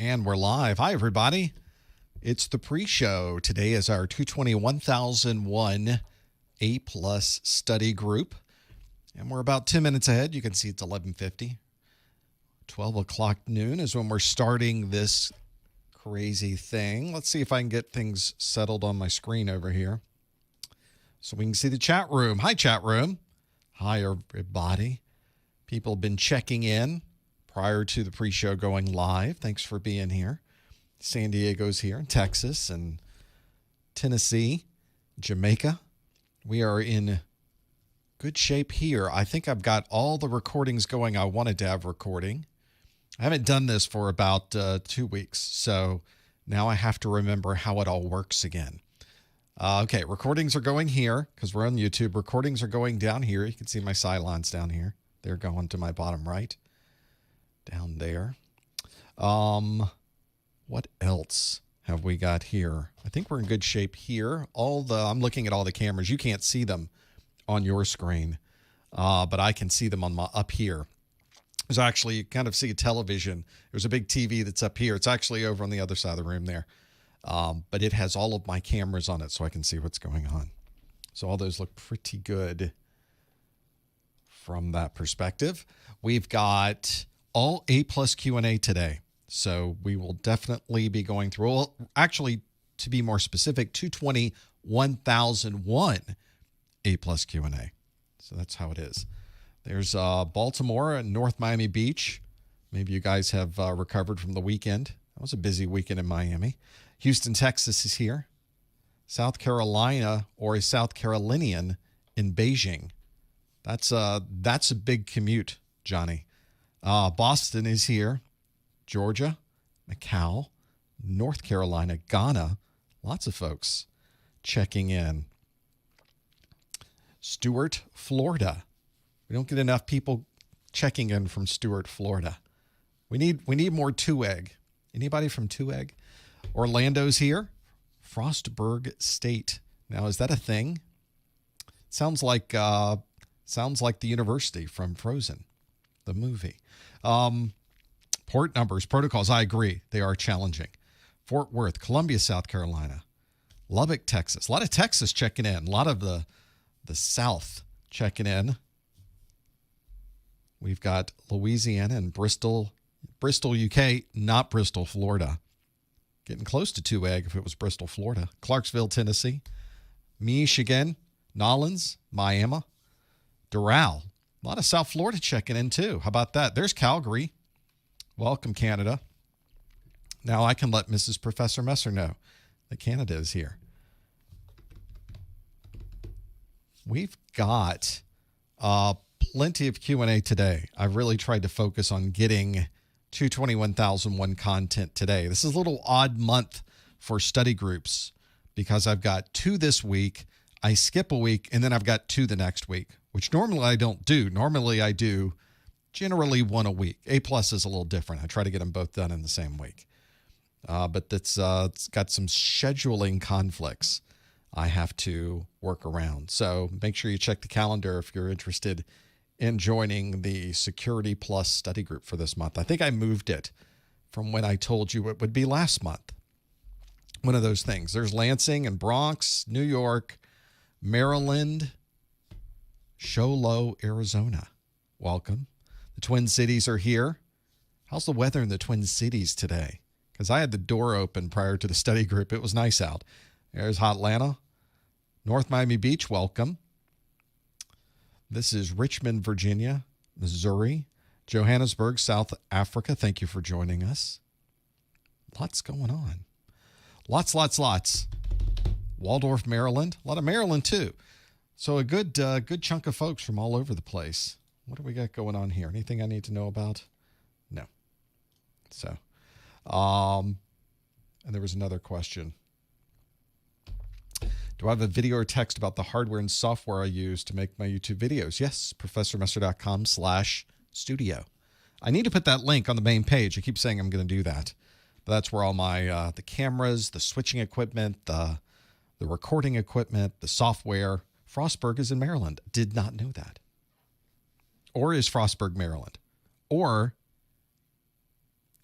And we're live. Hi, everybody. It's the pre-show. Today is our 220-1001 A-plus study group. And we're about 10 minutes ahead. You can see it's 11:50. 12 o'clock noon is when we're starting this crazy thing. Let's see if I can get things settled on my screen over here so we can see the chat room. Hi, chat room. Hi, everybody. People have been checking in prior to the pre-show going live. Thanks for being here. San Diego's here, and Texas, and Tennessee, Jamaica. We are in good shape here. I think I've got all the recordings going I wanted to have recording. I haven't done this for about 2 weeks, so now I have to remember how it all works again. Okay, recordings are going here because we're on YouTube. Recordings are going down here. You can see my sidelines down here. They're going to my bottom right. Down there. What else have we got here? I think we're in good shape here. I'm looking at all the cameras. You can't see them on your screen, but I can see them on up here. There's actually, you kind of see a television. There's a big TV that's up here. It's actually over on the other side of the room there. But it has all of my cameras on it so I can see what's going on. So all those look pretty good from that perspective. We've got all A-plus Q&A today. So we will definitely be going through, well, actually, to be more specific, 220-1001 A-plus Q&A. So that's how it is. There's Baltimore and North Miami Beach. Maybe you guys have recovered from the weekend. That was a busy weekend in Miami. Houston, Texas is here. South Carolina, or a South Carolinian in Beijing. That's a big commute, Johnny. Boston is here. Georgia, Macau, North Carolina, Ghana. Lots of folks checking in. Stuart, Florida. We don't get enough people checking in from Stuart, Florida. We need more Two-Egg. Anybody from Two-Egg? Orlando's here. Frostburg State. Now, is that a thing? Sounds like the university from Frozen, the movie. Port numbers, protocols, I agree. They are challenging. Fort Worth, Columbia, South Carolina. Lubbock, Texas. A lot of Texas checking in. A lot of the South checking in. We've got Louisiana and Bristol, UK, not Bristol, Florida. Getting close to Two-Egg if it was Bristol, Florida. Clarksville, Tennessee. Michigan, Nolens, Miami. Doral. A lot of South Florida checking in, too. How about that? There's Calgary. Welcome, Canada. Now I can let Mrs. Professor Messer know that Canada is here. We've got plenty of Q&A today. I've really tried to focus on getting 220-1001 content today. This is a little odd month for study groups because I've got 2 this week. I skip a week, and then I've got 2 the next week, which normally I don't do. Normally I do generally 1 a week. A-plus is a little different. I try to get them both done in the same week. But it's got some scheduling conflicts I have to work around. So make sure you check the calendar if you're interested in joining the Security Plus study group for this month. I think I moved it from when I told you it would be last month. One of those things. There's Lansing and Bronx, New York, Maryland, Show Low, Arizona. Welcome. The Twin Cities are here. How's the weather in the Twin Cities today? Because I had the door open prior to the study group. It was nice out. There's Hotlanta. North Miami Beach, welcome. This is Richmond, Virginia, Missouri. Johannesburg, South Africa. Thank you for joining us. Lots going on. Lots. Waldorf, Maryland. A lot of Maryland, too. So a good chunk of folks from all over the place. What do we got going on here? Anything I need to know about? No. So, and there was another question. Do I have a video or text about the hardware and software I use to make my YouTube videos? Yes, professormesser.com/studio. I need to put that link on the main page. I keep saying I'm going to do that. But that's where all my the cameras, the switching equipment, the recording equipment, the software. Frostburg is in Maryland. Did not know that. Or is Frostburg, Maryland? Or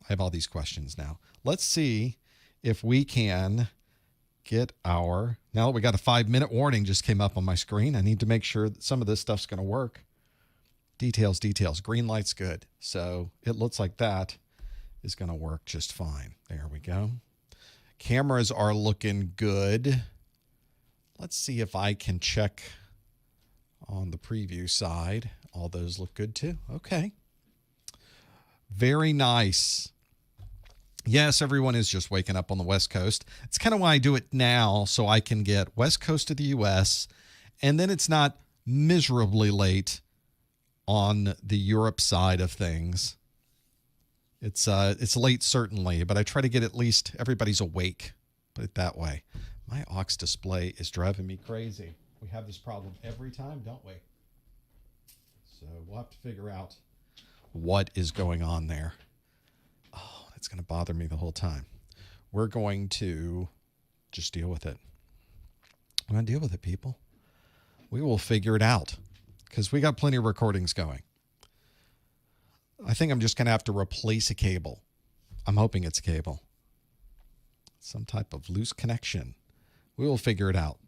have all these questions now. Let's see if we can get our, now that we got a 5-minute warning just came up on my screen. I need to make sure that some of this stuff's going to work. Details. Green light's good. So it looks like that is going to work just fine. There we go. Cameras are looking good. Let's see if I can check on the preview side. All those look good too. Okay. Very nice. Yes, everyone is just waking up on the West Coast. It's kind of why I do it now, so I can get West Coast of the U.S., and then it's not miserably late on the Europe side of things. It's late, certainly, but I try to get at least everybody's awake, put it that way. My aux display is driving me crazy. We have this problem every time, don't we? So we'll have to figure out what is going on there. Oh, that's going to bother me the whole time. We're going to just deal with it. We're going to deal with it, people. We will figure it out because we got plenty of recordings going. I think I'm just going to have to replace a cable. I'm hoping it's a cable. Some type of loose connection. We will figure it out.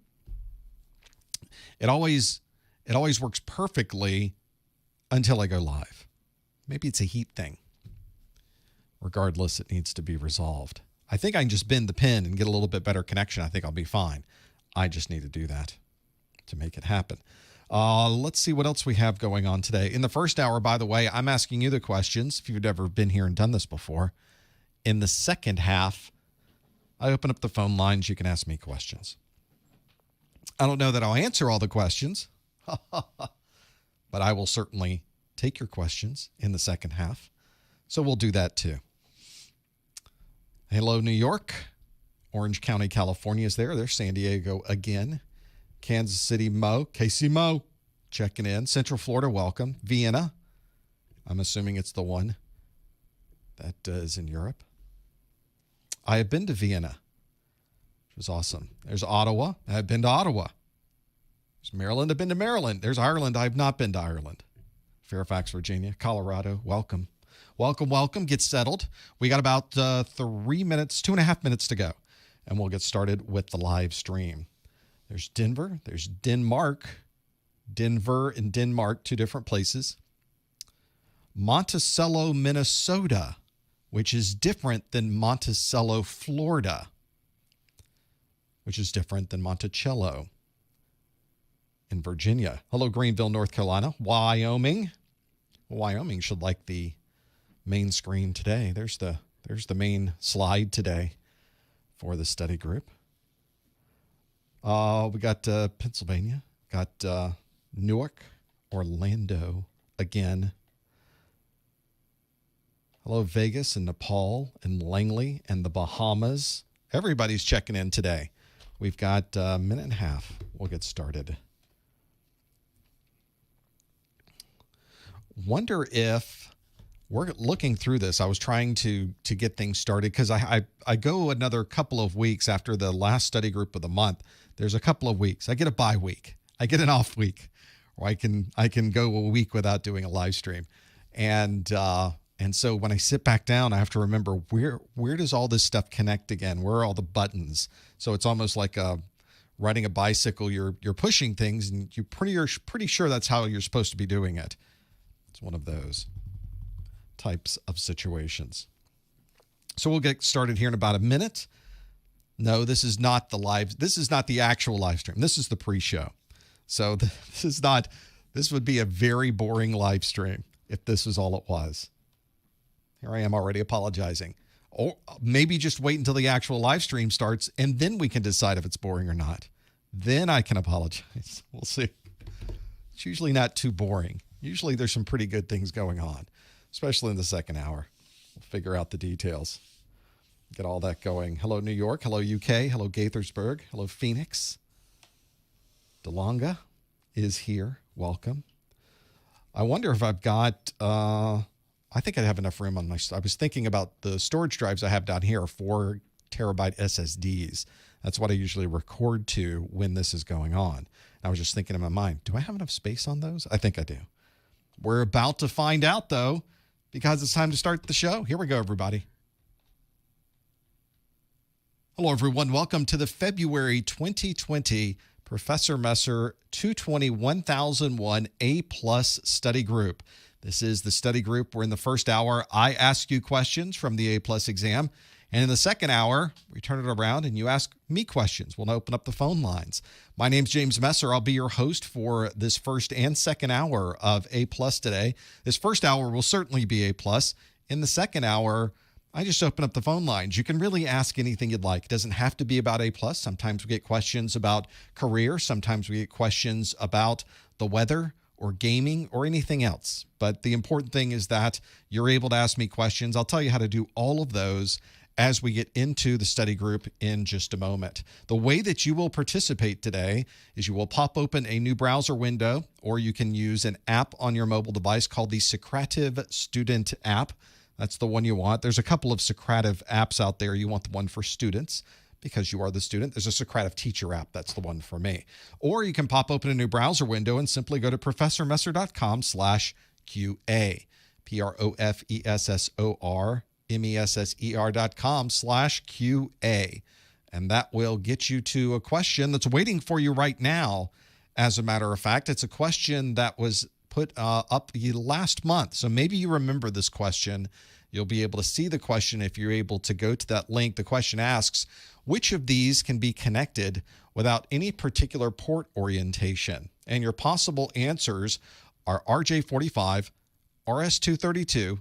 It always works perfectly until I go live. Maybe it's a heat thing. Regardless, it needs to be resolved. I think I can just bend the pin and get a little bit better connection. I think I'll be fine. I just need to do that to make it happen. Let's see what else we have going on today. In the first hour, by the way, I'm asking you the questions if you've ever been here and done this before. In the second half, I open up the phone lines. You can ask me questions. I don't know that I'll answer all the questions, but I will certainly take your questions in the second half. So we'll do that too. Hello, New York. Orange County, California is there. There's San Diego again. Kansas City, Mo. KC Mo checking in. Central Florida, welcome. Vienna. I'm assuming it's the one that is in Europe. I have been to Vienna, which was awesome. There's Ottawa. I've been to Ottawa. There's Maryland. I've been to Maryland. There's Ireland. I have not been to Ireland. Fairfax, Virginia. Colorado, welcome. Welcome. Get settled. We got about 2.5 minutes to go, and we'll get started with the live stream. There's Denver. There's Denmark. Denver and Denmark, two different places. Monticello, Minnesota, which is different than Monticello, Florida, which is different than Monticello in Virginia. Hello, Greenville, North Carolina. Wyoming. Wyoming should like the main screen today. There's the main slide today for the study group. We got Pennsylvania, got Newark, Orlando again. Hello, Vegas and Nepal and Langley and the Bahamas. Everybody's checking in today. We've got a minute and a half. We'll get started. Wonder if we're looking through this. I was trying to get things started because I go another couple of weeks after the last study group of the month. There's a couple of weeks. I get a bye week. I get an off week, or I can go a week without doing a live stream. And so when I sit back down, I have to remember where does all this stuff connect again? Where are all the buttons? So it's almost like riding a bicycle. You're pushing things, and you're pretty sure that's how you're supposed to be doing it. It's one of those types of situations. So we'll get started here in about a minute. No, this is not the live. This is not the actual live stream. This is the pre-show. So this would be a very boring live stream if this was all it was. Here I am already apologizing. Or maybe just wait until the actual live stream starts, and then we can decide if it's boring or not. Then I can apologize. We'll see. It's usually not too boring. Usually there's some pretty good things going on, especially in the second hour. We'll figure out the details. Get all that going. Hello, New York. Hello, UK. Hello, Gaithersburg. Hello, Phoenix. DeLonga is here. Welcome. I wonder if I've got, I think I'd have enough room on my, I was thinking about the storage drives I have down here, 4 terabyte SSDs. That's what I usually record to when this is going on. I was just thinking in my mind, do I have enough space on those? I think I do. We're about to find out, though. because it's time to start the show. Here we go, everybody. Hello, everyone. Welcome to the February 2020 Professor Messer 220-1001 A+ study group. This is the study group where in the first hour, I ask you questions from the A+ exam. And in the second hour, we turn it around and you ask me questions. We'll open up the phone lines. My name's James Messer. I'll be your host for this first and second hour of A+ today. This first hour will certainly be A+. In the second hour, I just open up the phone lines. You can really ask anything you'd like. It doesn't have to be about A+. Sometimes we get questions about career. Sometimes we get questions about the weather or gaming or anything else. But the important thing is that you're able to ask me questions. I'll tell you how to do all of those as we get into the study group in just a moment. The way that you will participate today is you will pop open a new browser window, or you can use an app on your mobile device called the Socrative Student app. That's the one you want. There's a couple of Socrative apps out there. You want the one for students because you are the student. There's a Socrative teacher app. That's the one for me. Or you can pop open a new browser window and simply go to professormesser.com/QA. PROFESSORMESSER.com/QA. And that will get you to a question that's waiting for you right now. As a matter of fact, it's a question that was put up last month. So maybe you remember this question. You'll be able to see the question if you're able to go to that link. The question asks, which of these can be connected without any particular port orientation? And your possible answers are RJ45, RS232,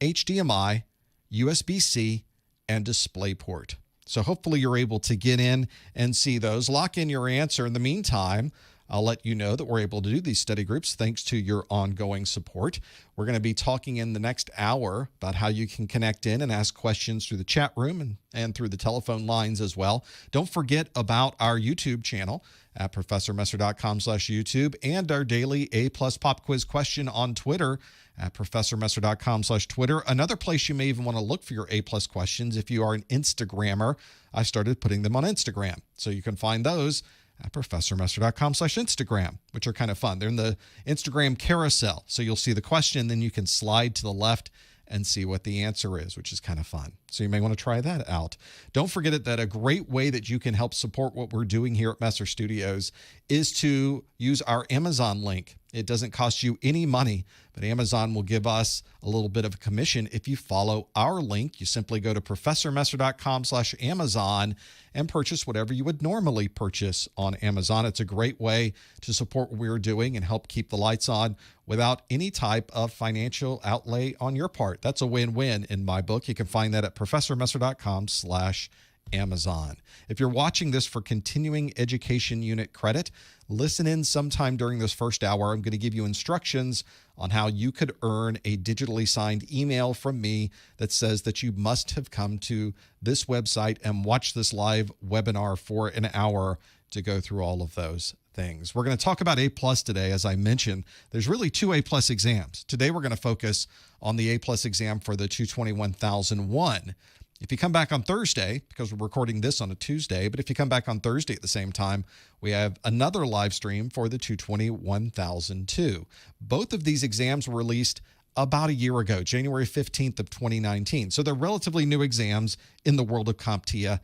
HDMI, USB-C, and DisplayPort. So hopefully you're able to get in and see those. Lock in your answer. In the meantime, I'll let you know that we're able to do these study groups thanks to your ongoing support. We're going to be talking in the next hour about how you can connect in and ask questions through the chat room and through the telephone lines as well. Don't forget about our YouTube channel at professormesser.com/YouTube and our daily A+ pop quiz question on Twitter at professormesser.com/Twitter. Another place you may even want to look for your A+ questions if you are an Instagrammer. I started putting them on Instagram, so you can find those at professormesser.com/Instagram, which are kind of fun. They're in the Instagram carousel. So you'll see the question, then you can slide to the left and see what the answer is, which is kind of fun. So you may want to try that out. Don't forget that a great way that you can help support what we're doing here at Messer Studios is to use our Amazon link. It doesn't cost you any money, but Amazon will give us a little bit of a commission if you follow our link. You simply go to professormesser.com/Amazon and purchase whatever you would normally purchase on Amazon. It's a great way to support what we're doing and help keep the lights on without any type of financial outlay on your part. That's a win-win in my book. You can find that at professormesser.com/Amazon. If you're watching this for continuing education unit credit, listen in sometime during this first hour. I'm going to give you instructions on how you could earn a digitally signed email from me that says that you must have come to this website and watch this live webinar for an hour to go through all of those things. We're going to talk about A+ today. As I mentioned, there's really two A+ exams. Today, we're going to focus on the A+ exam for the 220-1001. If you come back on Thursday, because we're recording this on a Tuesday, but if you come back on Thursday at the same time, we have another live stream for the 220-1002. Both of these exams were released about a year ago, January 15th of 2019. So they're relatively new exams in the world of CompTIA.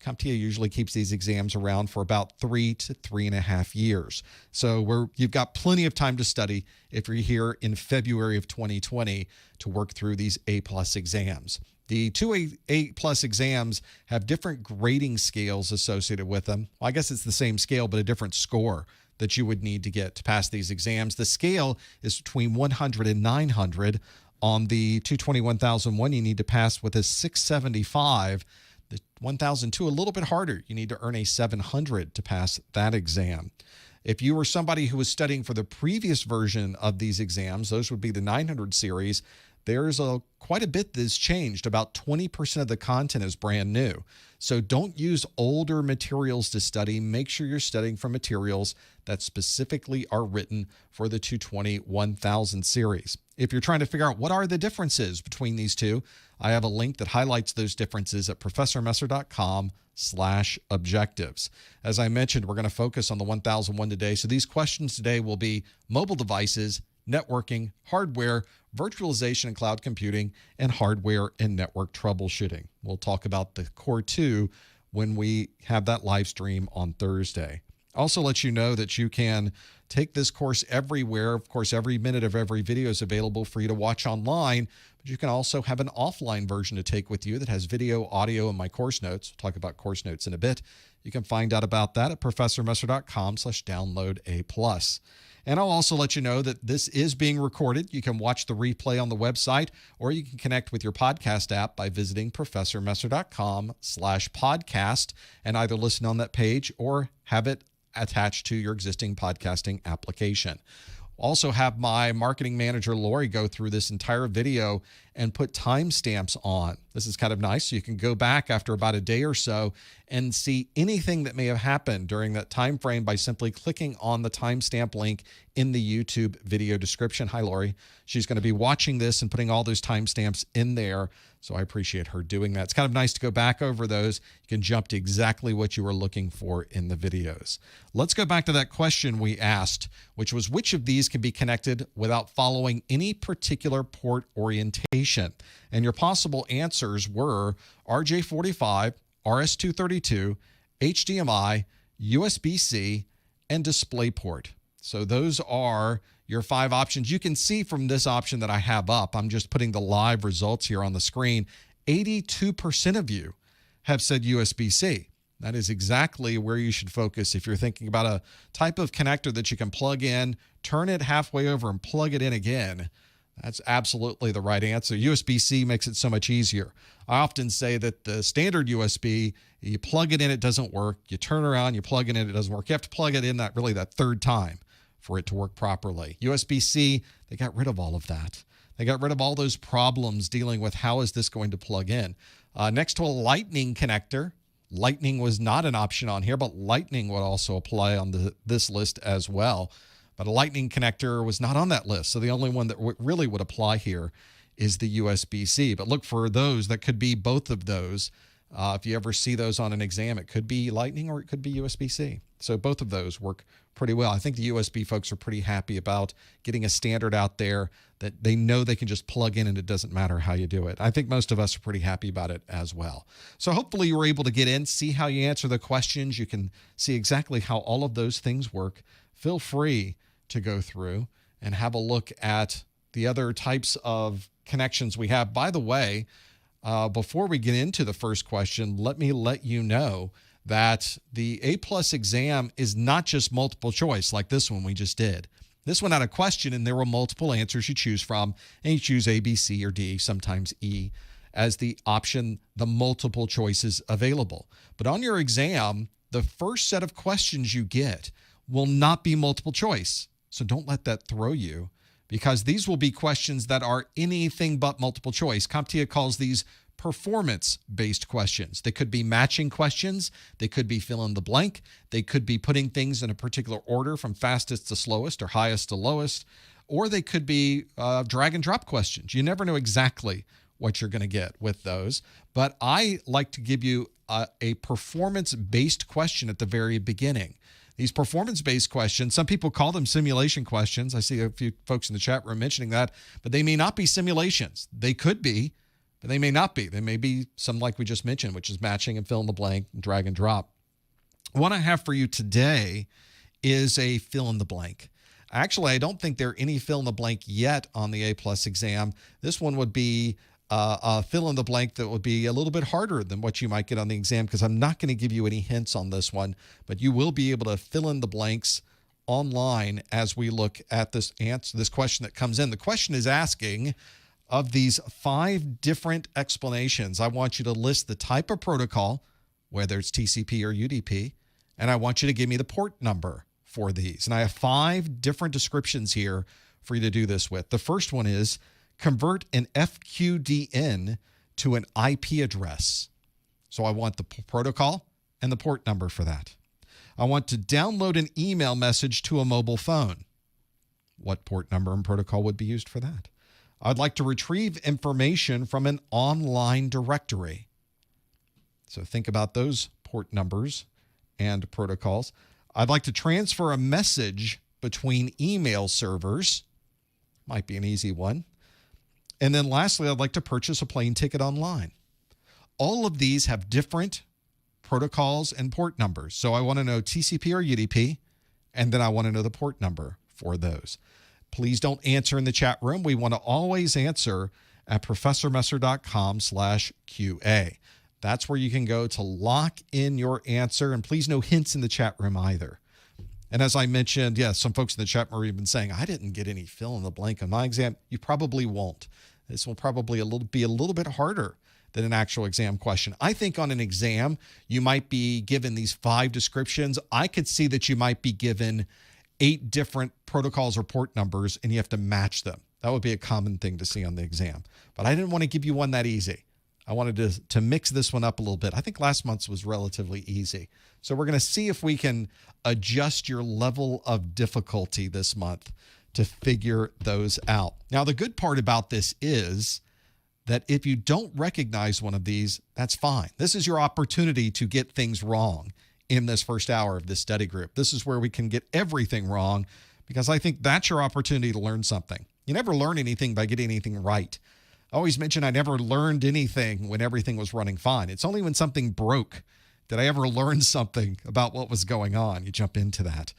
CompTIA usually keeps these exams around for about 3 to 3.5 years. So you've got plenty of time to study if you're here in February of 2020 to work through these A+ exams. The two A+ exams have different grading scales associated with them. Well, I guess it's the same scale, but a different score that you would need to get to pass these exams. The scale is between 100 and 900. On the 220-1001, you need to pass with a 675. The 1002, a little bit harder. You need to earn a 700 to pass that exam. If you were somebody who was studying for the previous version of these exams, those would be the 900 series, there's quite a bit that's changed. About 20% of the content is brand new. So don't use older materials to study. Make sure you're studying from materials that specifically are written for the 220-1000 series. If you're trying to figure out what are the differences between these two, I have a link that highlights those differences at professormesser.com/objectives. As I mentioned, we're going to focus on the 1001 today. So these questions today will be mobile devices networking, hardware, virtualization and cloud computing, and hardware and network troubleshooting. We'll talk about the core 2 when we have that live stream on Thursday. Also let you know that you can take this course everywhere. Of course, every minute of every video is available for you to watch online, but you can also have an offline version to take with you that has video, audio, and my course notes. We'll talk about course notes in a bit. You can find out about that at professormesser.com/download-a+. And I'll also let you know that this is being recorded. You can watch the replay on the website, or you can connect with your podcast app by visiting professormesser.com/podcast and either listen on that page or have it attached to your existing podcasting application. Also have my marketing manager, Lori, go through this entire video and put timestamps on. This is kind of nice. So you can go back after about a day or so and see anything that may have happened during that time frame by simply clicking on the timestamp link in the YouTube video description. Hi, Lori. She's going to be watching this and putting all those timestamps in there. So I appreciate her doing that. It's kind of nice to go back over those. You can jump to exactly what you were looking for in the videos. Let's go back to that question we asked, which was which of these can be connected without following any particular port orientation? And your possible answers were RJ45, RS232, HDMI, USB-C, and DisplayPort. So those are your 5 options. You can see from this option that I have up, I'm just putting the live results here on the screen, 82% of you have said USB-C. That is exactly where you should focus if you're thinking about a type of connector that you can plug in, turn it halfway over, and plug it in again. That's absolutely the right answer. USB-C makes it so much easier. I often say that the standard USB, you plug it in, it doesn't work. You turn around, you plug it in, it doesn't work. You have to plug it in that third time for it to work properly. USB-C, they got rid of all of that. They got rid of all those problems dealing with how is this going to plug in. Next to a Lightning connector, Lightning was not an option on here, but Lightning would also apply on this list as well. But a Lightning connector was not on that list. So the only one that really would apply here is the USB-C. But look for those that could be both of those. If you ever see those on an exam, it could be Lightning or it could be USB-C. So both of those work pretty well. I think the USB folks are pretty happy about getting a standard out there that they know they can just plug in and it doesn't matter how you do it. I think most of us are pretty happy about it as well. So hopefully you were able to get in, see how you answer the questions. You can see exactly how all of those things work. Feel free to go through and have a look at the other types of connections we have. By the way, before we get into the first question, let me let you know that the A+ exam is not just multiple choice like this one we just did. This one had a question and there were multiple answers you choose from, and you choose A, B, C, or D, sometimes E, as the option, the multiple choices available. But on your exam, the first set of questions you get will not be multiple choice. So don't let that throw you, because these will be questions that are anything but multiple choice. CompTIA calls these performance-based questions. They could be matching questions. They could be fill in the blank. They could be putting things in a particular order from fastest to slowest or highest to lowest. Or they could be drag and drop questions. You never know exactly what you're going to get with those. But I like to give you a performance-based question at the very beginning. These performance-based questions, some people call them simulation questions. I see a few folks in the chat room mentioning that, but they may not be simulations. They could be, but they may not be. They may be some like we just mentioned, which is matching and fill in the blank and drag and drop. What I have for you today is a fill in the blank. Actually, I don't think there are any fill in the blank yet on the A+ exam. This one would be a fill in the blank that would be a little bit harder than what you might get on the exam, because I'm not going to give you any hints on this one, but you will be able to fill in the blanks online as we look at this answer, this question that comes in. The question is asking, of these 5 different explanations, I want you to list the type of protocol, whether it's TCP or UDP, and I want you to give me the port number for these. And I have 5 different descriptions here for you to do this with. The first one is convert an FQDN to an IP address. So I want the protocol and the port number for that. I want to download an email message to a mobile phone. What port number and protocol would be used for that? I'd like to retrieve information from an online directory. So think about those port numbers and protocols. I'd like to transfer a message between email servers. Might be an easy one. And then lastly, I'd like to purchase a plane ticket online. All of these have different protocols and port numbers. So I want to know TCP or UDP, and then I want to know the port number for those. Please don't answer in the chat room. We want to always answer at professormesser.com/QA. That's where you can go to lock in your answer. And please no hints in the chat room either. And as I mentioned, yes, some folks in the chat room have been saying, I didn't get any fill in the blank on my exam. You probably won't. This will probably be a little bit harder than an actual exam question. I think on an exam, you might be given these 5 descriptions. I could see that you might be given 8 different protocols or port numbers, and you have to match them. That would be a common thing to see on the exam. But I didn't want to give you one that easy. I wanted to mix this one up a little bit. I think last month's was relatively easy. So we're going to see if we can adjust your level of difficulty this month to figure those out. Now, the good part about this is that if you don't recognize one of these, that's fine. This is your opportunity to get things wrong in this first hour of this study group. This is where we can get everything wrong, because I think that's your opportunity to learn something. You never learn anything by getting anything right. I always mention I never learned anything when everything was running fine. It's only when something broke did I ever learn something about what was going on. You jump into that.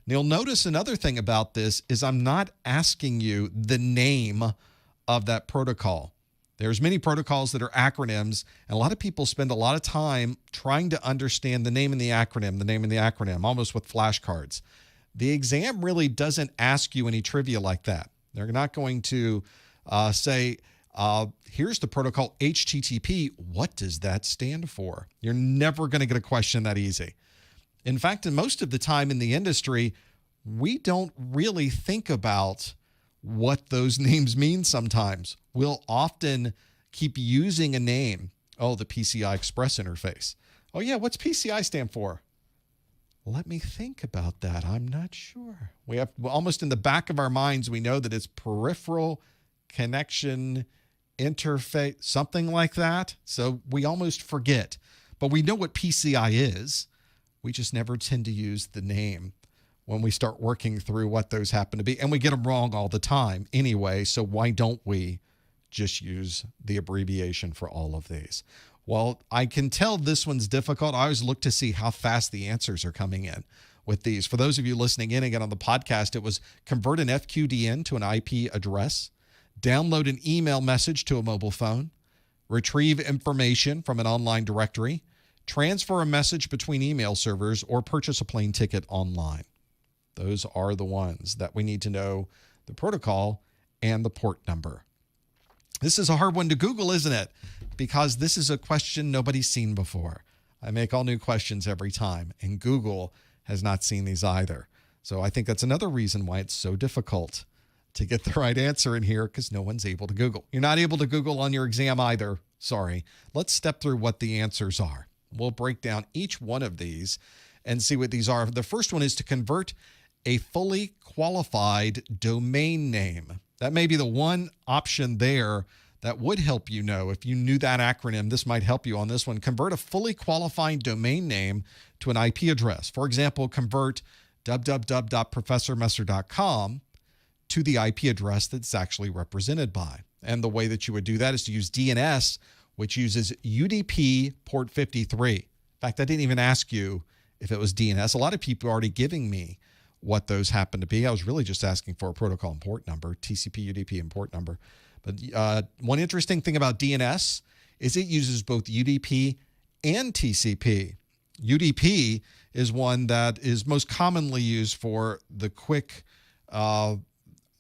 And you'll notice another thing about this is I'm not asking you the name of that protocol. There's many protocols that are acronyms, and a lot of people spend a lot of time trying to understand the name of the acronym, almost with flashcards. The exam really doesn't ask you any trivia like that. They're not going to say, here's the protocol HTTP. What does that stand for? You're never going to get a question that easy. In fact, most of the time in the industry, we don't really think about what those names mean sometimes. We'll often keep using a name. Oh, the PCI Express interface. Oh, yeah, what's PCI stand for? Let me think about that. I'm not sure. We have almost in the back of our minds, we know that it's peripheral connection interface, something like that. So we almost forget. But we know what PCI is. We just never tend to use the name when we start working through what those happen to be. And we get them wrong all the time anyway, so why don't we just use the abbreviation for all of these? Well, I can tell this one's difficult. I always look to see how fast the answers are coming in with these. For those of you listening in again on the podcast, it was convert an FQDN to an IP address, download an email message to a mobile phone, retrieve information from an online directory, transfer a message between email servers, or purchase a plane ticket online. Those are the ones that we need to know the protocol and the port number. This is a hard one to Google, isn't it? Because this is a question nobody's seen before. I make all new questions every time, and Google has not seen these either. So I think that's another reason why it's so difficult to get the right answer in here, because no one's able to Google. You're not able to Google on your exam either. Sorry. Let's step through what the answers are. We'll break down each one of these and see what these are. The first one is to convert a fully qualified domain name. That may be the one option there that would help you know. If you knew that acronym, this might help you on this one. Convert a fully qualified domain name to an IP address. For example, convert www.professormesser.com to the IP address that's actually represented by. And the way that you would do that is to use DNS, which uses UDP port 53. In fact, I didn't even ask you if it was DNS. A lot of people are already giving me what those happen to be. I was really just asking for a protocol and port number, TCP, UDP, and port number. But one interesting thing about DNS is it uses both UDP and TCP. UDP is one that is most commonly used for the quick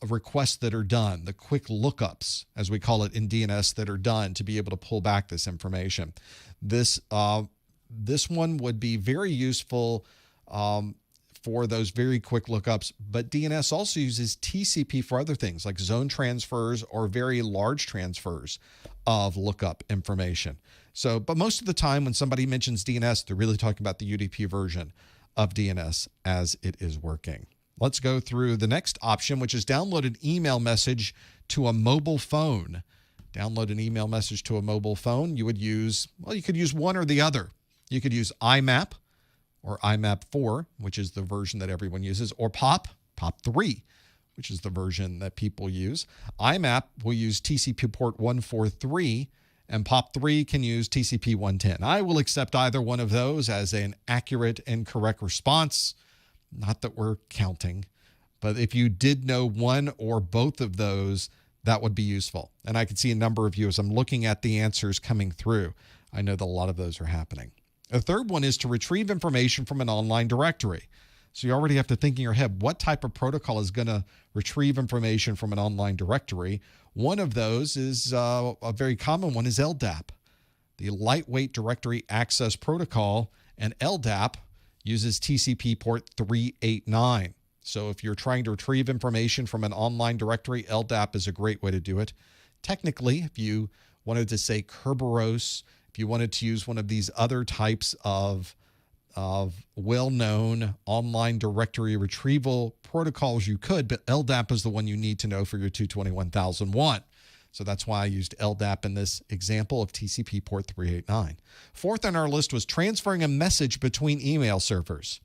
requests that are done, the quick lookups, as we call it in DNS, that are done to be able to pull back this information. This one would be very useful for those very quick lookups, but DNS also uses TCP for other things like zone transfers or very large transfers of lookup information. So, but most of the time when somebody mentions DNS, they're really talking about the UDP version of DNS as it is working. Let's go through the next option, which is download an email message to a mobile phone. Download an email message to a mobile phone. You would use, well, you could use one or the other. You could use IMAP or IMAP 4, which is the version that everyone uses, or POP3, which is the version that people use. IMAP will use TCP port 143, and POP3 can use TCP 110. I will accept either one of those as an accurate and correct response. Not that we're counting, but if you did know one or both of those, that would be useful. And I can see a number of you as I'm looking at the answers coming through. I know that a lot of those are happening. The third one is to retrieve information from an online directory. So you already have to think in your head, what type of protocol is going to retrieve information from an online directory? One of those is a very common one is LDAP, the Lightweight Directory Access Protocol, and LDAP uses TCP port 389. So if you're trying to retrieve information from an online directory, LDAP is a great way to do it. Technically, if you wanted to say Kerberos, if you wanted to use one of these other types of well-known online directory retrieval protocols, you could, but LDAP is the one you need to know for your 221,001. So that's why I used LDAP in this example of TCP port 389. Fourth on our list was transferring a message between email servers.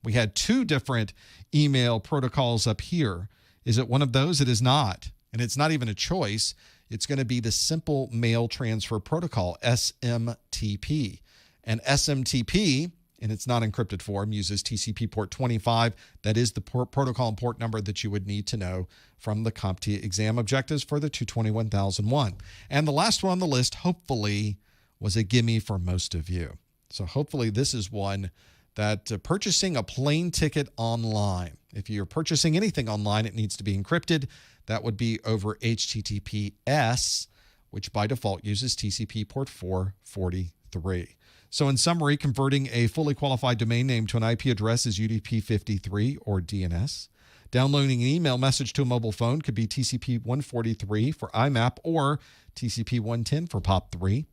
We had two different email protocols up here. Is it one of those? It is not. And it's not even a choice. It's going to be the Simple Mail Transfer Protocol, SMTP. And SMTP, in its non-encrypted form, uses TCP port 25. That is the protocol and port number that you would need to know from the CompTIA exam objectives for the 221,001. And the last one on the list, hopefully, was a gimme for most of you. So hopefully this is one that purchasing a plane ticket online. If you're purchasing anything online, it needs to be encrypted. That would be over HTTPS, which by default uses TCP port 443. So in summary, converting a fully qualified domain name to an IP address is UDP53 or DNS. Downloading an email message to a mobile phone could be TCP 143 for IMAP or TCP 110 for POP3.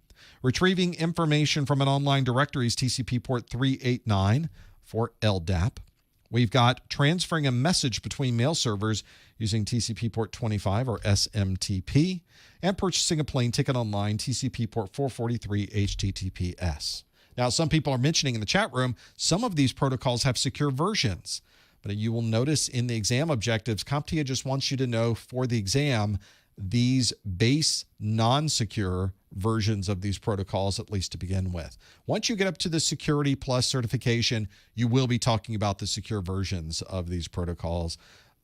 Retrieving information from an online directory is TCP port 389 for LDAP. We've got transferring a message between mail servers using TCP port 25 or SMTP, and purchasing a plane ticket online, TCP port 443 HTTPS. Now, some people are mentioning in the chat room, some of these protocols have secure versions. But you will notice in the exam objectives, CompTIA just wants you to know for the exam these base non-secure versions of these protocols, at least to begin with. Once you get up to the Security Plus certification, you will be talking about the secure versions of these protocols.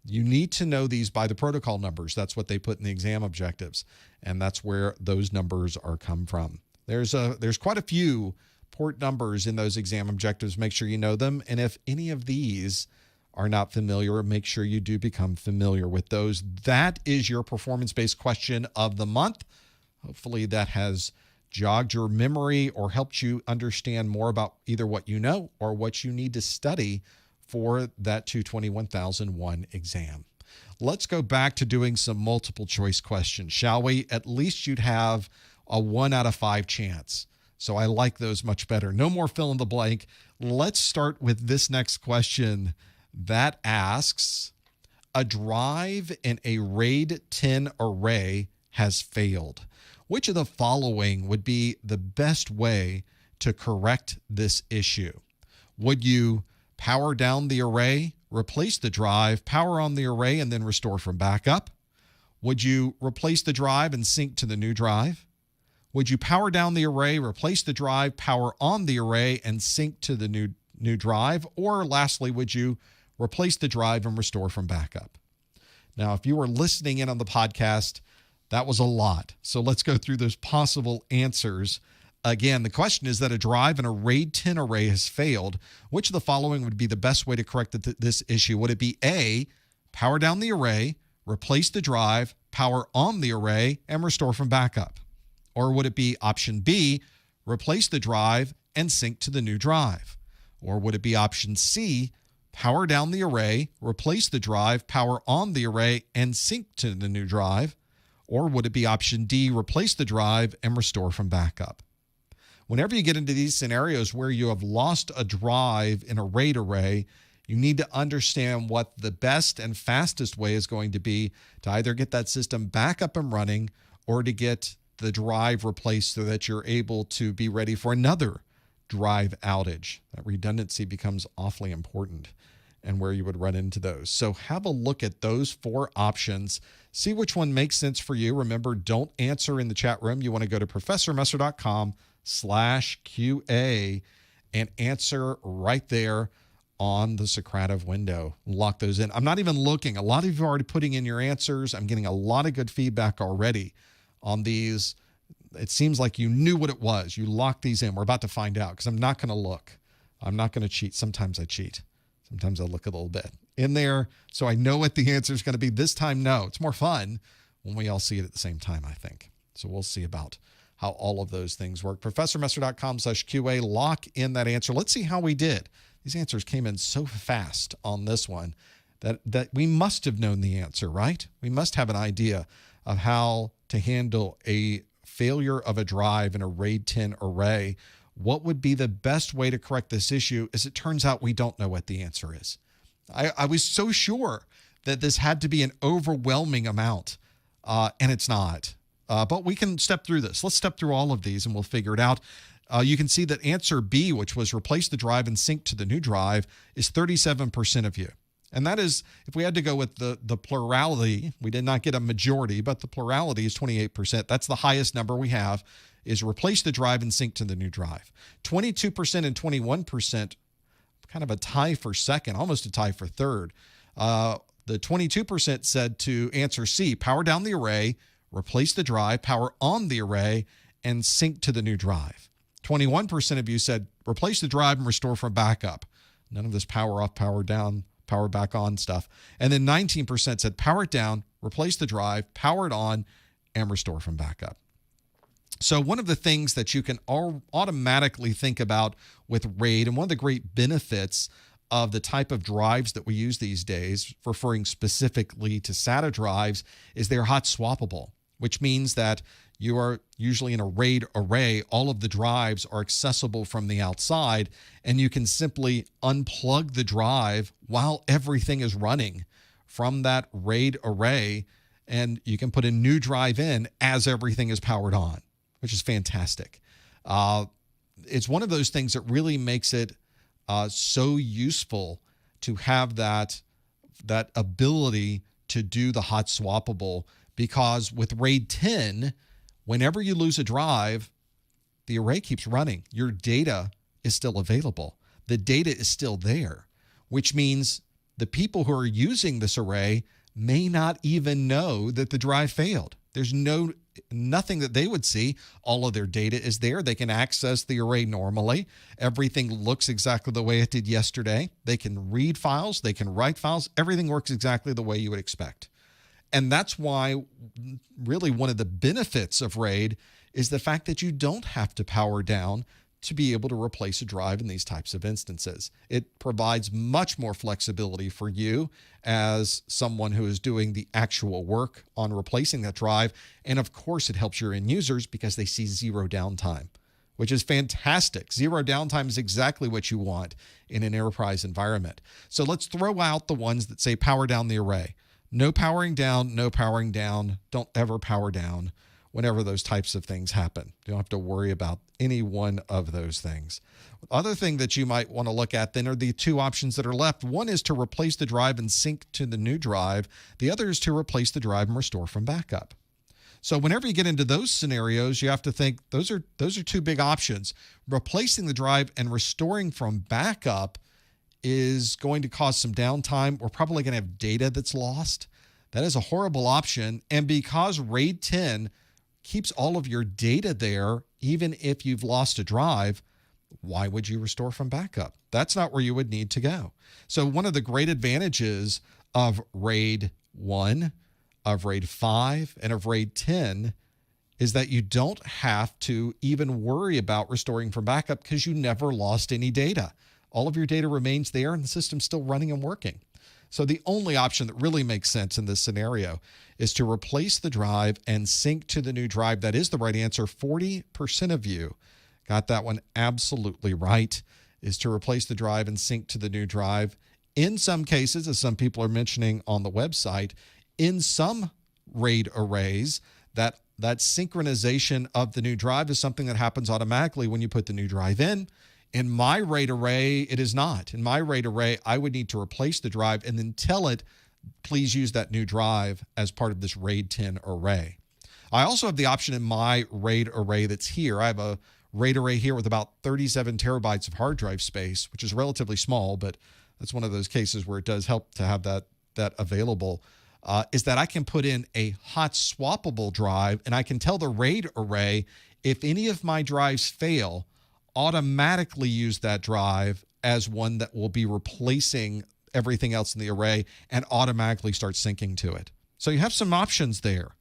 You need to know these by the protocol numbers. That's what they put in the exam objectives, and that's where those numbers are come from. There's quite a few port numbers in those exam objectives. Make sure you know them, and if any of these are not familiar, make sure you do become familiar with those. That is your performance-based question of the month. Hopefully that has jogged your memory or helped you understand more about either what you know or what you need to study for that 221,001 exam. Let's go back to doing some multiple choice questions, shall we? At least you'd have a 1 out of 5 chance. So I like those much better. No more fill in the blank. Let's start with this next question that asks, a drive in a RAID 10 array has failed. Which of the following would be the best way to correct this issue? Would you power down the array, replace the drive, power on the array, and then restore from backup? Would you replace the drive and sync to the new drive? Would you power down the array, replace the drive, power on the array, and sync to the new drive? Or lastly, would you replace the drive and restore from backup? Now, if you were listening in on the podcast, that was a lot. So let's go through those possible answers. Again, the question is that a drive in a RAID 10 array has failed. Which of the following would be the best way to correct this issue? Would it be A, power down the array, replace the drive, power on the array, and restore from backup? Or would it be option B, replace the drive and sync to the new drive? Or would it be option C, power down the array, replace the drive, power on the array, and sync to the new drive? Or would it be option D, replace the drive and restore from backup? Whenever you get into these scenarios where you have lost a drive in a RAID array, you need to understand what the best and fastest way is going to be to either get that system back up and running or to get the drive replaced so that you're able to be ready for another drive outage. That redundancy becomes awfully important. and where you would run into those. So have a look at those 4 options. See which one makes sense for you. Remember, don't answer in the chat room. You want to go to professormesser.com/QA and answer right there on the Socrative window. Lock those in. I'm not even looking. A lot of you are already putting in your answers. I'm getting a lot of good feedback already on these. It seems like you knew what it was. You locked these in. We're about to find out because I'm not going to look. I'm not going to cheat. Sometimes I cheat. Sometimes I look a little bit in there so I know what the answer is going to be. This time, no. It's more fun when we all see it at the same time, I think. So we'll see about how all of those things work. ProfessorMesser.com/QA. Lock in that answer. Let's see how we did. These answers came in so fast on this one that we must have known the answer, right? We must have an idea of how to handle a failure of a drive in a RAID 10 array. What would be the best way to correct this issue? As it turns out, we don't know what the answer is. I was so sure that this had to be an overwhelming amount, and it's not. But we can step through this. Let's step through all of these, and we'll figure it out. You can see that answer B, which was replace the drive and sync to the new drive, is 37% of you. And that is, if we had to go with the plurality, we did not get a majority, but the plurality is 28%. That's the highest number we have, is replace the drive and sync to the new drive. 22% and 21%, kind of a tie for second, almost a tie for third. The 22% said to answer C, power down the array, replace the drive, power on the array, and sync to the new drive. 21% of you said replace the drive and restore from backup. None of this power off, power down, power back on stuff. And then 19% said power it down, replace the drive, power it on, and restore from backup. So one of the things that you can automatically think about with RAID, and one of the great benefits of the type of drives that we use these days, referring specifically to SATA drives, is they're hot swappable, which means that you are usually in a RAID array. All of the drives are accessible from the outside, and you can simply unplug the drive while everything is running from that RAID array, and you can put a new drive in as everything is powered on, which is fantastic. It's one of those things that really makes it so useful to have that ability to do the hot swappable, because with RAID 10, whenever you lose a drive, the array keeps running. Your data is still available. The data is still there, which means the people who are using this array may not even know that the drive failed. There's nothing that they would see. All of their data is there. They can access the array normally. Everything looks exactly the way it did yesterday. They can read files. They can write files. Everything works exactly the way you would expect. And that's why really one of the benefits of RAID is the fact that you don't have to power down to be able to replace a drive in these types of instances. It provides much more flexibility for you as someone who is doing the actual work on replacing that drive. And of course, it helps your end users because they see zero downtime, which is fantastic. Zero downtime is exactly what you want in an enterprise environment. So let's throw out the ones that say power down the array. No powering down, no powering down. Don't ever power down whenever those types of things happen. You don't have to worry about any one of those things. Other thing that you might want to look at then are the 2 options that are left. One is to replace the drive and sync to the new drive. The other is to replace the drive and restore from backup. So whenever you get into those scenarios, you have to think those are 2 big options. Replacing the drive and restoring from backup is going to cause some downtime. We're probably going to have data that's lost. That is a horrible option. And because RAID 10 keeps all of your data there, even if you've lost a drive, why would you restore from backup? That's not where you would need to go. So one of the great advantages of RAID 1, of RAID 5, and of RAID 10 is that you don't have to even worry about restoring from backup because you never lost any data. All of your data remains there and the system's still running and working. So the only option that really makes sense in this scenario is to replace the drive and sync to the new drive. That is the right answer. 40% of you got that one absolutely right, is to replace the drive and sync to the new drive. In some cases, as some people are mentioning on the website, in some RAID arrays, that synchronization of the new drive is something that happens automatically when you put the new drive in. In my RAID array, it is not. In my RAID array, I would need to replace the drive and then tell it, please use that new drive as part of this RAID 10 array. I also have the option in my RAID array that's here. I have a RAID array here with about 37 terabytes of hard drive space, which is relatively small, but that's one of those cases where it does help to have that available, is that I can put in a hot swappable drive, and I can tell the RAID array, if any of my drives fail, automatically use that drive as one that will be replacing everything else in the array and automatically start syncing to it. So you have some options there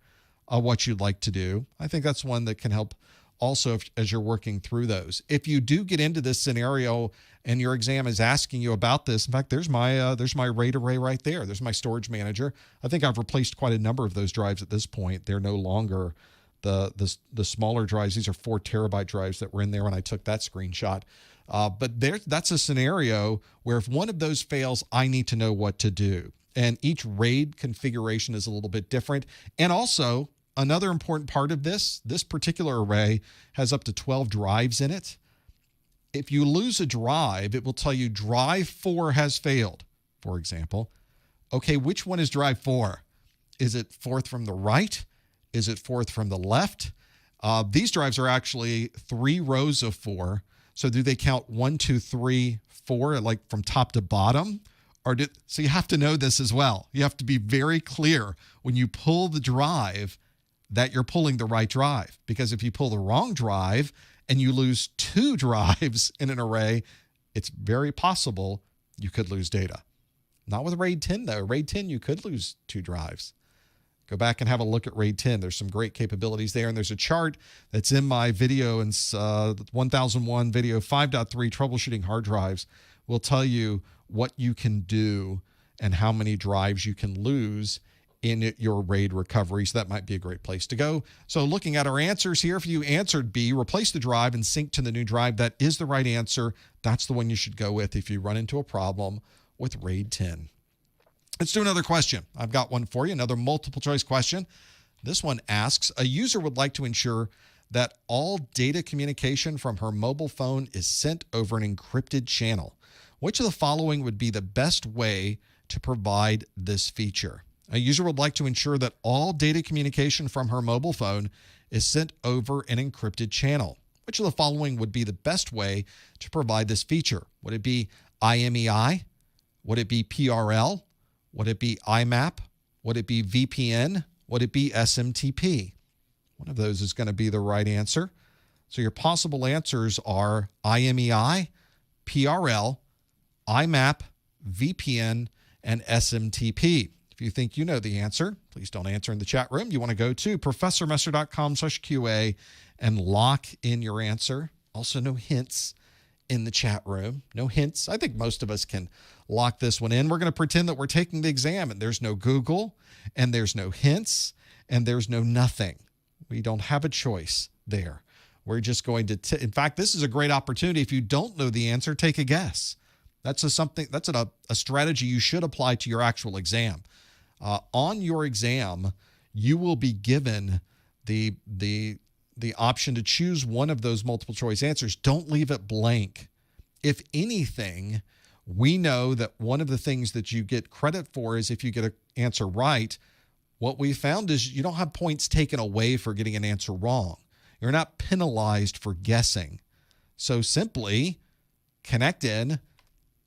of what you'd like to do. I think that's one that can help also as you're working through those. If you do get into this scenario and your exam is asking you about this, in fact, there's my RAID array right there. There's my storage manager. I think I've replaced quite a number of those drives at this point. They're no longer the smaller drives. These are 4 terabyte drives that were in there when I took that screenshot. But that's a scenario where if one of those fails, I need to know what to do. And each RAID configuration is a little bit different. And also, another important part of this particular array has up to 12 drives in it. If you lose a drive, it will tell you drive 4 has failed, for example. Okay, which one is drive 4? Is it 4th from the right? Is it 4th from the left? These drives are actually 3 rows of 4. So do they count 1, 2, 3, 4, like from top to bottom? So you have to know this as well. You have to be very clear when you pull the drive that you're pulling the right drive. Because if you pull the wrong drive and you lose 2 drives in an array, it's very possible you could lose data. Not with RAID 10 though. RAID 10, you could lose 2 drives. Go back and have a look at RAID 10. There's some great capabilities there. And there's a chart that's in my video, and 1001 video 5.3 troubleshooting hard drives will tell you what you can do and how many drives you can lose in your RAID recovery. So that might be a great place to go. So looking at our answers here, if you answered B, replace the drive and sync to the new drive, that is the right answer. That's the one you should go with if you run into a problem with RAID 10. Let's do another question. I've got one for you, another multiple choice question. This one asks, a user would like to ensure that all data communication from her mobile phone is sent over an encrypted channel. Which of the following would be the best way to provide this feature? A user would like to ensure that all data communication from her mobile phone is sent over an encrypted channel. Which of the following would be the best way to provide this feature? Would it be IMEI? Would it be PRL? Would it be IMAP? Would it be VPN? Would it be SMTP? One of those is going to be the right answer. So your possible answers are IMEI, PRL, IMAP, VPN, and SMTP. If you think you know the answer, please don't answer in the chat room. You want to go to professormesser.com/QA and lock in your answer. Also, no hints in the chat room. No hints. I think most of us can lock this one in. We're going to pretend that we're taking the exam and there's no Google and there's no hints and there's no nothing. We don't have a choice there. We're just going to, in fact, this is a great opportunity. If you don't know the answer, take a guess. That's a strategy you should apply to your actual exam. On your exam, you will be given the option to choose one of those multiple choice answers. Don't leave it blank. If anything, we know that one of the things that you get credit for is if you get an answer right. What we found is you don't have points taken away for getting an answer wrong. You're not penalized for guessing. So simply connect in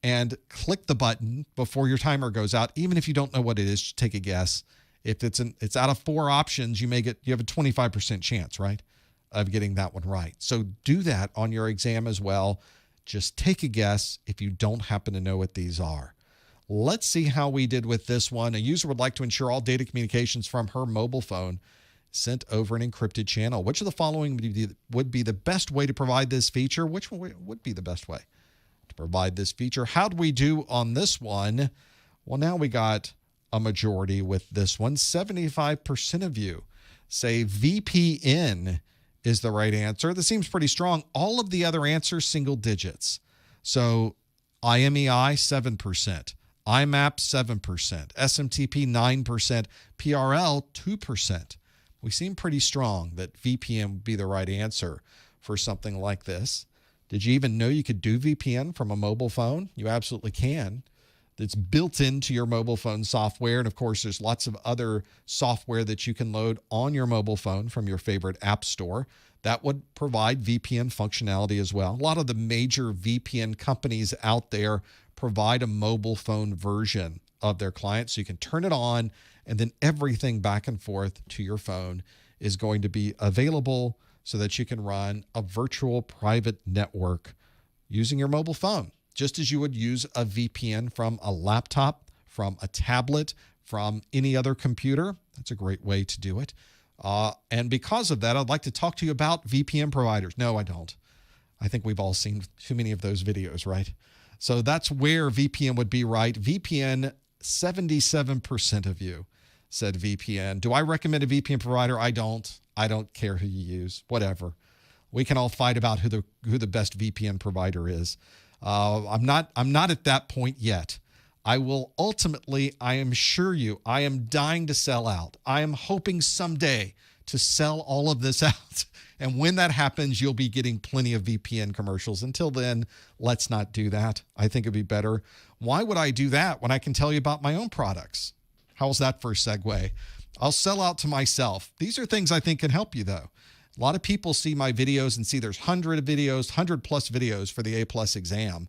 and click the button before your timer goes out. Even if you don't know what it is, just take a guess. If it's out of 4 options, you have a 25% chance, right, of getting that one right. So do that on your exam as well. Just take a guess if you don't happen to know what these are. Let's see how we did with this one. A user would like to ensure all data communications from her mobile phone sent over an encrypted channel. Which of the following would be the best way to provide this feature? Which one would be the best way to provide this feature? How'd we do on this one? Well, now we got a majority with this one. 75% of you say VPN is the right answer. This seems pretty strong. All of the other answers, single digits. So IMEI, 7%. IMAP, 7%. SMTP, 9%. PRL, 2%. We seem pretty strong that VPN would be the right answer for something like this. Did you even know you could do VPN from a mobile phone? You absolutely can. It's built into your mobile phone software. And of course, there's lots of other software that you can load on your mobile phone from your favorite app store that would provide VPN functionality as well. A lot of the major VPN companies out there provide a mobile phone version of their client. So you can turn it on, and then everything back and forth to your phone is going to be available so that you can run a virtual private network using your mobile phone, just as you would use a VPN from a laptop, from a tablet, from any other computer. That's a great way to do it. And because of that, I'd like to talk to you about VPN providers. No, I don't. I think we've all seen too many of those videos, right? So that's where VPN would be right. VPN, 77% of you said VPN. Do I recommend a VPN provider? I don't. I don't care who you use, whatever. We can all fight about who the best VPN provider is. I'm not at that point yet. I will ultimately, I am dying to sell out. I am hoping someday to sell all of this out. And when that happens, you'll be getting plenty of VPN commercials. Until then, let's not do that. I think it'd be better. Why would I do that when I can tell you about my own products? How's that for a segue? I'll sell out to myself. These are things I think can help you, though. A lot of people see my videos and see there's 100 plus videos for the A+ exam.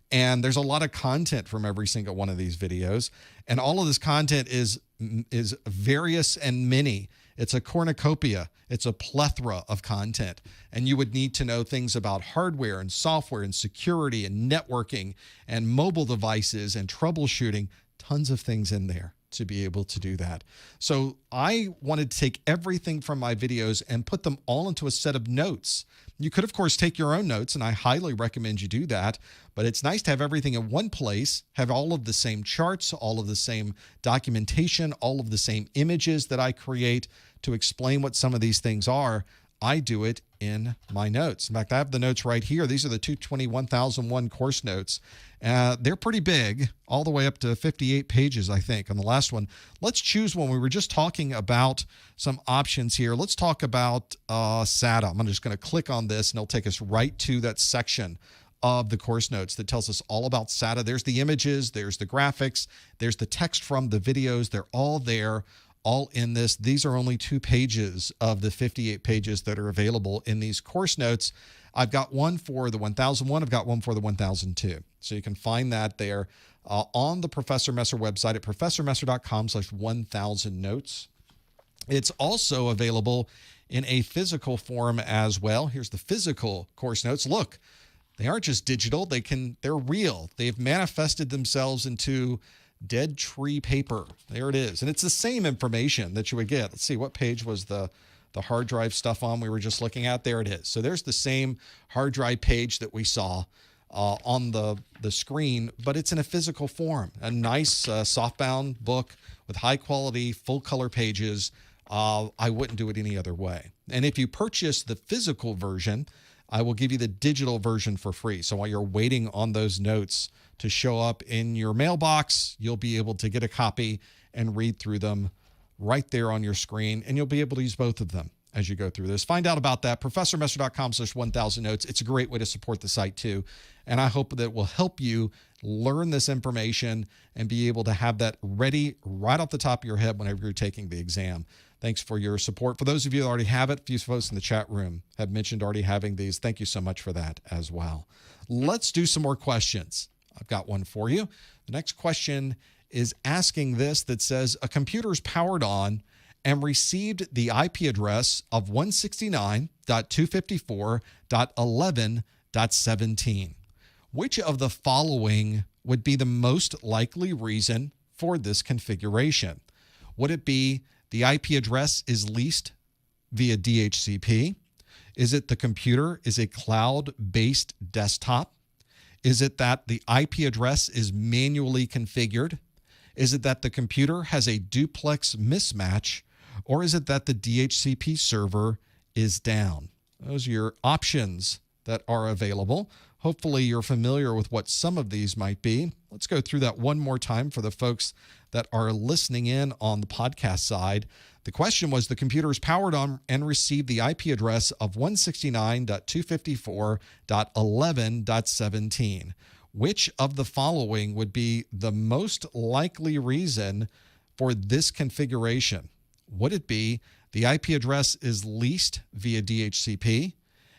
And there's a lot of content from every single one of these videos. And all of this content is various and many. It's a cornucopia. It's a plethora of content. And you would need to know things about hardware and software and security and networking and mobile devices and troubleshooting. Tons of things in there to be able to do that. So I wanted to take everything from my videos and put them all into a set of notes. You could, of course, take your own notes, and I highly recommend you do that. But it's nice to have everything in one place, have all of the same charts, all of the same documentation, all of the same images that I create to explain what some of these things are. I do it in my notes. In fact, I have the notes right here. These are the 220-1001 course notes. They're pretty big, all the way up to 58 pages, I think, on the last one. Let's choose one. We were just talking about some options here. Let's talk about SATA. I'm just going to click on this, and it'll take us right to that section of the course notes that tells us all about SATA. There's the images, there's the graphics, there's the text from the videos. They're all there, all in this. These are only 2 pages of the 58 pages that are available in these course notes. I've got one for the 1001. I've got one for the 1002. So you can find that there on the Professor Messer website at professormesser.com/1000notes. It's also available in a physical form as well. Here's the physical course notes. Look, they aren't just digital. They're real. They've manifested themselves into dead tree paper. There it is. And it's the same information that you would get. Let's see, what page was the hard drive stuff on we were just looking at? There it is. So there's the same hard drive page that we saw on the screen, but it's in a physical form. A nice softbound book with high quality, full color pages. I wouldn't do it any other way. And if you purchase the physical version, I will give you the digital version for free. So while you're waiting on those notes to show up in your mailbox, you'll be able to get a copy and read through them right there on your screen, and you'll be able to use both of them as you go through this. Find out about that, professormesser.com/1000notes. It's a great way to support the site too, and I hope that it will help you learn this information and be able to have that ready right off the top of your head whenever you're taking the exam. Thanks for your support. For those of you that already have it, a few folks in the chat room have mentioned already having these. Thank you so much for that as well. Let's do some more questions. I've got one for you. The next question is asking this, that says, a computer is powered on and received the IP address of 169.254.11.17. Which of the following would be the most likely reason for this configuration? Would it be the IP address is leased via DHCP? Is it the computer is a cloud-based desktop? Is it that the IP address is manually configured? Is it that the computer has a duplex mismatch? Or is it that the DHCP server is down? Those are your options that are available. Hopefully you're familiar with what some of these might be. Let's go through that one more time for the folks that are listening in on the podcast side. The question was, the computer is powered on and received the IP address of 169.254.11.17. Which of the following would be the most likely reason for this configuration? Would it be the IP address is leased via DHCP?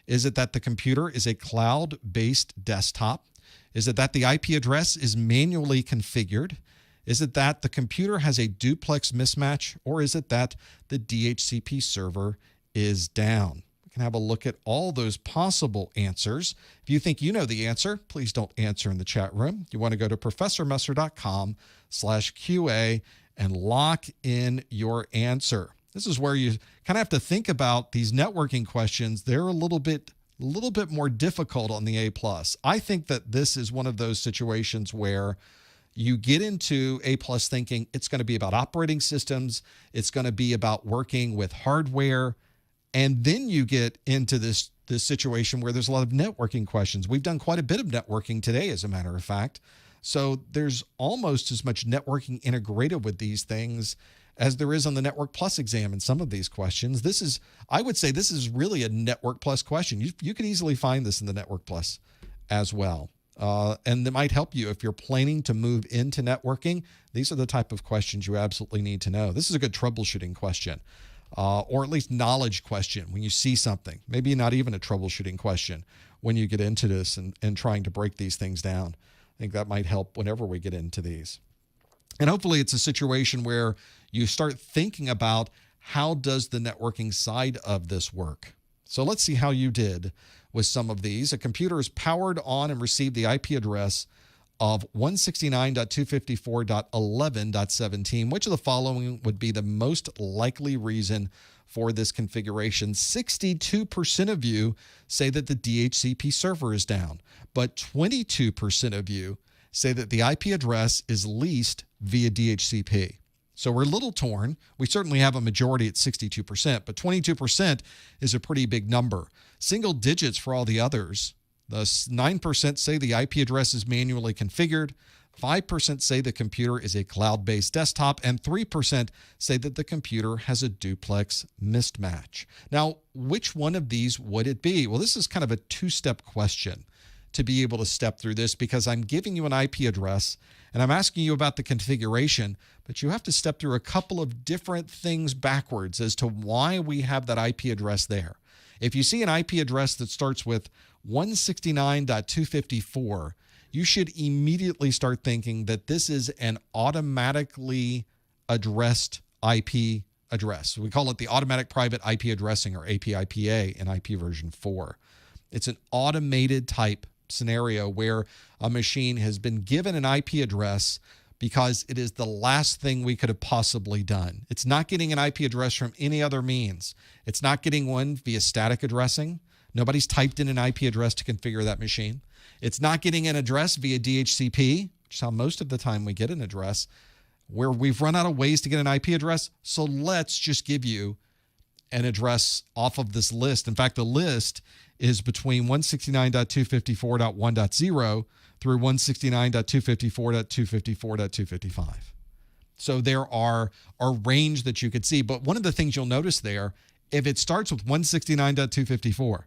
Is it that the computer is a cloud-based desktop? Is it that the IP address is manually configured? Is it that the computer has a duplex mismatch? Or is it that the DHCP server is down? We can have a look at all those possible answers. If you think you know the answer, please don't answer in the chat room. You want to go to professormesser.com/QA and lock in your answer. This is where you kind of have to think about these networking questions. They're a little bit more difficult on the A+. I think that this is one of those situations where you get into A+ thinking it's going to be about operating systems, it's going to be about working with hardware, and then you get into this situation where there's a lot of networking questions. We've done quite a bit of networking today, as a matter of fact. So there's almost as much networking integrated with these things as there is on the Network Plus exam in some of these questions. I would say this is really a Network Plus question. You could easily find this in the Network Plus as well. And it might help you if you're planning to move into networking. These are the type of questions you absolutely need to know. This is a good troubleshooting question, or at least knowledge question when you see something. Maybe not even a troubleshooting question when you get into this and trying to break these things down. I think that might help whenever we get into these. And hopefully it's a situation where you start thinking about, how does the networking side of this work? So let's see how you did with some of these. A computer is powered on and received the IP address of 169.254.11.17. Which of the following would be the most likely reason for this configuration? 62% of you say that the DHCP server is down, but 22% of you say that the IP address is leased via DHCP. So we're a little torn. We certainly have a majority at 62%, but 22% is a pretty big number. Single digits for all the others. The 9% say the IP address is manually configured, 5% say the computer is a cloud-based desktop, and 3% say that the computer has a duplex mismatch. Now, which one of these would it be? Well, this is kind of a two-step question to be able to step through this, because I'm giving you an IP address and I'm asking you about the configuration, but you have to step through a couple of different things backwards as to why we have that IP address there. If you see an IP address that starts with 169.254, you should immediately start thinking that this is an automatically addressed IP address. We call it the automatic private IP addressing, or APIPA, in IP version 4. It's an automated type scenario where a machine has been given an IP address because it is the last thing we could have possibly done. It's not getting an IP address from any other means. It's not getting one via static addressing. Nobody's typed in an IP address to configure that machine. It's not getting an address via DHCP, which is how most of the time we get an address, where we've run out of ways to get an IP address. So let's just give you an address off of this list. In fact, the list is between 169.254.1.0 through 169.254.254.255. So there are a range that you could see. But one of the things you'll notice there, if it starts with 169.254,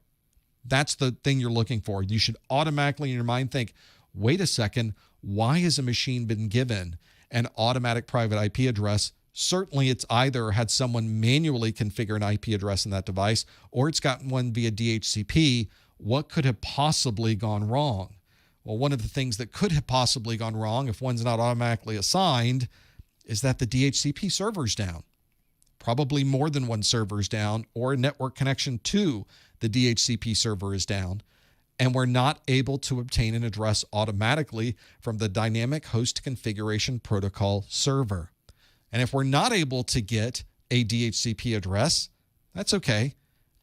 that's the thing you're looking for. You should automatically in your mind think, wait a second, why has a machine been given an automatic private IP address? Certainly it's either had someone manually configure an IP address in that device, or it's gotten one via DHCP. What could have possibly gone wrong? Well, one of the things that could have possibly gone wrong, if one's not automatically assigned, is that the DHCP server's down. Probably more than one server's down, or a network connection to the DHCP server is down, and we're not able to obtain an address automatically from the Dynamic Host Configuration Protocol server. And if we're not able to get a DHCP address, that's okay.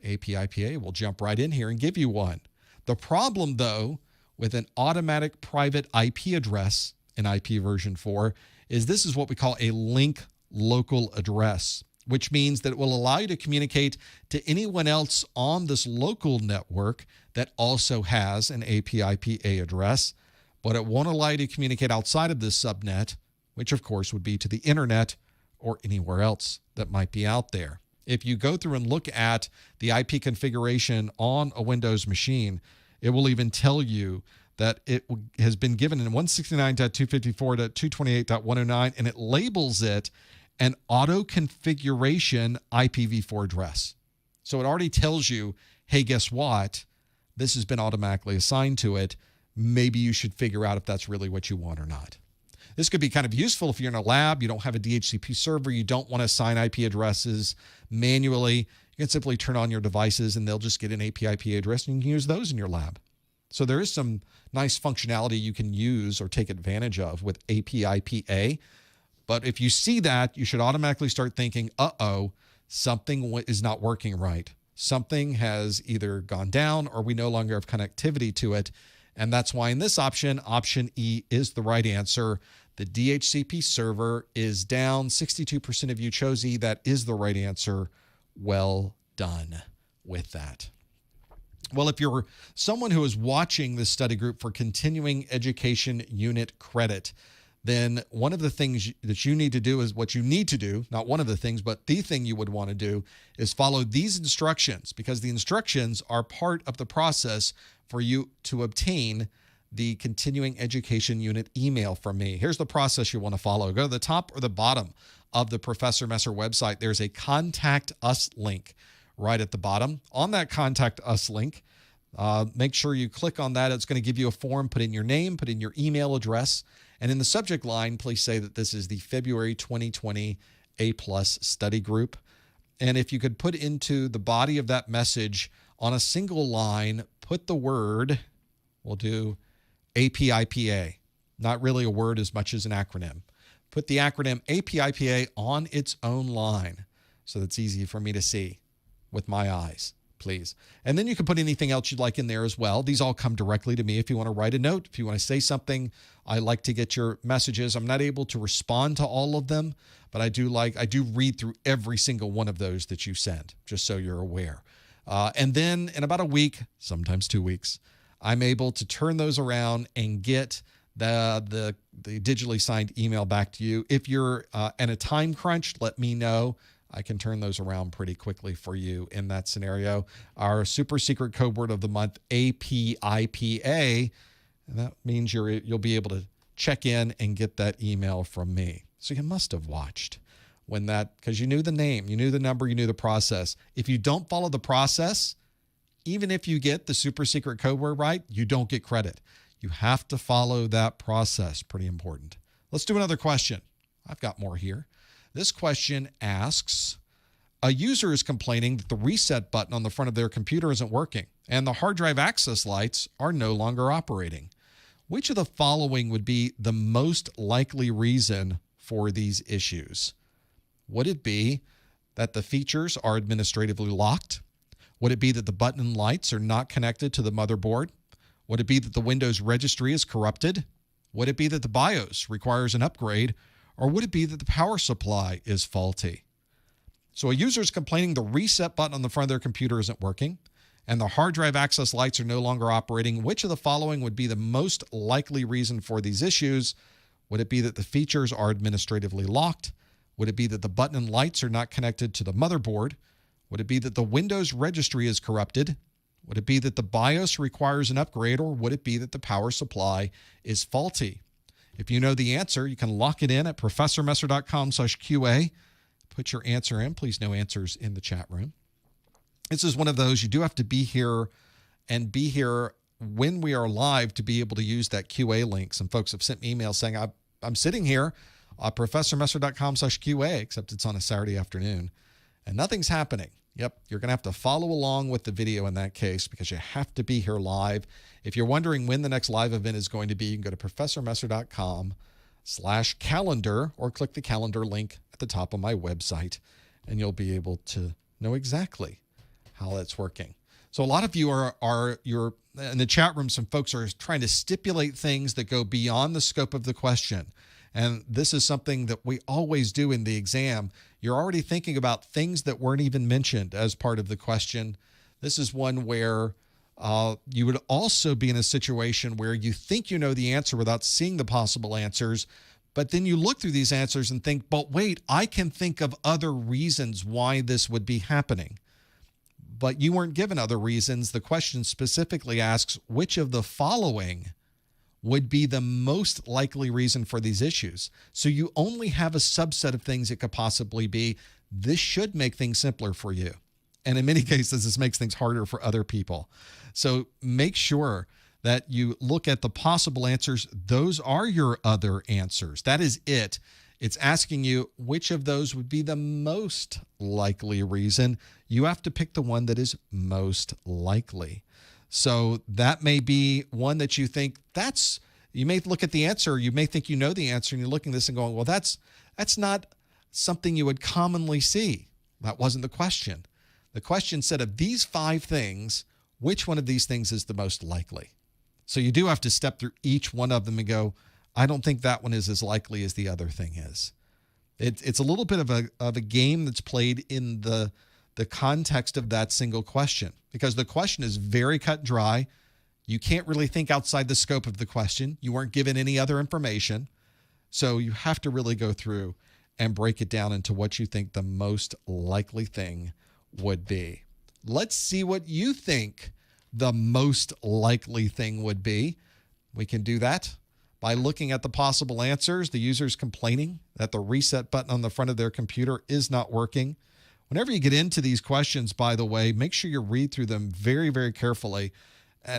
APIPA will jump right in here and give you one. The problem, though, with an automatic private IP address in IP version 4 is this is what we call a link local address, which means that it will allow you to communicate to anyone else on this local network that also has an APIPA address, but it won't allow you to communicate outside of this subnet which of course would be to the internet or anywhere else that might be out there. If you go through and look at the IP configuration on a Windows machine, it will even tell you that it has been given in 169.254.228.109, and it labels it an auto configuration IPv4 address. So it already tells you, hey, guess what? This has been automatically assigned to it. Maybe you should figure out if that's really what you want or not. This could be kind of useful if you're in a lab, you don't have a DHCP server, you don't want to assign IP addresses manually. You can simply turn on your devices and they'll just get an API/IP address and you can use those in your lab. So there is some nice functionality you can use or take advantage of with API/PA. But if you see that, you should automatically start thinking, uh-oh, something is not working right. Something has either gone down or we no longer have connectivity to it. And that's why in this option, option E is the right answer. The DHCP server is down. 62% of you chose E. That is the right answer. Well done with that. Well, if you're someone who is watching this study group for continuing education unit credit, then one of the things that you need to do is what you need to do, not one of the things, but the thing you would want to do is follow these instructions, because the instructions are part of the process for you to obtain the continuing education unit email from me. Here's the process you want to follow. Go to the top or the bottom of the Professor Messer website. There's a Contact Us link right at the bottom. On that Contact Us link, make sure you click on that. It's going to give you a form. Put in your name, put in your email address, and in the subject line, please say that this is the February 2020 A+ study group. And if you could put into the body of that message on a single line, put the word, we'll do API/PA, not really a word as much as an acronym. Put the acronym API/PA on its own line so that's easy for me to see with my eyes, please. And then you can put anything else you'd like in there as well. These all come directly to me. If you want to write a note, if you want to say something, I like to get your messages. I'm not able to respond to all of them, but I do read through every single one of those that you send, just so you're aware. And then in about a week, sometimes 2 weeks, I'm able to turn those around and get the digitally signed email back to you. If you're in a time crunch, let me know. I can turn those around pretty quickly for you in that scenario. Our super secret code word of the month, API/PA. And that means you'll be able to check in and get that email from me. So you must have watched when because you knew the name, you knew the number, you knew the process. If you don't follow the process, even if you get the super secret code word right, you don't get credit. You have to follow that process. Pretty important. Let's do another question. I've got more here. This question asks, a user is complaining that the reset button on the front of their computer isn't working and the hard drive access lights are no longer operating. Which of the following would be the most likely reason for these issues? Would it be that the features are administratively locked? Would it be that the button and lights are not connected to the motherboard? Would it be that the Windows registry is corrupted? Would it be that the BIOS requires an upgrade? Or would it be that the power supply is faulty? So a user is complaining the reset button on the front of their computer isn't working and the hard drive access lights are no longer operating. Which of the following would be the most likely reason for these issues? Would it be that the features are administratively locked? Would it be that the button and lights are not connected to the motherboard? Would it be that the Windows registry is corrupted? Would it be that the BIOS requires an upgrade? Or would it be that the power supply is faulty? If you know the answer, you can lock it in at professormesser.com/QA. Put your answer in. Please, no answers in the chat room. This is one of those you do have to be here and be here when we are live to be able to use that QA link. Some folks have sent me emails saying, I'm sitting here at professormesser.com/QA, except it's on a Saturday afternoon, and nothing's happening. Yep, you're going to have to follow along with the video in that case because you have to be here live. If you're wondering when the next live event is going to be, you can go to professormesser.com/calendar or click the calendar link at the top of my website, and you'll be able to know exactly how that's working. So a lot of you you're in the chat room, some folks are trying to stipulate things that go beyond the scope of the question. And this is something that we always do in the exam. You're already thinking about things that weren't even mentioned as part of the question. This is one where you would also be in a situation where you think you know the answer without seeing the possible answers, But then you look through these answers and think, but wait, I can think of other reasons why this would be happening. But you weren't given other reasons. The question specifically asks, which of the following would be the most likely reason for these issues? So you only have a subset of things it could possibly be. This should make things simpler for you. And in many cases, this makes things harder for other people. So make sure that you look at the possible answers. Those are your other answers. That is it. It's asking you which of those would be the most likely reason. You have to pick the one that is most likely. So that may be one that you think you may look at the answer, you may think you know the answer, and you're looking at this and going, well, that's not something you would commonly see. That wasn't the question. The question said, of these 5 things, which one of these things is the most likely? So you do have to step through each one of them and go, I don't think that one is as likely as the other thing is. It's a little bit of a game that's played in the context of that single question, because the question is very cut and dry. You can't really think outside the scope of the question. You weren't given any other information. So you have to really go through and break it down into what you think the most likely thing would be. Let's see what you think the most likely thing would be. We can do that by looking at the possible answers. The user's complaining that the reset button on the front of their computer is not working. Whenever you get into these questions, by the way, make sure you read through them very, very carefully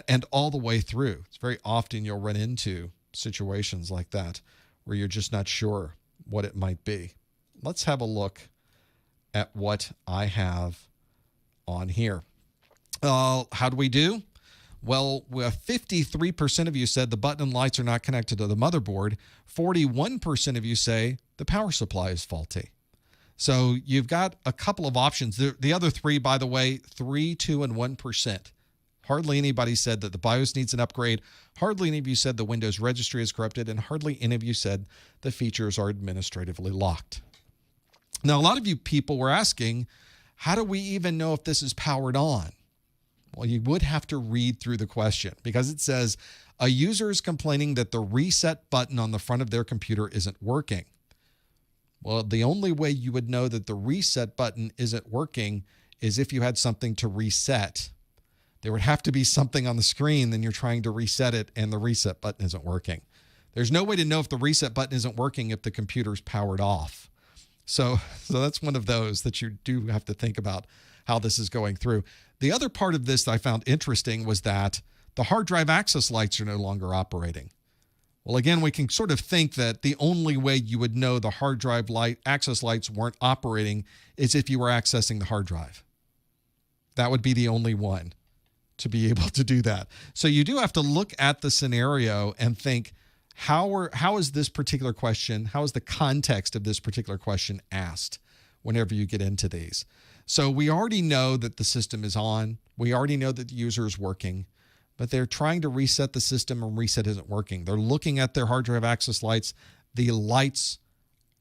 and all the way through. It's very often you'll run into situations like that where you're just not sure what it might be. Let's have a look at what I have on here. How do we do? Well, 53% of you said the button and lights are not connected to the motherboard. 41% of you say the power supply is faulty. So you've got a couple of options. The other 3, by the way, 3, 2, and 1%. Hardly anybody said that the BIOS needs an upgrade. Hardly any of you said the Windows registry is corrupted. And hardly any of you said the features are administratively locked. Now, a lot of you people were asking, how do we even know if this is powered on? Well, you would have to read through the question, because it says a user is complaining that the reset button on the front of their computer isn't working. Well, the only way you would know that the reset button isn't working is if you had something to reset. There would have to be something on the screen, then you're trying to reset it and the reset button isn't working. There's no way to know if the reset button isn't working if the computer's powered off. So that's one of those that you do have to think about how this is going through. The other part of this that I found interesting was that the hard drive access lights are no longer operating. Well, again, we can sort of think that the only way you would know the hard drive access lights weren't operating is if you were accessing the hard drive. That would be the only one to be able to do that. So you do have to look at the scenario and think, how is this particular question, how is the context of this particular question asked whenever you get into these? So we already know that the system is on. We already know that the user is working, but they're trying to reset the system and reset isn't working. They're looking at their hard drive access lights. The lights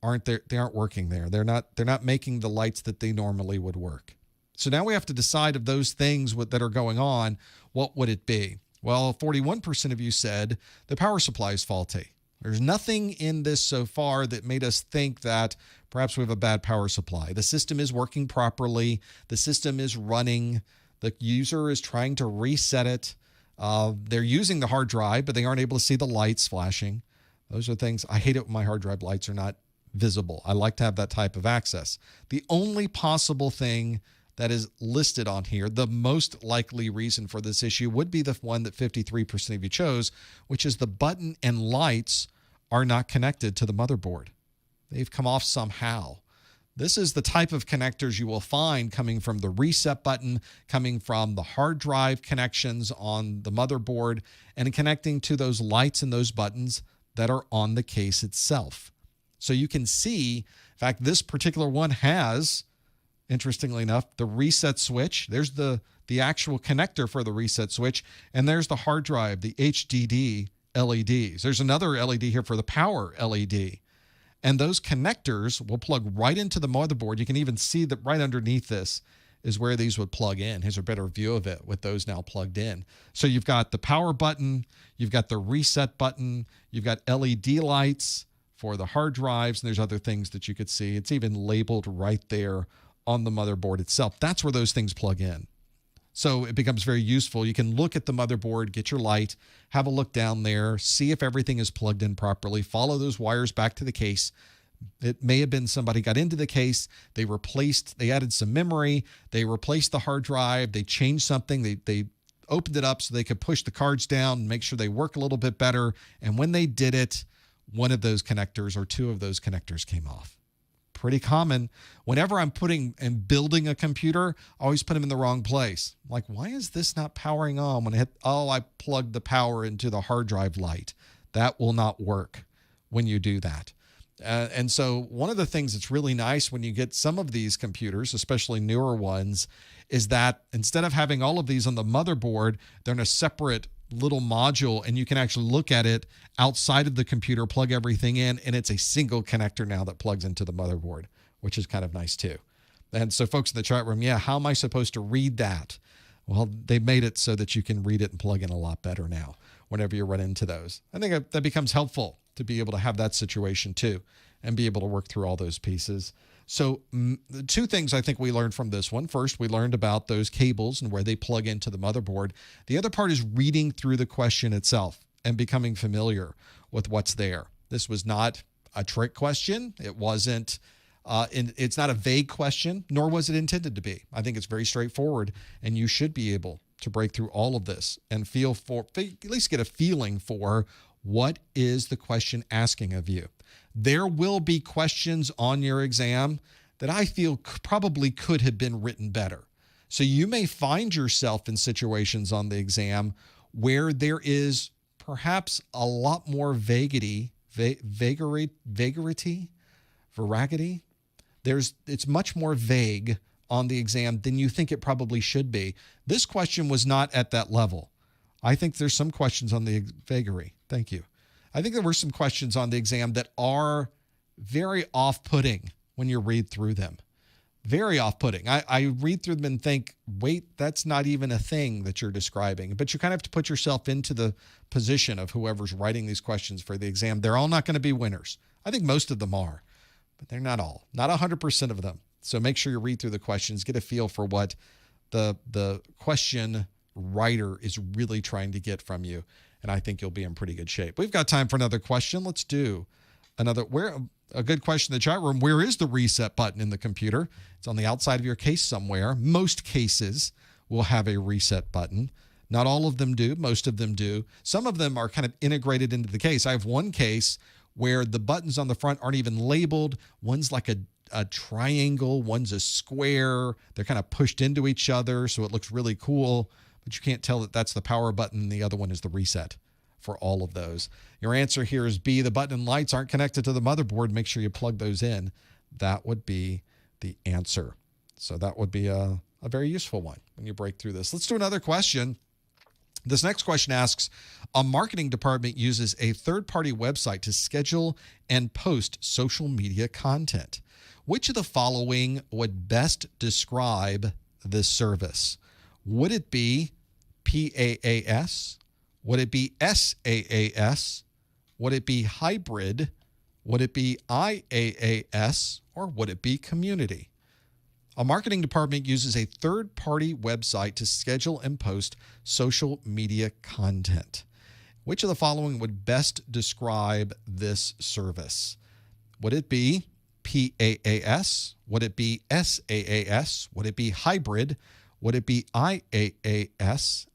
aren't there. They aren't working there. They're not making the lights that they normally would work. So now we have to decide of those things that are going on, what would it be? Well, 41% of you said the power supply is faulty. There's nothing in this so far that made us think that perhaps we have a bad power supply. The system is working properly. The system is running. The user is trying to reset it. They're using the hard drive, but they aren't able to see the lights flashing. Those are things. I hate it when my hard drive lights are not visible. I like to have that type of access. The only possible thing that is listed on here, the most likely reason for this issue, would be the one that 53% of you chose, which is the button and lights are not connected to the motherboard. They've come off somehow. This is the type of connectors you will find coming from the reset button, coming from the hard drive connections on the motherboard, and connecting to those lights and those buttons that are on the case itself. So you can see, in fact, this particular one has, interestingly enough, the reset switch. There's the actual connector for the reset switch, and there's the hard drive, the HDD LEDs. There's another LED here for the power LED. And those connectors will plug right into the motherboard. You can even see that right underneath this is where these would plug in. Here's a better view of it with those now plugged in. So you've got the power button, you've got the reset button, you've got LED lights for the hard drives, and there's other things that you could see. It's even labeled right there on the motherboard itself. That's where those things plug in. So it becomes very useful. You can look at the motherboard, get your light, have a look down there, see if everything is plugged in properly, follow those wires back to the case. It may have been somebody got into the case, they added some memory, they replaced the hard drive, they changed something, they opened it up so they could push the cards down and make sure they work a little bit better. And when they did it, one of those connectors or two of those connectors came off. Pretty common. Whenever I'm putting and building a computer, I always put them in the wrong place. I'm like, why is this not powering on? When I plugged the power into the hard drive light. That will not work when you do that. And so one of the things that's really nice when you get some of these computers, especially newer ones, is that instead of having all of these on the motherboard, they're in a separate little module, and you can actually look at it outside of the computer, plug everything in, and it's a single connector now that plugs into the motherboard, which is kind of nice too. And so folks in the chat room, yeah, how am I supposed to read that? Well, they made it so that you can read it and plug in a lot better now whenever you run into those. I think that becomes helpful to be able to have that situation too and be able to work through all those pieces. So the two things I think we learned from this one. First, we learned about those cables and where they plug into the motherboard. The other part is reading through the question itself and becoming familiar with what's there. This was not a trick question. It wasn't. It's not a vague question, nor was it intended to be. I think it's very straightforward, and you should be able to break through all of this and at least get a feeling for what is the question asking of you. There will be questions on your exam that I feel probably could have been written better. So you may find yourself in situations on the exam where there is perhaps a lot more vagity. It's much more vague on the exam than you think it probably should be. This question was not at that level. I think there's some questions on the vagary. Thank you. I think there were some questions on the exam that are very off-putting when you read through them. Very off-putting. I read through them and think, wait, that's not even a thing that you're describing. But you kind of have to put yourself into the position of whoever's writing these questions for the exam. They're all not going to be winners. I think most of them are, but they're not all. Not 100% of them. So make sure you read through the questions, get a feel for what the question writer is really trying to get from you. And I think you'll be in pretty good shape. We've got time for another question. Let's do a good question in the chat room. Where is the reset button in the computer? It's on the outside of your case somewhere. Most cases will have a reset button. Not all of them do. Most of them do. Some of them are kind of integrated into the case. I have one case where the buttons on the front aren't even labeled. One's like a triangle. One's a square. They're kind of pushed into each other, so it looks really cool. But you can't tell that that's the power button and the other one is the reset for all of those. Your answer here is B. The button and lights aren't connected to the motherboard. Make sure you plug those in. That would be the answer. So that would be a very useful one when you break through this. Let's do another question. This next question asks, a marketing department uses a third-party website to schedule and post social media content. Which of the following would best describe this service? Would it be PAAS? Would it be SAAS? Would it be hybrid? Would it be IaaS? Or would it be community? A marketing department uses a third-party website to schedule and post social media content. Which of the following would best describe this service? Would it be PAAS? Would it be SAAS? Would it be hybrid? Would it be IaaS?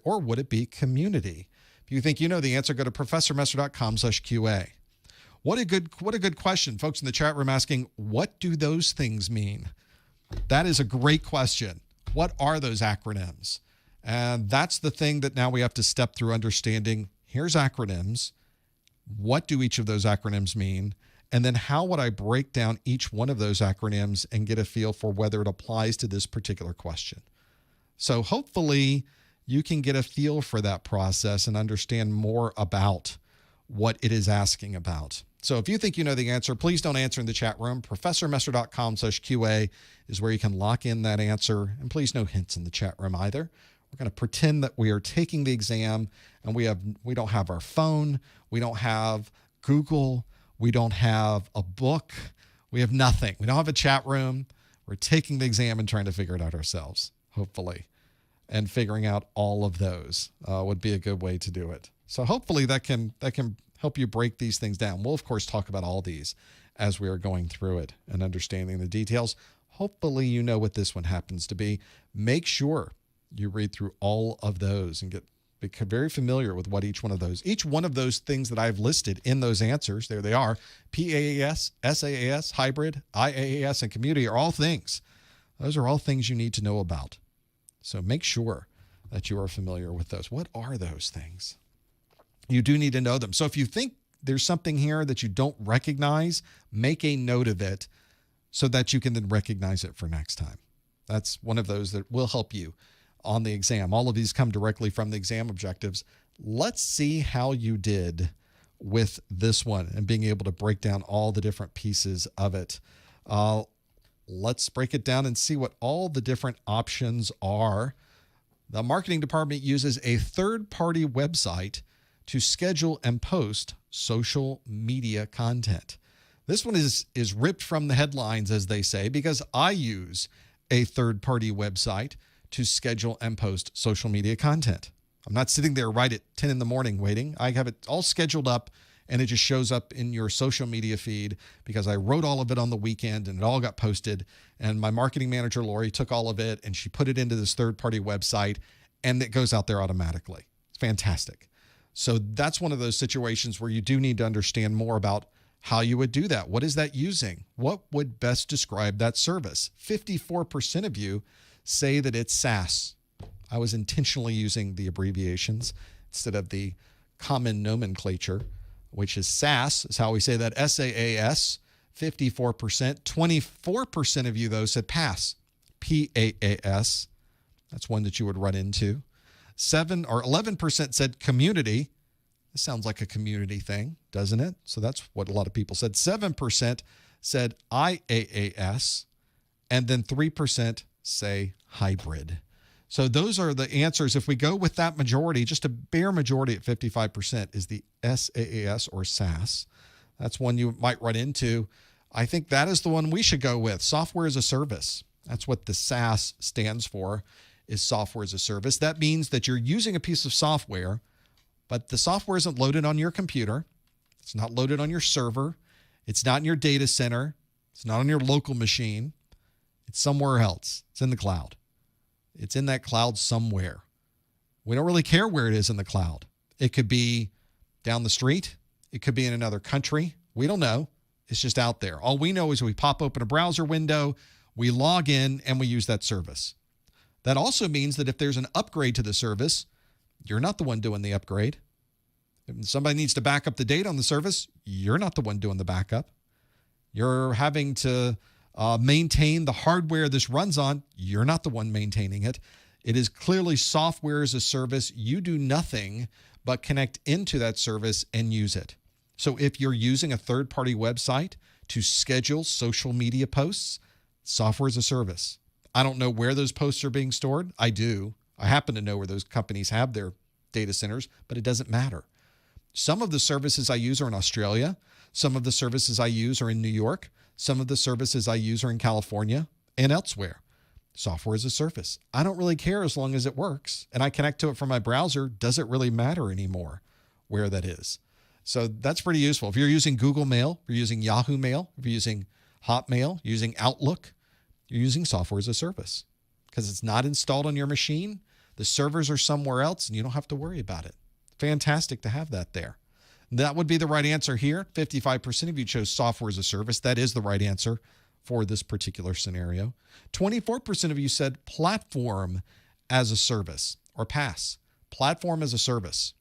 Or would it be community? If you think you know the answer, go to professormesser.com/QA. What a good question. Folks in the chat room asking, what do those things mean? That is a great question. What are those acronyms? And that's the thing that now we have to step through understanding. Here's acronyms. What do each of those acronyms mean? And then how would I break down each one of those acronyms and get a feel for whether it applies to this particular question? So hopefully you can get a feel for that process and understand more about what it is asking about. So if you think you know the answer, please don't answer in the chat room. professormesser.com/QA is where you can lock in that answer. And please no hints in the chat room either. We're going to pretend that we are taking the exam and we don't have our phone. We don't have Google. We don't have a book. We have nothing. We don't have a chat room. We're taking the exam and trying to figure it out ourselves, hopefully. And figuring out all of those would be a good way to do it. So hopefully that can help you break these things down. We'll, of course, talk about all these as we are going through it and understanding the details. Hopefully you know what this one happens to be. Make sure you read through all of those and become very familiar with what each one of those things that I've listed in those answers, there they are, PAAS, SAAS, hybrid, IAAS, and community are all things. Those are all things you need to know about. So make sure that you are familiar with those. What are those things? You do need to know them. So if you think there's something here that you don't recognize, make a note of it so that you can then recognize it for next time. That's one of those that will help you on the exam. All of these come directly from the exam objectives. Let's see how you did with this one and being able to break down all the different pieces of it. Let's break it down and see what all the different options are. The marketing department uses a third-party website to schedule and post social media content. This one is ripped from the headlines, as they say, because I use a third-party website to schedule and post social media content. I'm not sitting there right at 10 in the morning waiting. I have it all scheduled up, and it just shows up in your social media feed because I wrote all of it on the weekend, and it all got posted. And my marketing manager, Lori, took all of it, and she put it into this third-party website, and it goes out there automatically. It's fantastic. So that's one of those situations where you do need to understand more about how you would do that. What is that using? What would best describe that service? 54% of you say that it's SaaS. I was intentionally using the abbreviations instead of the common nomenclature, which is SaaS, is how we say that, SaaS, 54%. 24% of you, though, said PaaS, PaaS. That's one that you would run into. 11% said community. This sounds like a community thing, doesn't it? So that's what a lot of people said. 7% said IaaS, and then 3% say hybrid. So those are the answers. If we go with that majority, just a bare majority at 55% is the SaaS or SaaS. That's one you might run into. I think that is the one we should go with. Software as a service. That's what the SaaS stands for, is software as a service. That means that you're using a piece of software, but the software isn't loaded on your computer. It's not loaded on your server. It's not in your data center. It's not on your local machine. It's somewhere else. It's in the cloud. It's in that cloud somewhere. We don't really care where it is in the cloud. It could be down the street. It could be in another country. We don't know. It's just out there. All we know is we pop open a browser window, we log in, and we use that service. That also means that if there's an upgrade to the service, you're not the one doing the upgrade. If somebody needs to back up the data on the service, you're not the one doing the backup. You're having to maintain the hardware this runs on. You're not the one maintaining it. It is clearly software as a service. You do nothing but connect into that service and use it. So if you're using a third-party website to schedule social media posts, software as a service. I don't know where those posts are being stored. I do. I happen to know where those companies have their data centers, but it doesn't matter. Some of the services I use are in Australia. Some of the services I use are in New York. Some of the services I use are in California and elsewhere. Software as a service. I don't really care as long as it works and I connect to it from my browser. Does it really matter anymore where that is? So that's pretty useful. If you're using Google Mail, if you're using Yahoo Mail, if you're using Hotmail, using Outlook, you're using software as a service because it's not installed on your machine. The servers are somewhere else and you don't have to worry about it. Fantastic to have that there. That would be the right answer here. 55% of you chose software as a service. That is the right answer for this particular scenario. 24% of you said platform as a service or PaaS. Platform as a service.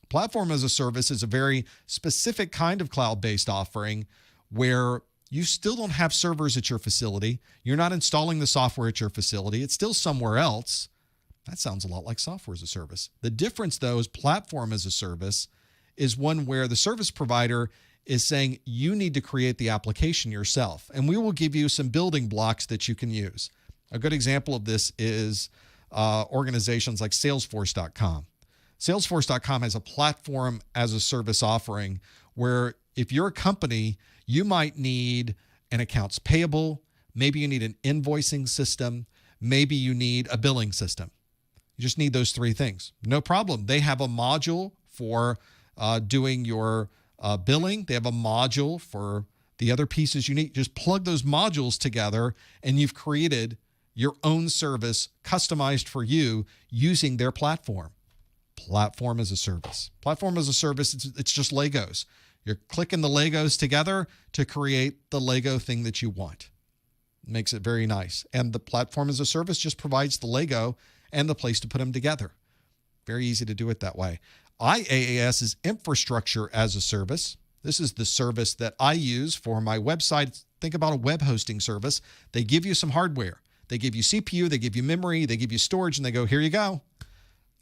Platform as a service is a very specific kind of cloud-based offering where you still don't have servers at your facility. You're not installing the software at your facility. It's still somewhere else. That sounds a lot like software as a service. The difference, though, is platform as a service is one where the service provider is saying you need to create the application yourself, and we will give you some building blocks that you can use. A good example of this is organizations like Salesforce.com. Salesforce.com has a platform as a service offering where If you're a company, you might need an accounts payable. Maybe you need an invoicing system. Maybe you need a billing system. You just need those three things. No problem. They have a module for doing your billing. They have a module for the other pieces you need. Just plug those modules together and you've created your own service customized for you using their platform. Platform as a service. Platform as a service, it's just Legos. You're clicking the Legos together to create the Lego thing that you want. It makes it very nice. And the platform as a service just provides the Lego and the place to put them together. Very easy to do it that way. IaaS is infrastructure as a service. This is the service that I use for my website. Think about a web hosting service. They give you some hardware. They give you CPU, they give you memory, they give you storage, and they go, here you go.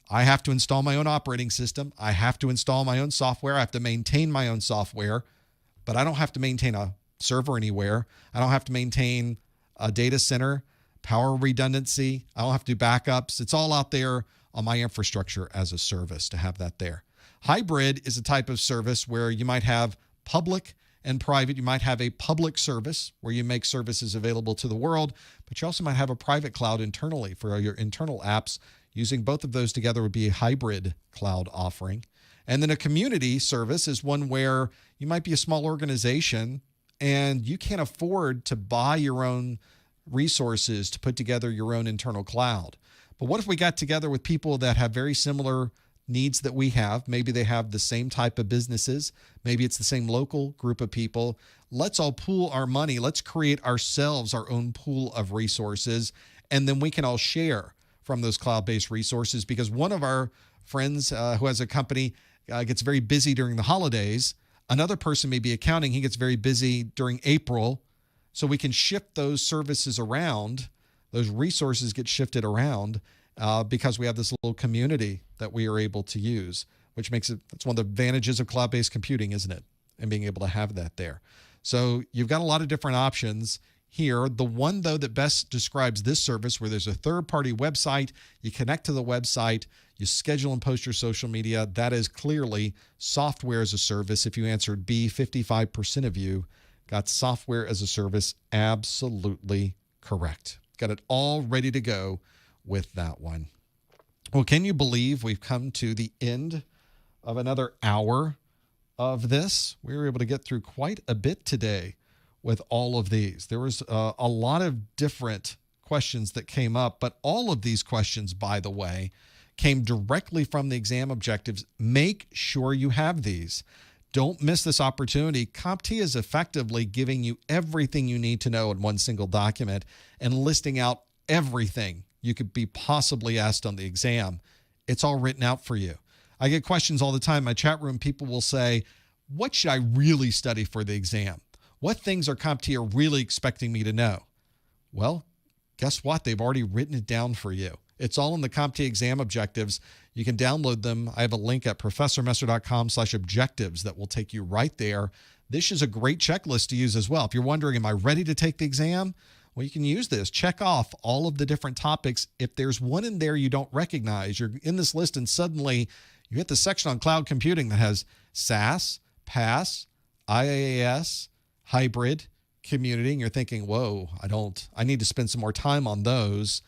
I have to install my own operating system. I have to install my own software. I have to maintain my own software, but I don't have to maintain a server anywhere. I don't have to maintain a data center, power redundancy. I don't have to do backups. It's all out there on my infrastructure as a service to have that there. Hybrid is a type of service where you might have public and private. You might have a public service where you make services available to the world, but you also might have a private cloud internally for your internal apps. Using both of those together would be a hybrid cloud offering. And then a community service is one where you might be a small organization and you can't afford to buy your own resources to put together your own internal cloud. But what if we got together with people that have very similar needs that we have? Maybe they have the same type of businesses. Maybe it's the same local group of people. Let's all pool our money. Let's create ourselves our own pool of resources, and then we can all share from those cloud-based resources, because one of our friends who has a company gets very busy during the holidays. Another person may be accounting. He gets very busy during April. So we can shift those services around. Those resources get shifted around because we have this little community that we are able to use, which makes it, that's one of the advantages of cloud-based computing, isn't it? And being able to have that there. So you've got a lot of different options here. The one, though, that best describes this service, where there's a third-party website, you connect to the website, you schedule and post your social media, that is clearly software as a service. If you answered B, 55% of you got software as a service. Absolutely correct. Got it all ready to go with that one. Well, can you believe we've come to the end of another hour of this? We were able to get through quite a bit today with all of these. There was a lot of different questions that came up, but all of these questions, by the way, came directly from the exam objectives. Make sure you have these. Don't miss this opportunity. CompTIA is effectively giving you everything you need to know in one single document and listing out everything you could be possibly asked on the exam. It's all written out for you. I get questions all the time in my chat room. People will say, what should I really study for the exam? What things are CompTIA really expecting me to know? Well, guess what? They've already written it down for you. It's all in the CompTIA exam objectives. You can download them. I have a link at professormesser.com/objectives that will take you right there. This is a great checklist to use as well. If you're wondering, am I ready to take the exam? Well, you can use this. Check off all of the different topics. If there's one in there you don't recognize, you're in this list and suddenly you hit the section on cloud computing that has SaaS, PaaS, IaaS, hybrid, community, and you're thinking, whoa, I need to spend some more time on those.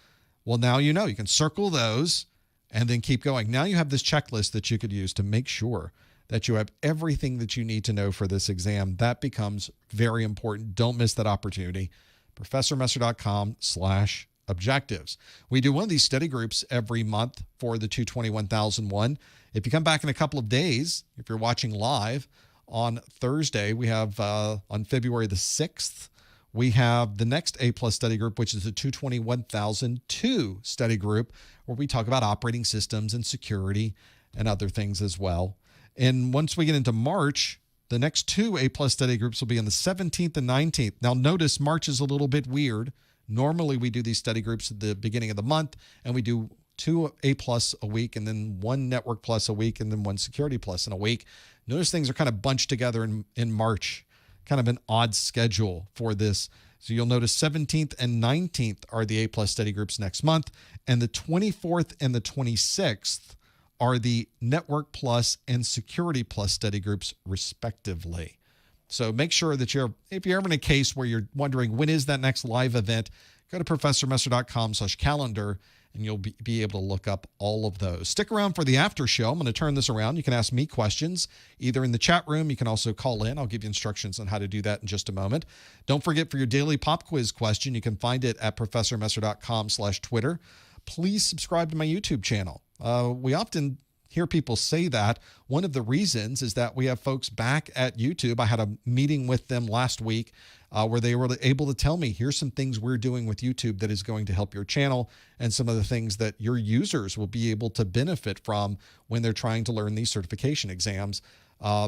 Well, now you know. You can circle those and then keep going. Now you have this checklist that you could use to make sure that you have everything that you need to know for this exam. That becomes very important. Don't miss that opportunity. professormesser.com/objectives. We do one of these study groups every month for the 221,001. If you come back in a couple of days, if you're watching live on Thursday, we have on February the 6th, we have the next A+ study group, which is the 221,002 study group, where we talk about operating systems and security and other things as well. And once we get into March, the next two A+ study groups will be on the 17th and 19th. Now, notice March is a little bit weird. Normally, we do these study groups at the beginning of the month, and we do 2 A+ a week, and then 1 Network Plus a week, and then 1 Security Plus in a week. Notice things are kind of bunched together in March, kind of an odd schedule for this. So you'll notice 17th and 19th are the A+ study groups next month, and the 24th and the 26th are the Network Plus and Security Plus study groups, respectively. So make sure that if you're ever in a case where you're wondering when is that next live event, go to professormesser.com/calendar and you'll be able to look up all of those. Stick around for the after show. I'm going to turn this around. You can ask me questions either in the chat room. You can also call in. I'll give you instructions on how to do that in just a moment. Don't forget, for your daily pop quiz question, you can find it at professormesser.com/Twitter. Please subscribe to my YouTube channel. We often hear people say that. One of the reasons is that we have folks back at YouTube. I had a meeting with them last week where they were able to tell me, here's some things we're doing with YouTube that is going to help your channel and some of the things that your users will be able to benefit from when they're trying to learn these certification exams.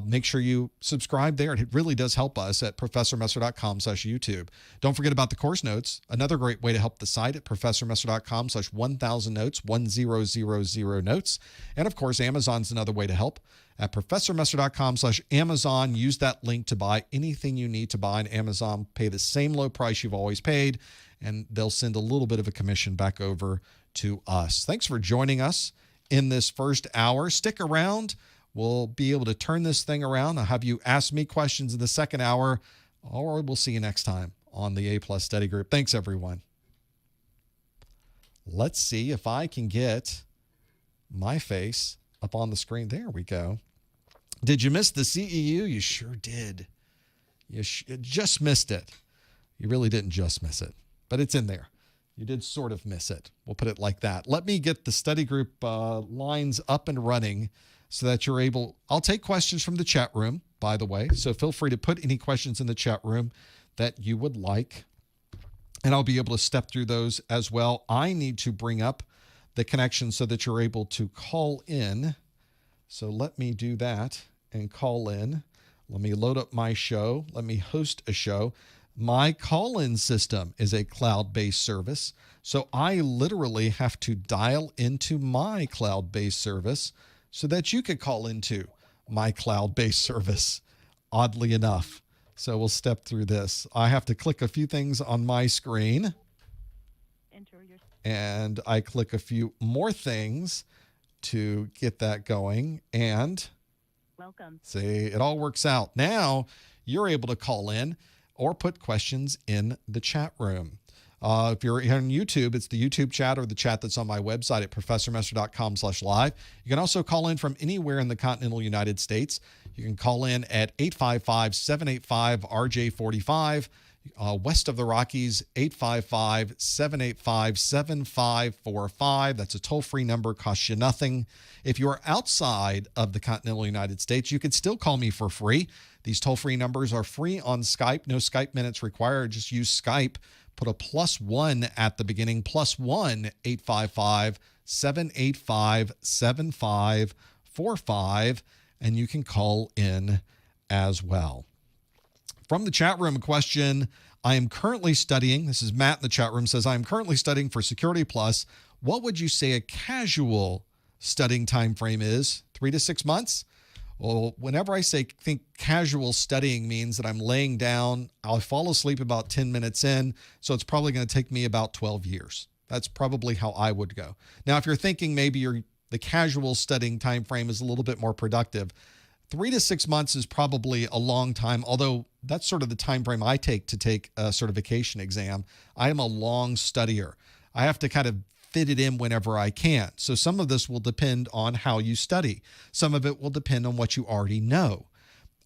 Make sure you subscribe there. It really does help us at professormesser.com/YouTube. Don't forget about the course notes. Another great way to help the site at professormesser.com/1000notes, 1000 notes. And of course, Amazon's another way to help at professormesser.com/Amazon. Use that link to buy anything you need to buy on Amazon. Pay the same low price you've always paid, and they'll send a little bit of a commission back over to us. Thanks for joining us in this first hour. Stick around. We'll be able to turn this thing around. I'll have you ask me questions in the second hour, or we'll see you next time on the A+ Study Group. Thanks, everyone. Let's see if I can get my face up on the screen. There we go. Did you miss the CEU? You sure did. You just missed it. You really didn't just miss it, but it's in there. You did sort of miss it. We'll put it like that. Let me get the study group lines up and running so that you're able. I'll take questions from the chat room, by the way. So feel free to put any questions in the chat room that you would like, and I'll be able to step through those as well. I need to bring up the connection so that you're able to call in. So let me do that and call in. Let me load up my show. Let me host a show. My call-in system is a cloud-based service, so I literally have to dial into my cloud-based service so that you could call into my cloud-based service, oddly enough. So we'll step through this. I have to click a few things on my screen, and I click a few more things to get that going, and welcome. See, it all works out. Now you're able to call in or put questions in the chat room. If you're here on YouTube, it's the YouTube chat or the chat that's on my website at professormesser.com/live. You can also call in from anywhere in the continental United States. You can call in at 855-785-RJ45. West of the Rockies, 855-785-7545. That's a toll-free number, costs you nothing. If you're outside of the continental United States, you can still call me for free. These toll-free numbers are free on Skype. No Skype minutes required. Just use Skype. Put a +1 at the beginning. +1 855-785-7545, and you can call in as well. From the chat room, a question. I am currently studying. This is Matt in the chat room. Says, I am currently studying for Security Plus. What would you say a casual studying time frame is? 3 to 6 months? Well, whenever I think casual studying means that I'm laying down, I'll fall asleep about 10 minutes in, so it's probably going to take me about 12 years. That's probably how I would go. Now, if you're thinking maybe the casual studying time frame is a little bit more productive, 3 to 6 months is probably a long time, although that's sort of the time frame I take to take a certification exam. I am a long studier. I have to kind of fit it in whenever I can. So some of this will depend on how you study. Some of it will depend on what you already know.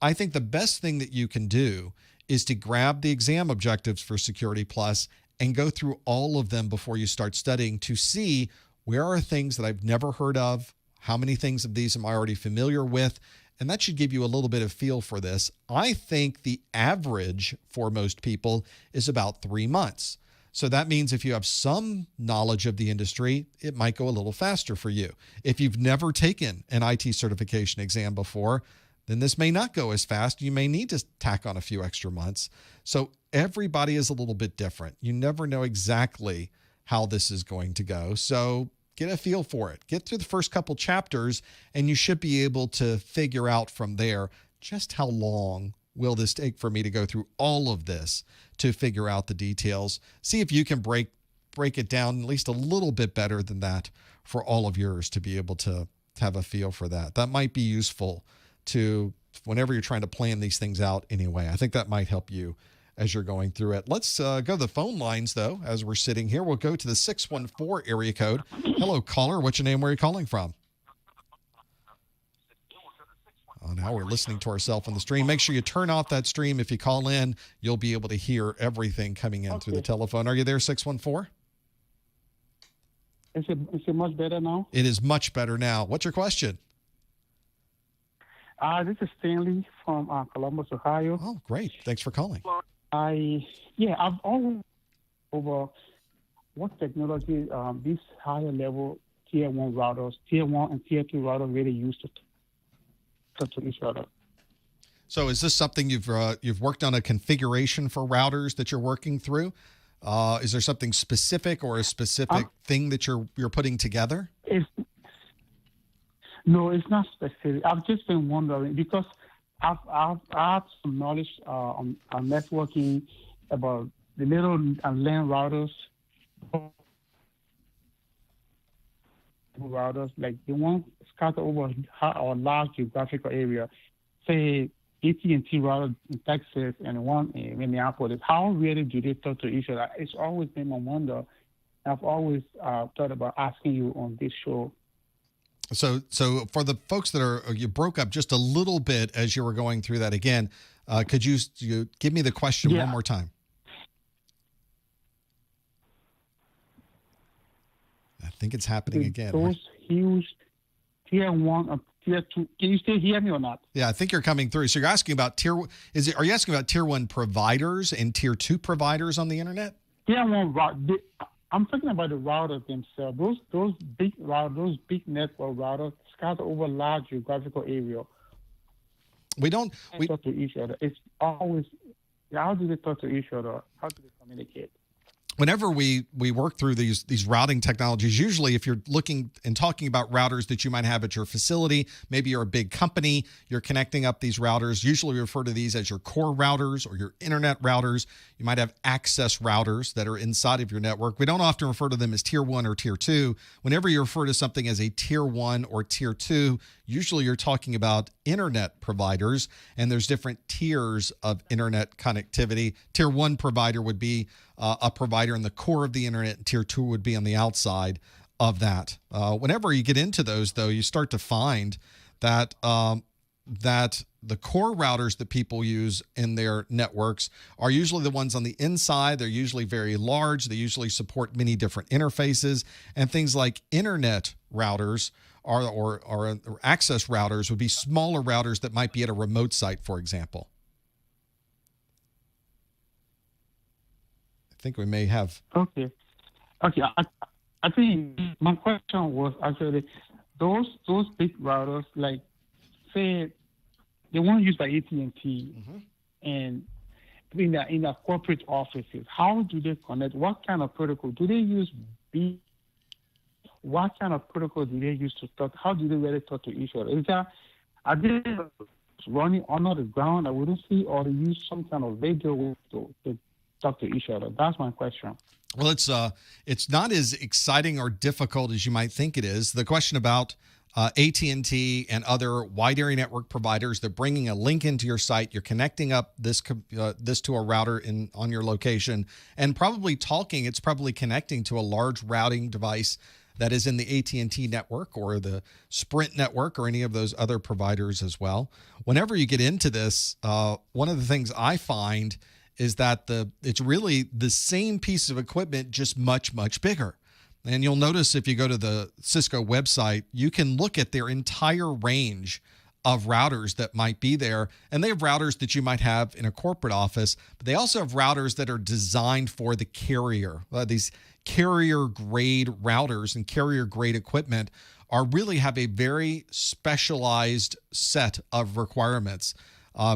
I think the best thing that you can do is to grab the exam objectives for Security Plus and go through all of them before you start studying to see where are things that I've never heard of, how many things of these am I already familiar with, and that should give you a little bit of feel for this. I think the average for most people is about 3 months. So that means if you have some knowledge of the industry, it might go a little faster for you. If you've never taken an IT certification exam before, then this may not go as fast. You may need to tack on a few extra months. So everybody is a little bit different. You never know exactly how this is going to go. So get a feel for it. Get through the first couple chapters, and you should be able to figure out from there just how long will this take for me to go through all of this to figure out the details. See if you can break it down at least a little bit better than that for all of yours to be able to have a feel for that. That might be useful to whenever you're trying to plan these things out anyway. I think that might help you as you're going through it. Let's go to the phone lines, though, as we're sitting here. We'll go to the 614 area code. Hello, caller. What's your name? Where are you calling from? Oh, now we're listening to ourselves on the stream. Make sure you turn off that stream. If you call in, you'll be able to hear everything coming in through the telephone. Are you there, 614? Is it much better now? It is much better now. What's your question? This is Stanley from Columbus, Ohio. Oh, great. Thanks for calling. I've always over what technology these higher level tier 1 routers, tier 1 and tier 2 routers really use to talk to each other. So is this something you've worked on a configuration for routers that you're working through? Is there something specific or a specific thing that you're putting together? No, it's not specific. I've just been wondering because I've some knowledge on networking about the little LAN routers, like the one scattered over a large geographical area, say AT&T router in Texas and one in Minneapolis. How really do they talk to each other? It's always been my wonder. I've always thought about asking you on this show. So for the folks that you broke up just a little bit as you were going through that again, could you give me the question one more time? I think it's happening again. Those huge tier 1 or tier 2. Can you still hear me or not? Yeah, I think you're coming through. So you're asking about are you asking about tier 1 providers and tier 2 providers on the internet? Tier 1 I'm talking about the routers themselves. Those big routers, those big network routers scattered over large geographical area. We talk to each other. It's always, how do they talk to each other? How do they communicate? Whenever we work through these routing technologies, usually if you're looking and talking about routers that you might have at your facility, maybe you're a big company, you're connecting up these routers. Usually we refer to these as your core routers or your internet routers. You might have access routers that are inside of your network. We don't often refer to them as tier 1 or tier 2. Whenever you refer to something as a tier 1 or tier 2, usually you're talking about internet providers, and there's different tiers of internet connectivity. Tier 1 provider would be a provider in the core of the internet, and tier 2 would be on the outside of that. Whenever you get into those, though, you start to find that that the core routers that people use in their networks are usually the ones on the inside. They're usually very large. They usually support many different interfaces, and things like internet routers or access routers would be smaller routers that might be at a remote site, for example. I think we may have. Okay. I think my question was actually those big routers, like say the one used by AT&T, and in the corporate offices. How do they connect? What kind of protocol do they use? What kind of protocol do they use to talk? How do they really talk to each other? Are they running under the ground? I wouldn't see, or they use some kind of radio to talk to each other? That's my question. Well, it's not as exciting or difficult as you might think it is. The question about AT&T and other wide area network providers, they're bringing a link into your site. You're connecting up this to a router on your location, and probably talking. It's probably connecting to a large routing device that is in the AT&T network or the Sprint network or any of those other providers as well. Whenever you get into this, one of the things I find is that it's really the same piece of equipment, just much, much bigger. And you'll notice if you go to the Cisco website, you can look at their entire range of routers that might be there. And they have routers that you might have in a corporate office, but they also have routers that are designed for the carrier. These carrier-grade routers and carrier-grade equipment really have a very specialized set of requirements.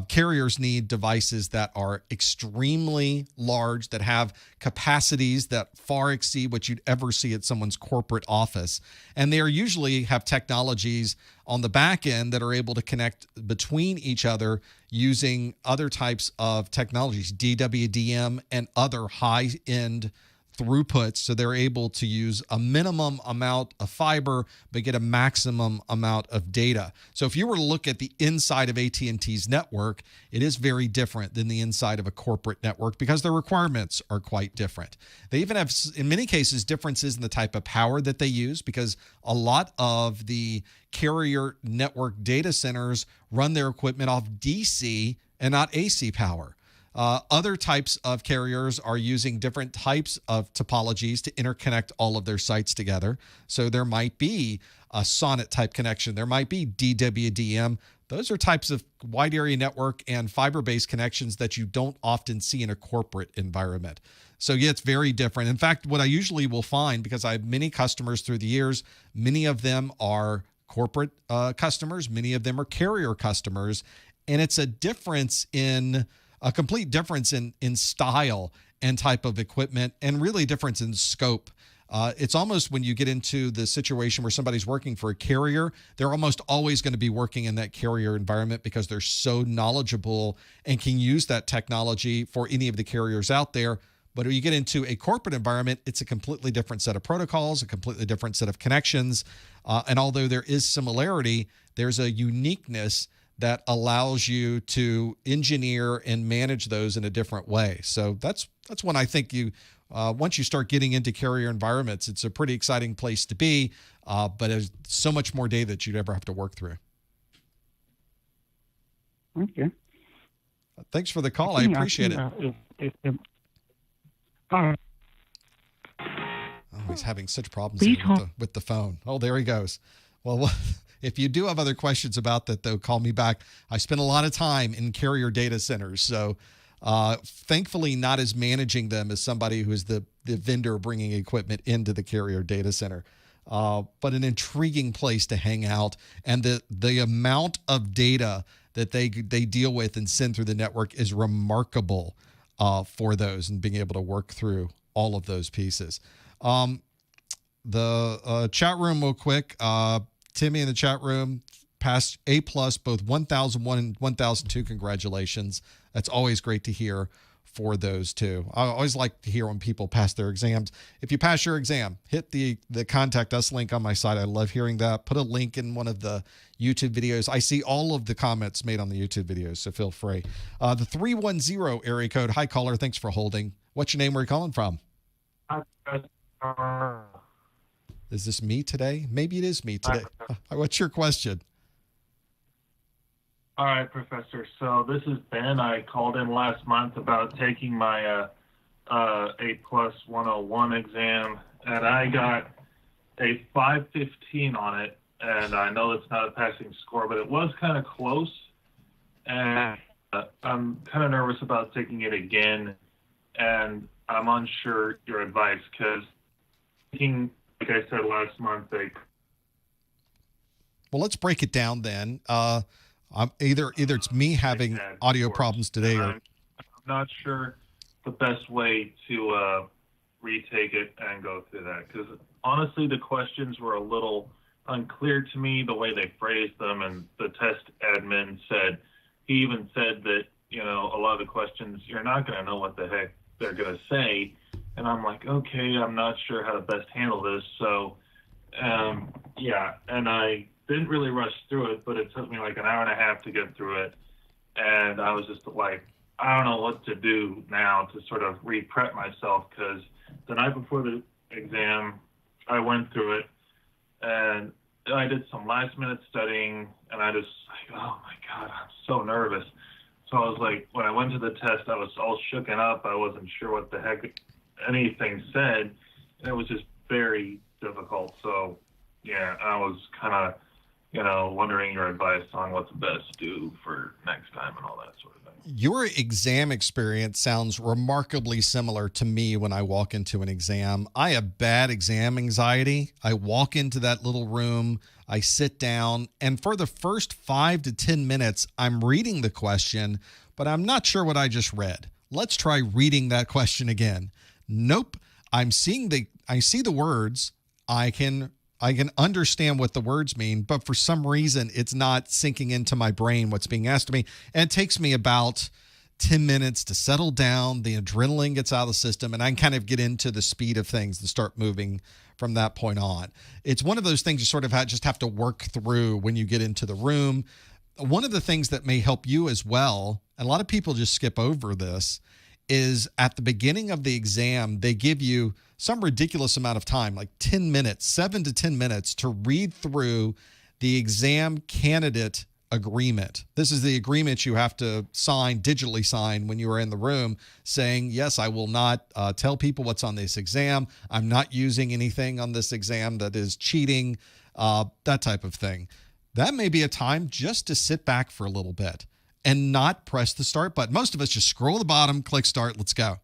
Carriers need devices that are extremely large, that have capacities that far exceed what you'd ever see at someone's corporate office. And they usually have technologies on the back end that are able to connect between each other using other types of technologies, DWDM and other high-end throughput, so they're able to use a minimum amount of fiber but get a maximum amount of data. So if you were to look at the inside of AT&T's network, it is very different than the inside of a corporate network because their requirements are quite different. They even have, in many cases, differences in the type of power that they use, because a lot of the carrier network data centers run their equipment off DC and not AC power. Other types of carriers are using different types of topologies to interconnect all of their sites together. So there might be a SONET type connection. There might be DWDM. Those are types of wide area network and fiber-based connections that you don't often see in a corporate environment. So yeah, it's very different. In fact, what I usually will find, because I have many customers through the years, many of them are corporate customers, many of them are carrier customers, and it's a complete difference in style and type of equipment, and really difference in scope. It's almost, when you get into the situation where somebody's working for a carrier, they're almost always going to be working in that carrier environment because they're so knowledgeable and can use that technology for any of the carriers out there. But when you get into a corporate environment, it's a completely different set of protocols, a completely different set of connections. And although there is similarity, there's a uniqueness that allows you to engineer and manage those in a different way. So that's when I think once you start getting into carrier environments, it's a pretty exciting place to be, but there's so much more data that you'd ever have to work through. Okay. Thanks for the call. I appreciate it. Oh, he's having such problems with the phone. Oh, there he goes. Well, if you do have other questions about that, though, call me back. I spend a lot of time in carrier data centers, so thankfully not as managing them as somebody who is the vendor bringing equipment into the carrier data center. But an intriguing place to hang out, and the amount of data that they deal with and send through the network is remarkable for those, and being able to work through all of those pieces. The chat room real quick. Timmy in the chat room passed A+, both 1001 and 1002. Congratulations. That's always great to hear for those two. I always like to hear when people pass their exams. If you pass your exam, hit the contact us link on my site. I love hearing that. Put a link in one of the YouTube videos. I see all of the comments made on the YouTube videos, so feel free. The 310 area code. Hi, caller. Thanks for holding. What's your name? Where are you calling from? Is this me today? Maybe it is me today. What's your question? All right, Professor. So this is Ben. I called in last month about taking my A+ 101 exam, and I got a 515 on it. And I know it's not a passing score, but it was kind of close. And I'm kind of nervous about taking it again, and I'm unsure your advice, because like I said last month, well, let's break it down then. Either it's me having audio problems today, or I'm not sure the best way to retake it and go through that, because honestly, the questions were a little unclear to me, the way they phrased them, and the test admin he even said that, a lot of the questions, you're not going to know what the heck they're going to say. And I'm like, okay, I'm not sure how to best handle this. So, yeah, and I didn't really rush through it, but it took me like an hour and a half to get through it. And I was just like, I don't know what to do now to sort of re-prep myself, because the night before the exam, I went through it, and I did some last-minute studying, and I just like, oh, my God, I'm so nervous. So I was like, when I went to the test, I was all shooken up. I wasn't sure what the heck anything said, and it was just very difficult. So yeah, I was kind of wondering your advice on what to best do for next time and all that sort of thing. Your exam experience sounds remarkably similar to me when I walk into an exam. I have bad exam anxiety. I walk into that little room, I sit down, and for the first 5 to 10 minutes, I'm reading the question, but I'm not sure what I just read. Let's try reading that question again. Nope. I see the words. I can understand what the words mean, but for some reason, it's not sinking into my brain what's being asked of me. And it takes me about 10 minutes to settle down. The adrenaline gets out of the system, and I can kind of get into the speed of things and start moving from that point on. It's one of those things you sort of just have to work through when you get into the room. One of the things that may help you as well, and a lot of people just skip over this, is at the beginning of the exam, they give you some ridiculous amount of time, like 10 minutes, 7 to 10 minutes to read through the exam candidate agreement. This is the agreement you have to sign, digitally sign when you are in the room, saying, yes, I will not tell people what's on this exam. I'm not using anything on this exam that is cheating, that type of thing. That may be a time just to sit back for a little bit and not press the start button. Most of us just scroll to the bottom, click start, let's go.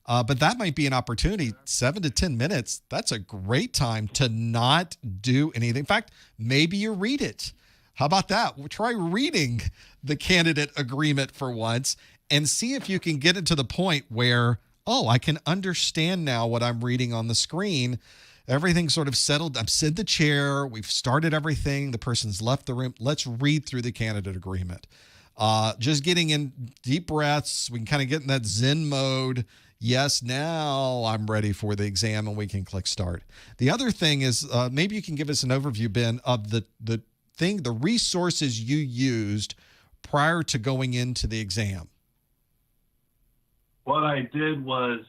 But that might be an opportunity, 7 to 10 minutes. That's a great time to not do anything. In fact, maybe you read it. How about that? We'll try reading the candidate agreement for once and see if you can get it to the point where, oh, I can understand now what I'm reading on the screen. Everything's sort of settled. I'm in the chair. We've started everything. The person's left the room. Let's read through the candidate agreement. Just getting in deep breaths. We can kind of get in that Zen mode. Yes, now I'm ready for the exam, and we can click start. The other thing is maybe you can give us an overview, Ben, of the resources you used prior to going into the exam. What I did was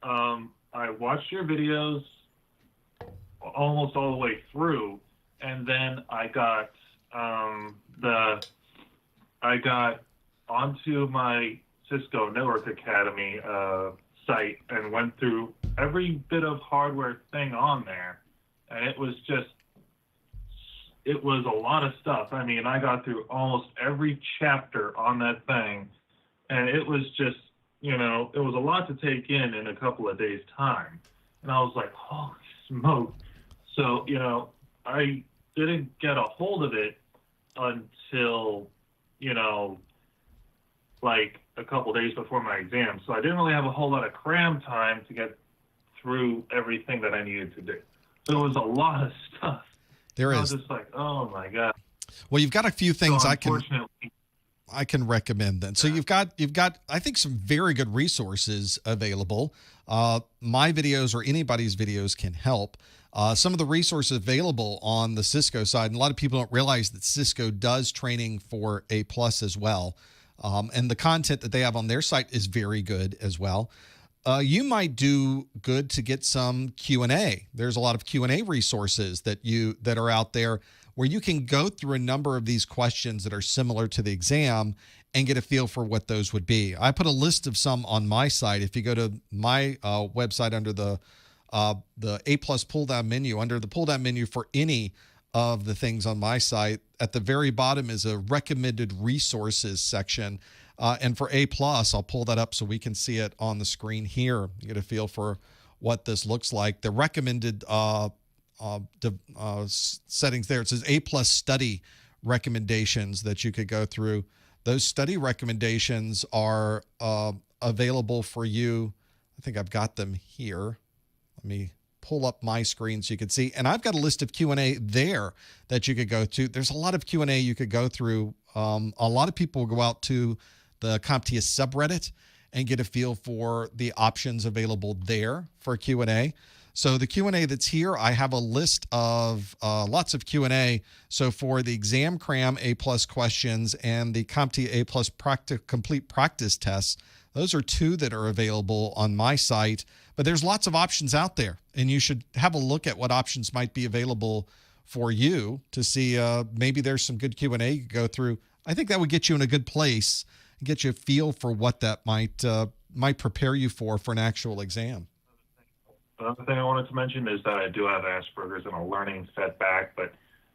I watched your videos almost all the way through, and then I got onto my Cisco Network Academy site and went through every bit of hardware thing on there, and it was a lot of stuff. I mean, I got through almost every chapter on that thing, and it was just, it was a lot to take in a couple of days' time. And I was like, holy smoke. So, I didn't get a hold of it until, like a couple of days before my exam. So I didn't really have a whole lot of cram time to get through everything that I needed to do. So it was a lot of stuff. I was just like, oh my God. Well, you've got a few things so I can recommend then. So you've got, I think, some very good resources available. My videos or anybody's videos can help. Some of the resources available on the Cisco side, and a lot of people don't realize that Cisco does training for A+ as well. And the content that they have on their site is very good as well. You might do good to get some Q&A. There's a lot of Q&A resources that are out there where you can go through a number of these questions that are similar to the exam and get a feel for what those would be. I put a list of some on my site. If you go to my website under the A+ pull-down menu, under the pull-down menu for any of the things on my site, at the very bottom is a recommended resources section. And for A+, I'll pull that up so we can see it on the screen here. You get a feel for what this looks like. The recommended settings there, it says A+ study recommendations that you could go through. Those study recommendations are available for you. I think I've got them here. Let me pull up my screen so you can see. And I've got a list of Q&A there that you could go to. There's a lot of Q&A you could go through. A lot of people go out to the CompTIA subreddit and get a feel for the options available there for Q&A. So the Q&A that's here, I have a list of lots of Q&A. So for the exam cram A+ questions and the CompTIA A+ complete practice tests, those are two that are available on my site. But there's lots of options out there, and you should have a look at what options might be available for you to see maybe there's some good Q&A you could go through. I think that would get you in a good place and get you a feel for what that might prepare you for an actual exam. The other thing I wanted to mention is that I do have Asperger's and a learning setback, but,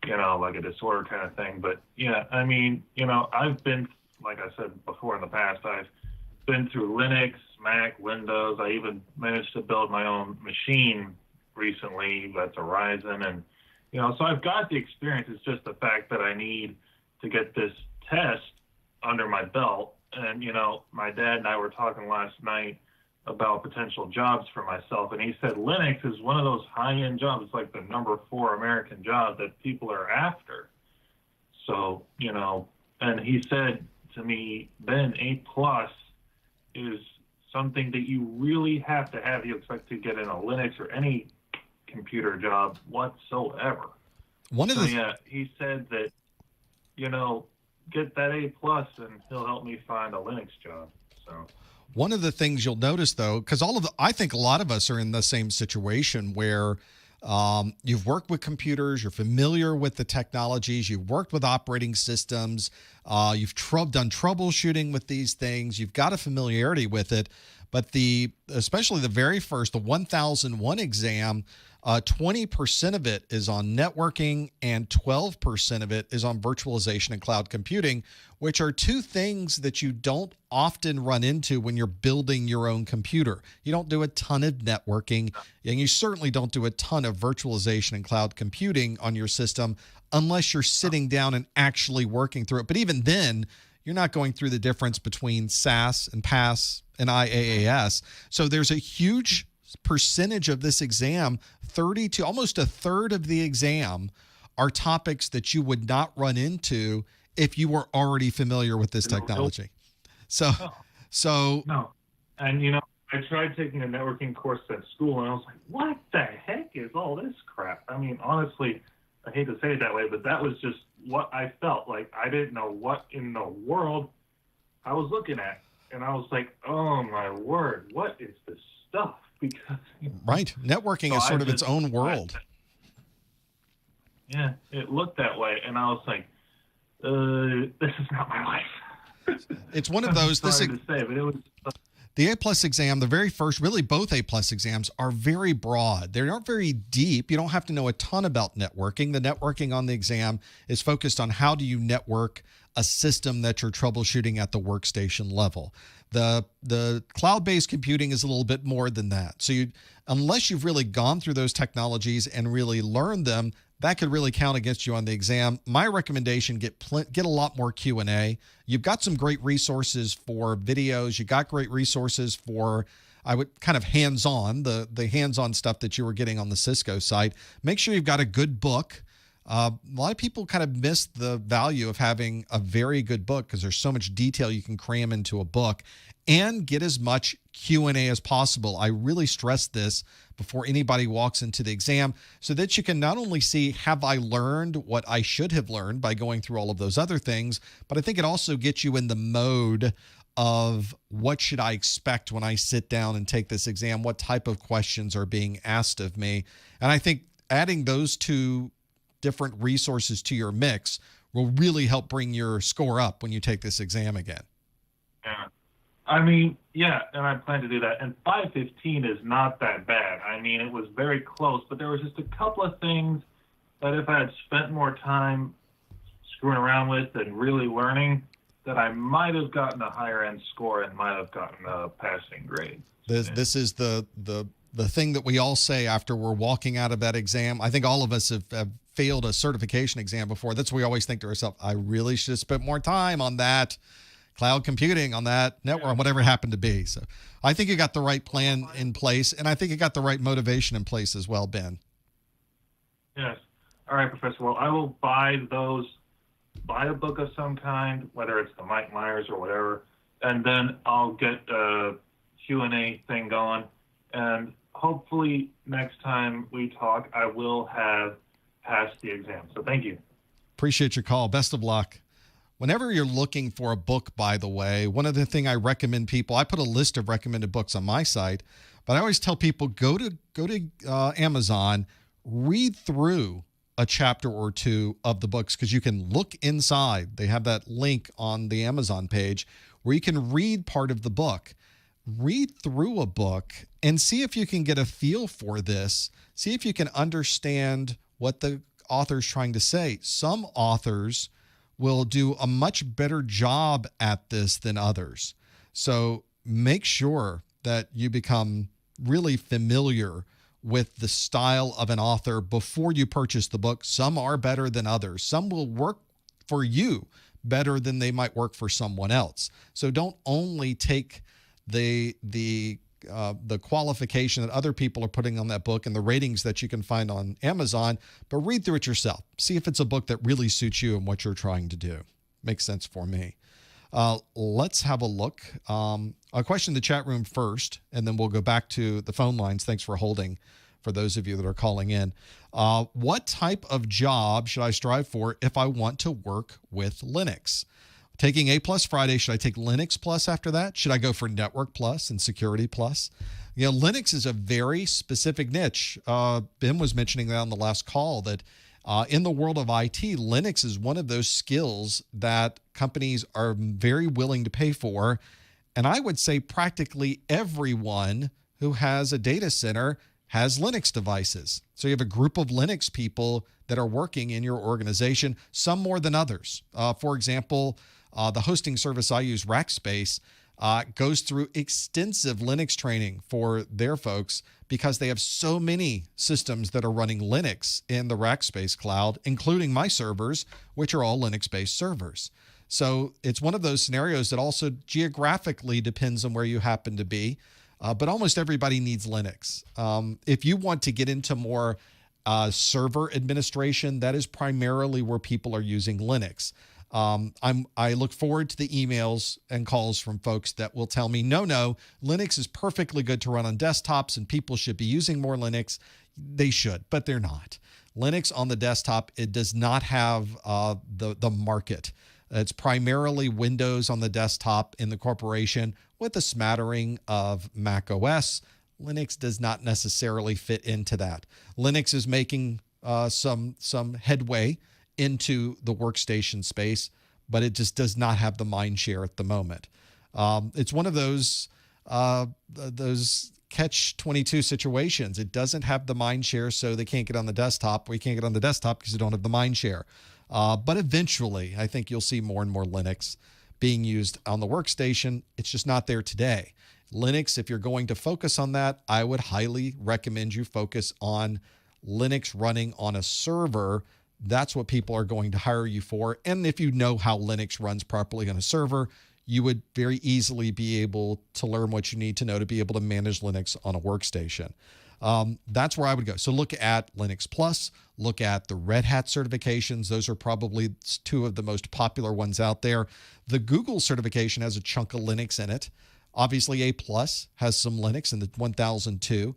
like a disorder kind of thing. But, yeah, I mean, I've been, like I said before in the past, I've been through Linux, Mac, Windows. I even managed to build my own machine recently that's a Ryzen. And, so I've got the experience. It's just the fact that I need to get this test under my belt. And, my dad and I were talking last night about potential jobs for myself. And he said Linux is one of those high-end jobs. It's like the number 4 American job that people are after. So, and he said to me, Ben, A+ is something that you really have to have. You expect to get in a Linux or any computer job whatsoever. He said that, get that A+ and he'll help me find a Linux job. So one of the things you'll notice, though, because I think a lot of us are in the same situation where you've worked with computers, you're familiar with the technologies, you've worked with operating systems, you've done troubleshooting with these things, you've got a familiarity with it, but especially the very first, the 1001 exam, 20% of it is on networking and 12% of it is on virtualization and cloud computing, which are two things that you don't often run into when you're building your own computer. You don't do a ton of networking, and you certainly don't do a ton of virtualization and cloud computing on your system unless you're sitting down and actually working through it. But even then, you're not going through the difference between SAS and PAS and IaaS. So there's a huge percentage of this exam, 30 to almost a third of the exam, are topics that you would not run into if you were already familiar with this technology. No. And, I tried taking a networking course at school, and I was like, what the heck is all this crap? I mean, honestly, I hate to say it that way, but that was just what I felt like. I didn't know what in the world I was looking at. And I was like, oh, my word, what is this stuff? Because right, networking is sort of its own world. Yeah, it looked that way, and I was like, "This is not my life." It's one of those. Sorry to say, but it was. The A+ exam, the very first, really both A+ exams are very broad. They aren't very deep. You don't have to know a ton about networking. The networking on the exam is focused on how do you network a system that you're troubleshooting at the workstation level. The cloud-based computing is a little bit more than that. So unless you've really gone through those technologies and really learned them, that could really count against you on the exam. My recommendation, get a lot more Q&A. You've got some great resources for videos. You got great resources for, I would kind of hands-on, the hands-on stuff that you were getting on the Cisco site. Make sure you've got a good book. A lot of people kind of miss the value of having a very good book because there's so much detail you can cram into a book, and get as much Q&A as possible. I really stress this before anybody walks into the exam so that you can not only see, have I learned what I should have learned by going through all of those other things, but I think it also gets you in the mode of what should I expect when I sit down and take this exam? What type of questions are being asked of me? And I think adding those two different resources to your mix will really help bring your score up when you take this exam again. Yeah. I mean, yeah, and I plan to do that. And 515 is not that bad. I mean, it was very close, but there was just a couple of things that if I had spent more time screwing around with and really learning, that I might have gotten a higher end score and might have gotten a passing grade. This is the thing that we all say after we're walking out of that exam. I think all of us have failed a certification exam before. That's what we always think to ourselves, I really should have spent more time on that cloud computing, on that network, whatever it happened to be. So I think you got the right plan in place, and I think you got the right motivation in place as well, Ben. Yes. All right, Professor. Well, I will buy a book of some kind, whether it's the Mike Myers or whatever, and then I'll get a Q&A thing going. And hopefully next time we talk, I will have passed the exam. So thank you. Appreciate your call. Best of luck. Whenever you're looking for a book, by the way, one of the things I recommend people, I put a list of recommended books on my site, but I always tell people go to Amazon, read through a chapter or two of the books, because you can look inside. They have that link on the Amazon page where you can read part of the book. Read through a book and see if you can get a feel for this. See if you can understand what the author's trying to say. Some authors will do a much better job at this than others. So make sure that you become really familiar with the style of an author before you purchase the book. Some are better than others. Some will work for you better than they might work for someone else. So don't only take the qualification that other people are putting on that book and the ratings that you can find on Amazon, but read through it yourself. See if it's a book that really suits you and what you're trying to do. Makes sense for me. Let's have a look. A question in the chat room first, and then we'll go back to the phone lines. Thanks for holding for those of you that are calling in. What type of job should I strive for if I want to work with Linux? Taking A Plus Friday, should I take Linux Plus after that? Should I go for Network Plus and Security Plus? Linux is a very specific niche. Ben was mentioning that on the last call, that in the world of IT, Linux is one of those skills that companies are very willing to pay for. And I would say practically everyone who has a data center has Linux devices. So you have a group of Linux people that are working in your organization, some more than others. For example, the hosting service I use, Rackspace, goes through extensive Linux training for their folks because they have so many systems that are running Linux in the Rackspace cloud, including my servers, which are all Linux-based servers. So it's one of those scenarios that also geographically depends on where you happen to be, but almost everybody needs Linux. If you want to get into more server administration, that is primarily where people are using Linux. I look forward to the emails and calls from folks that will tell me, no, Linux is perfectly good to run on desktops and people should be using more Linux. They should, but they're not. Linux on the desktop, it does not have the market. It's primarily Windows on the desktop in the corporation with a smattering of Mac OS. Linux does not necessarily fit into that. Linux is making some headway into the workstation space, but it just does not have the mind share at the moment. It's one of those catch-22 situations. It doesn't have the mind share, so they can't get on the desktop. We can't get on the desktop because they don't have the mind share. But eventually, I think you'll see more and more Linux being used on the workstation. It's just not there today. Linux, if you're going to focus on that, I would highly recommend you focus on Linux running on a server. That's what people are going to hire you for. And if you know how Linux runs properly on a server, you would very easily be able to learn what you need to know to be able to manage Linux on a workstation. That's where I would go. So look at Linux Plus, look at the Red Hat certifications. Those are probably two of the most popular ones out there. The Google certification has a chunk of Linux in it. Obviously, A Plus has some Linux in the 1002.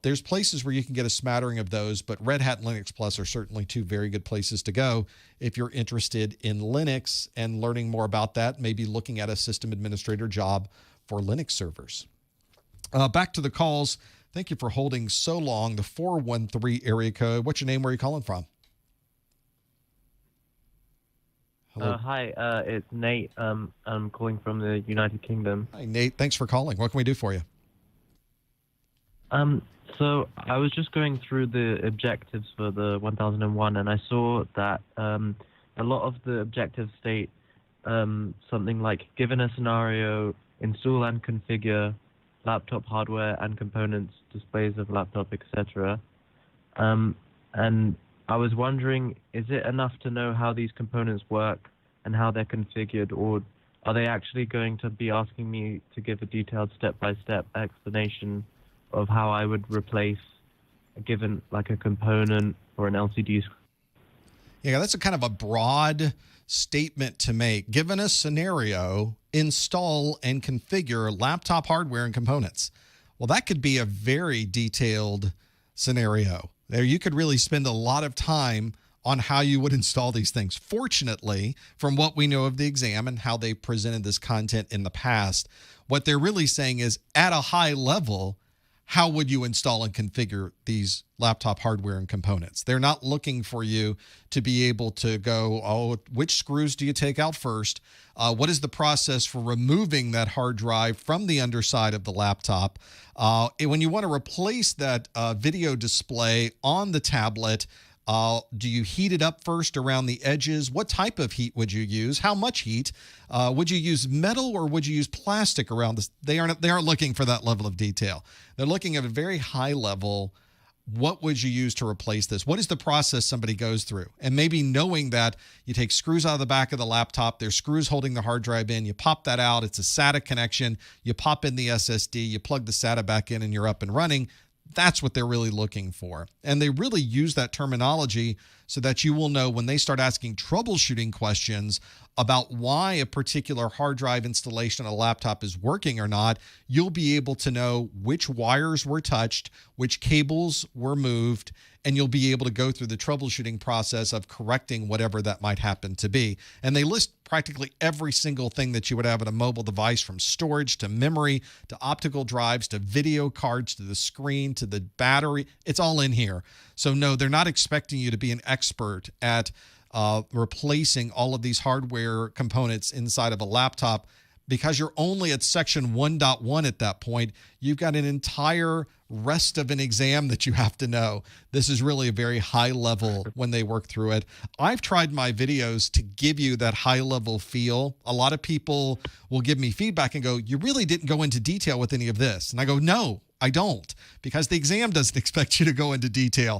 There's places where you can get a smattering of those, but Red Hat and Linux Plus are certainly two very good places to go if you're interested in Linux and learning more about that, maybe looking at a system administrator job for Linux servers. Back to the calls. Thank you for holding so long. The 413 area code. What's your name? Where are you calling from? Hello. Hi, it's Nate. I'm calling from the United Kingdom. Hi, Nate. Thanks for calling. What can we do for you? So I was just going through the objectives for the 1001, and I saw that a lot of the objectives state something like, given a scenario, install and configure laptop hardware and components, displays of laptop, etc. And I was wondering, is it enough to know how these components work and how they're configured, or are they actually going to be asking me to give a detailed step-by-step explanation of how I would replace a given, like a component or an LCD screen? Yeah, that's a kind of a broad statement to make. Given a scenario, install and configure laptop hardware and components. Well, that could be a very detailed scenario. There, you could really spend a lot of time on how you would install these things. Fortunately, from what we know of the exam and how they presented this content in the past, what they're really saying is, at a high level, how would you install and configure these laptop hardware and components? They're not looking for you to be able to go, oh, which screws do you take out first? What is the process for removing that hard drive from the underside of the laptop? When you want to replace that video display on the tablet, do you heat it up first around the edges? What type of heat would you use? How much heat? Would you use metal or would you use plastic around this? They aren't looking for that level of detail. They're looking at a very high level. What would you use to replace this? What is the process somebody goes through? And maybe knowing that you take screws out of the back of the laptop, there's screws holding the hard drive in, you pop that out, it's a SATA connection, you pop in the SSD, you plug the SATA back in and you're up and running. That's what they're really looking for. And they really use that terminology so that you will know when they start asking troubleshooting questions, about why a particular hard drive installation on a laptop is working or not, you'll be able to know which wires were touched, which cables were moved, and you'll be able to go through the troubleshooting process of correcting whatever that might happen to be. And they list practically every single thing that you would have on a mobile device, from storage to memory to optical drives to video cards to the screen to the battery. It's all in here. So no, they're not expecting you to be an expert at replacing all of these hardware components inside of a laptop, because you're only at section 1.1 at that point. You've got an entire rest of an exam that you have to know. This is really a very high level when they work through it. I've tried my videos to give you that high level feel. A lot of people will give me feedback and go, you really didn't go into detail with any of this. And I go, no, I don't, because the exam doesn't expect you to go into detail.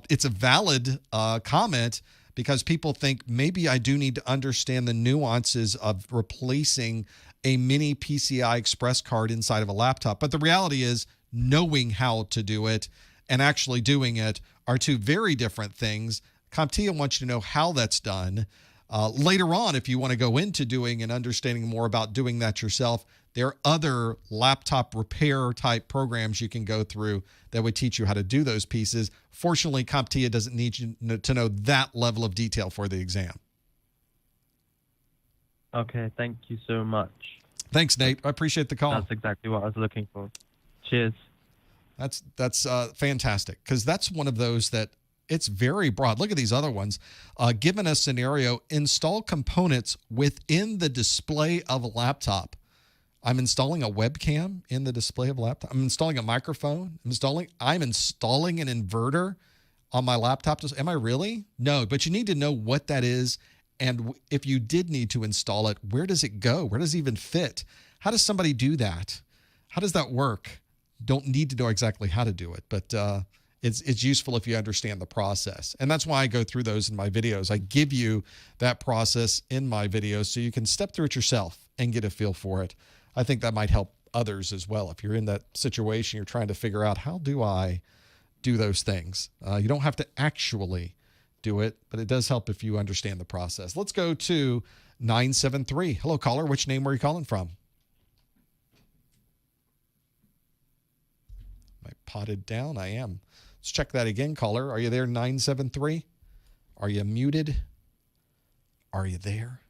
It's a valid comment, because people think maybe I do need to understand the nuances of replacing a mini PCI Express card inside of a laptop. But the reality is, knowing how to do it and actually doing it are two very different things. CompTIA wants you to know how that's done. Later on, if you want to go into doing and understanding more about doing that yourself, there are other laptop repair type programs you can go through that would teach you how to do those pieces. Fortunately, CompTIA doesn't need you to know that level of detail for the exam. Okay, thank you so much. Thanks, Nate. I appreciate the call. That's exactly what I was looking for. Cheers. That's fantastic, because that's one of those that it's very broad. Look at these other ones. Given a scenario, install components within the display of a laptop. I'm installing a webcam in the display of a laptop. I'm installing a microphone. I'm installing an inverter on my laptop. Am I really? No, but you need to know what that is. And if you did need to install it, where does it go? Where does it even fit? How does somebody do that? How does that work? Don't need to know exactly how to do it, but it's useful if you understand the process. And that's why I go through those in my videos. I give you that process in my videos so you can step through it yourself and get a feel for it. I think that might help others as well. If you're in that situation, you're trying to figure out, how do I do those things? You don't have to actually do it, but it does help if you understand the process. Let's go to 973. Hello, caller. Which name were you calling from? Am I potted down? I am. Let's check that again, caller. Are you there, 973? Are you muted? Are you there?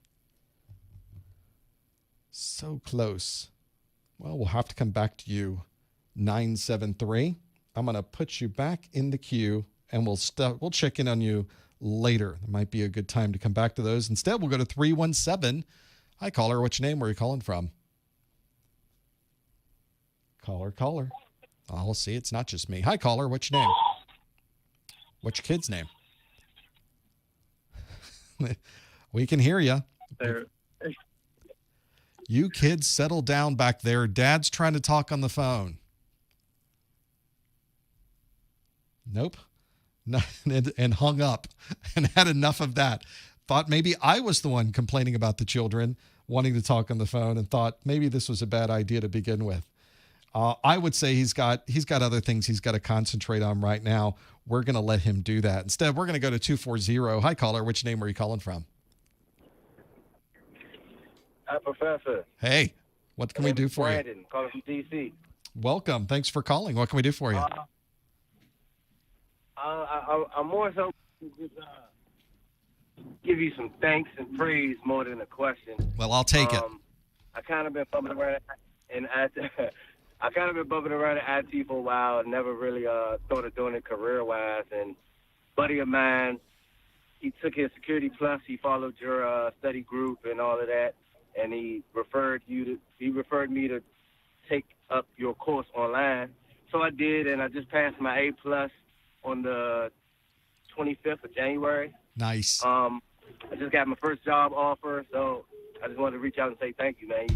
So close. Well, we'll have to come back to you, 973. I'm going to put you back in the queue, and we'll check in on you later. There might be a good time to come back to those. Instead, we'll go to 317. Hi, caller. What's your name? Where are you calling from? Caller. Oh, we'll see. It's not just me. Hi, caller. What's your name? What's your kid's name? We can hear you. There. You kids settle down back there. Dad's trying to talk on the phone. Nope. And hung up and had enough of that. Thought maybe I was the one complaining about the children wanting to talk on the phone, and thought maybe this was a bad idea to begin with. I would say he's got other things he's got to concentrate on right now. We're going to let him do that. Instead, we're going to go to 240. Hi, caller. Which name are you calling from? Hi, Professor. Hey, what can we do for you? Brandon, calling from D.C. Welcome. Thanks for calling. What can we do for you? I'm more so give you some thanks and praise more than a question. Well, I'll take it. I kind of been bumping around in I kind of been bumping around in IT for a while. Never really thought of doing it career-wise. And a buddy of mine, he took his Security Plus. He followed your study group and all of that, and he referred me to take up your course online. So I did, and I just passed my A+ on the 25th of January. Nice. I just got my first job offer, so I just wanted to reach out and say thank you, man.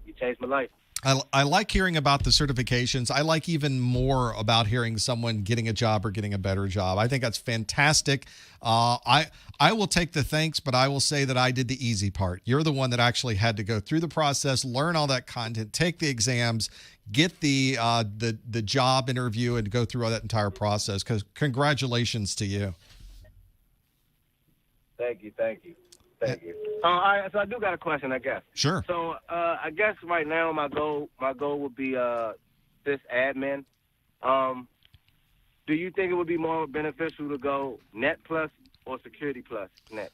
You changed my life. I like hearing about the certifications. I like even more about hearing someone getting a job or getting a better job. I think that's fantastic. I will take the thanks, but I will say that I did the easy part. You're the one that actually had to go through the process, learn all that content, take the exams, get the job interview, and go through all that entire process. Because congratulations to you. Thank you. So I do got a question, I guess. Sure. So I guess right now my goal would be sysadmin. Do you think it would be more beneficial to go Net Plus or Security Plus next?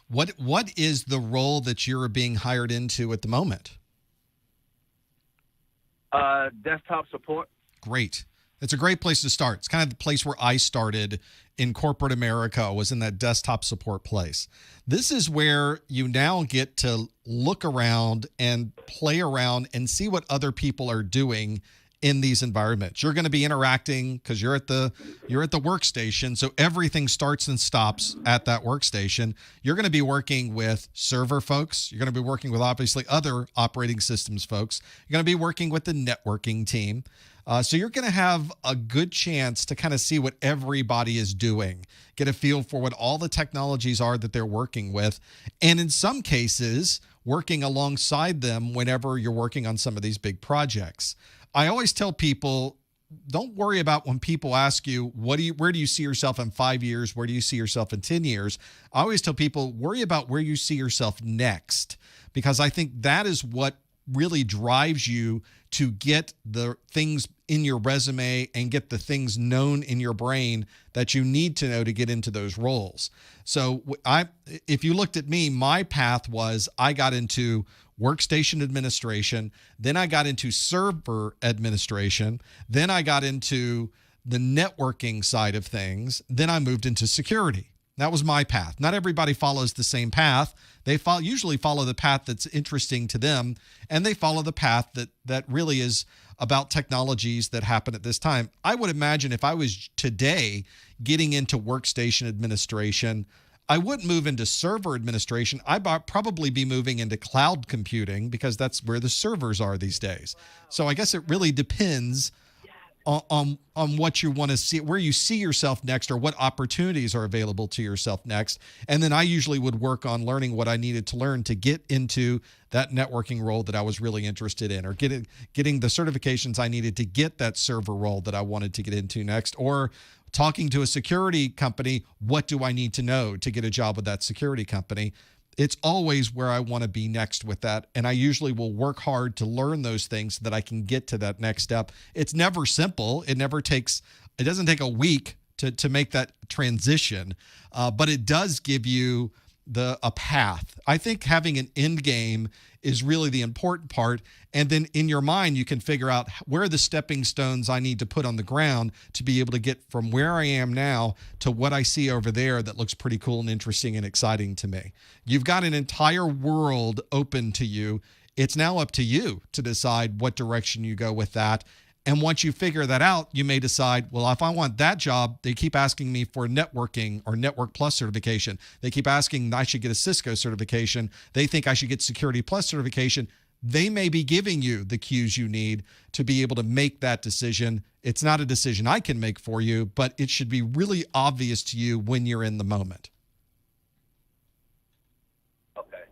What is the role that you're being hired into at the moment? Desktop support. Great. It's a great place to start. It's kind of the place where I started in corporate America, was in that desktop support place. This is where you now get to look around and play around and see what other people are doing in these environments. You're going to be interacting because you're at the workstation, so everything starts and stops at that workstation. You're going to be working with server folks. You're going to be working with obviously other operating systems folks. You're going to be working with the networking team. So you're going to have a good chance to kind of see what everybody is doing, get a feel for what all the technologies are that they're working with, and in some cases, working alongside them whenever you're working on some of these big projects. I always tell people, don't worry about when people ask you, where do you see yourself in 5 years? Where do you see yourself in 10 years? I always tell people, worry about where you see yourself next, because I think that is what really drives you to get the things in your resume and get the things known in your brain that you need to know to get into those roles. So if you looked at me, my path was I got into workstation administration, then I got into server administration, then I got into the networking side of things, then I moved into security. That was my path. Not everybody follows the same path. They usually follow the path that's interesting to them, and they follow the path that really is about technologies that happen at this time. I would imagine if I was today getting into workstation administration, I wouldn't move into server administration. I'd probably be moving into cloud computing because that's where the servers are these days. So I guess it really depends on what you want to see, where you see yourself next, or what opportunities are available to yourself next. And then I usually would work on learning what I needed to learn to get into that networking role that I was really interested in, or getting the certifications I needed to get that server role that I wanted to get into next, or talking to a security company, what do I need to know to get a job with that security company? It's always where I want to be next with that. And I usually will work hard to learn those things so that I can get to that next step. It's never simple. It doesn't take a week to make that transition, but it does give you a path. I think having an end game is really the important part. And then in your mind, you can figure out where are the stepping stones I need to put on the ground to be able to get from where I am now to what I see over there that looks pretty cool and interesting and exciting to me. You've got an entire world open to you. It's now up to you to decide what direction you go with that. And once you figure that out, you may decide, well, if I want that job, they keep asking me for networking or Network Plus certification. They keep asking I should get a Cisco certification. They think I should get Security Plus certification. They may be giving you the cues you need to be able to make that decision. It's not a decision I can make for you, but it should be really obvious to you when you're in the moment. Okay.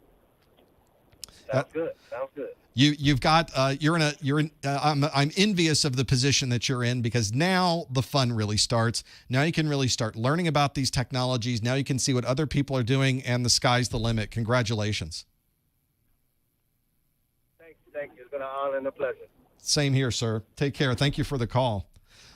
Sounds good. You've got I'm envious of the position that you're in, because now the fun really starts. Now you can really start learning about these technologies. Now you can see what other people are doing, and the sky's the limit. Congratulations. Thank you. It's been an honor and a pleasure. Same here, sir. Take care. Thank you for the call.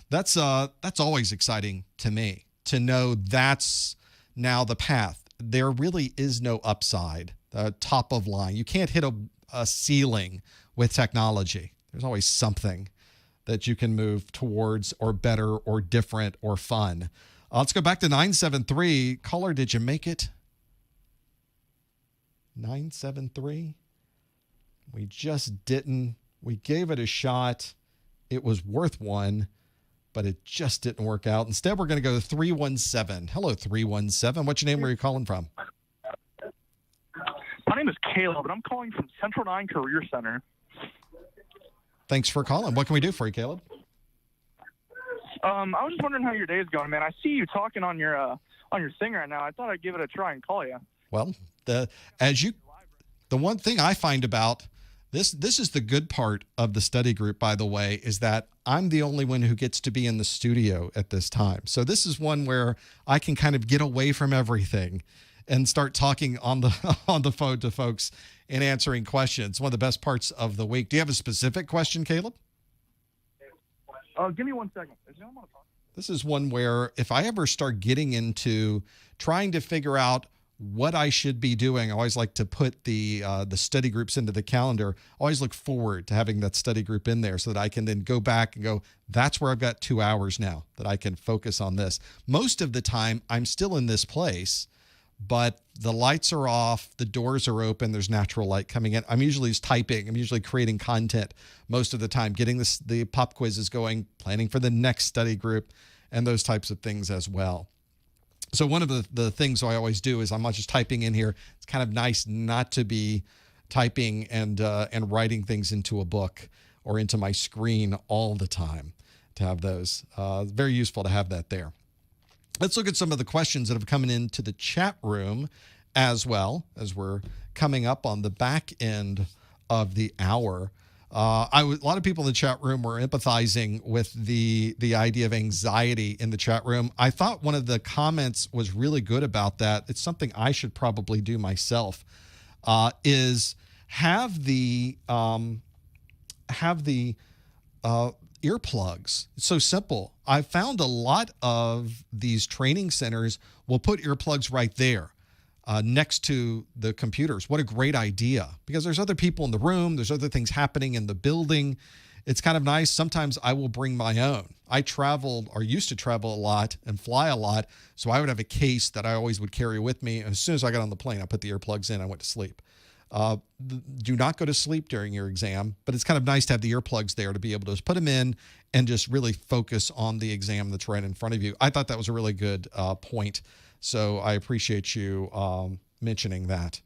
That's always exciting to me to know that's now the path. There really is no upside, top of line. You can't hit a ceiling with technology. There's always something that you can move towards, or better, or different, or fun. Let's go back to 973. Caller, did you make it? 973? We just didn't. We gave it a shot. It was worth one, but it just didn't work out. Instead, we're going to go to 317. Hello, 317. What's your name? Where are you calling from? My name is Caleb, and I'm calling from Central 9 Career Center. Thanks for calling. What can we do for you, Caleb? I was just wondering how your day is going, man. I see you talking on your thing right now. I thought I'd give it a try and call you. Well, the one thing I find about this is the good part of the study group, by the way, is that I'm the only one who gets to be in the studio at this time. So this is one where I can kind of get away from everything and start talking on the on the phone to folks and answering questions. One of the best parts of the week. Do you have a specific question, Caleb? Give me 1 second. This is one where if I ever start getting into trying to figure out what I should be doing, I always like to put the study groups into the calendar. I always look forward to having that study group in there so that I can then go back and go, that's where I've got 2 hours now that I can focus on this. Most of the time, I'm still in this place, but the lights are off, the doors are open, there's natural light coming in. I'm usually just typing. I'm usually creating content most of the time, getting the pop quizzes going, planning for the next study group, and those types of things as well. So one of the things I always do is I'm not just typing in here. It's kind of nice not to be typing and writing things into a book or into my screen all the time to have those. Very useful to have that there. Let's look at some of the questions that have come into the chat room as well as we're coming up on the back end of the hour. A lot of people in the chat room were empathizing with the idea of anxiety in the chat room. I thought one of the comments was really good about that. It's something I should probably do myself. Is have the earplugs. It's so simple. I found a lot of these training centers will put earplugs right there. Next to the computers. What a great idea, because there's other people in the room. There's other things happening in the building. It's kind of nice. Sometimes I will bring my own. I traveled or used to travel a lot and fly a lot. So I would have a case that I always would carry with me. And as soon as I got on the plane, I put the earplugs in. I went to sleep. Do not go to sleep during your exam, but it's kind of nice to have the earplugs there to be able to just put them in and just really focus on the exam that's right in front of you. I thought that was a really good point. So I appreciate you mentioning that.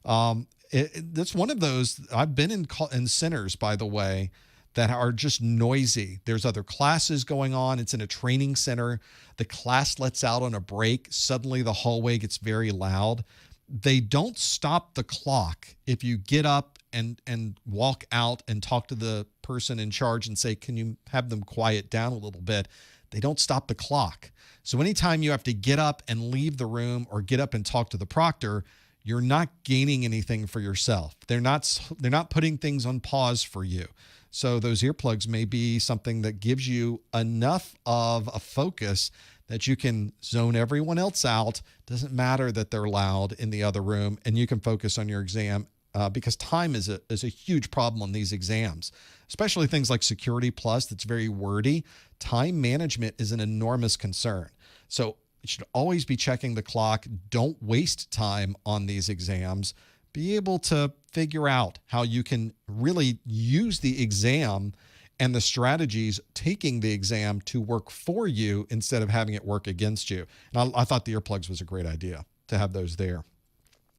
That's one of those. I've been in centers, by the way, that are just noisy. There's other classes going on. It's in a training center. The class lets out on a break. Suddenly the hallway gets very loud. They don't stop the clock if you get up and walk out and talk to the person in charge and say, can you have them quiet down a little bit? They don't stop the clock. So anytime you have to get up and leave the room or get up and talk to the proctor, you're not gaining anything for yourself. They're not putting things on pause for you. So those earplugs may be something that gives you enough of a focus that you can zone everyone else out. Doesn't matter that they're loud in the other room, and you can focus on your exam because time is a huge problem on these exams, especially things like Security Plus that's very wordy. Time management is an enormous concern. So you should always be checking the clock. Don't waste time on these exams. Be able to figure out how you can really use the exam and the strategies taking the exam to work for you instead of having it work against you. And I thought the earplugs was a great idea to have those there.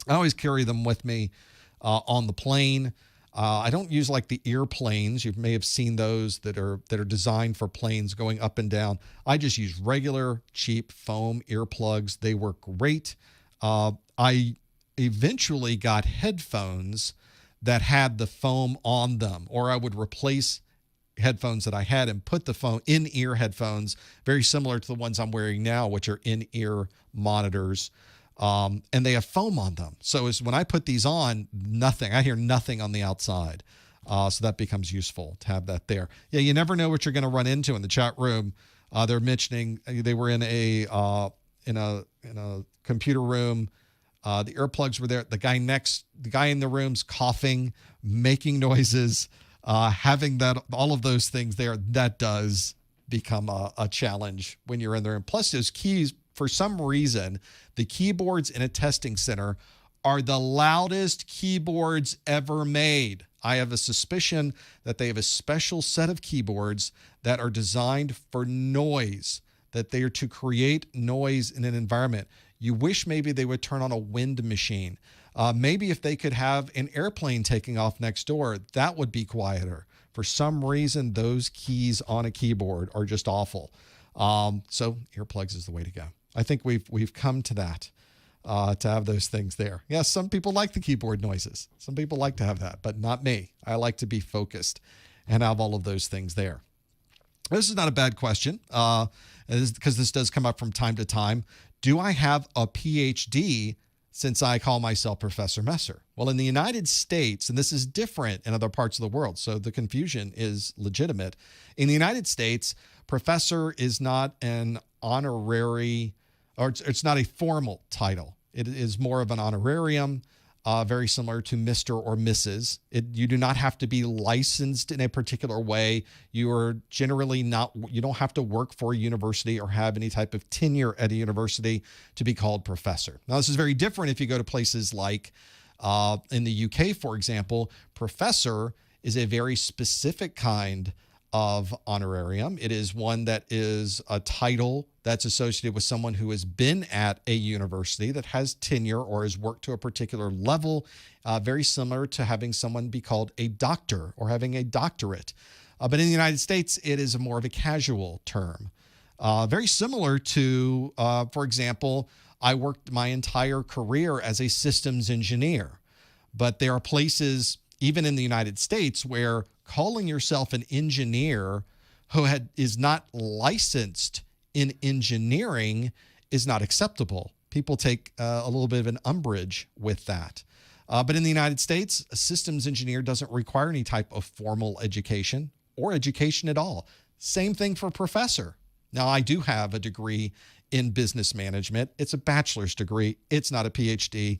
I always carry them with me on the plane. I don't use like the earplanes. You may have seen those that are designed for planes going up and down. I just use regular cheap foam earplugs. They work great. I eventually got headphones that had the foam on them, or I would replace headphones that I had and put the foam in-ear headphones, very similar to the ones I'm wearing now, which are in-ear monitors. And they have foam on them. So when I put these on, I hear nothing on the outside. So that becomes useful to have that there. Yeah, you never know what you're going to run into in the chat room. They're mentioning they were in a computer room. The earplugs were there. The guy in the room's coughing, making noises, having all of those things there. That does become a challenge when you're in there. And plus those keys, for some reason, the keyboards in a testing center are the loudest keyboards ever made. I have a suspicion that they have a special set of keyboards that are designed for noise, that they are to create noise in an environment. You wish maybe they would turn on a wind machine. Maybe if they could have an airplane taking off next door, that would be quieter. For some reason, those keys on a keyboard are just awful. So earplugs is the way to go. I think we've come to that, to have those things there. Yes, some people like the keyboard noises. Some people like to have that, but not me. I like to be focused and have all of those things there. This is not a bad question, because this does come up from time to time. Do I have a PhD since I call myself Professor Messer? Well, in the United States, and this is different in other parts of the world, so the confusion is legitimate. In the United States, professor is not an honorary, or it's not a formal title. It is more of an honorarium, very similar to Mr. or Mrs. You do not have to be licensed in a particular way. You are generally not, you don't have to work for a university or have any type of tenure at a university to be called professor. Now, this is very different if you go to places like in the UK, for example. Professor is a very specific kind of honorarium. It is one that is a title that's associated with someone who has been at a university, that has tenure or has worked to a particular level, very similar to having someone be called a doctor or having a doctorate. But in the United States, it is more of a casual term. Very similar to, for example, I worked my entire career as a systems engineer, but there are places, even in the United States, where calling yourself an engineer who is not licensed in engineering is not acceptable. People take a little bit of an umbrage with that. But in the United States, a systems engineer doesn't require any type of formal education or education at all. Same thing for professor. Now, I do have a degree in business management. It's a bachelor's degree. It's not a PhD.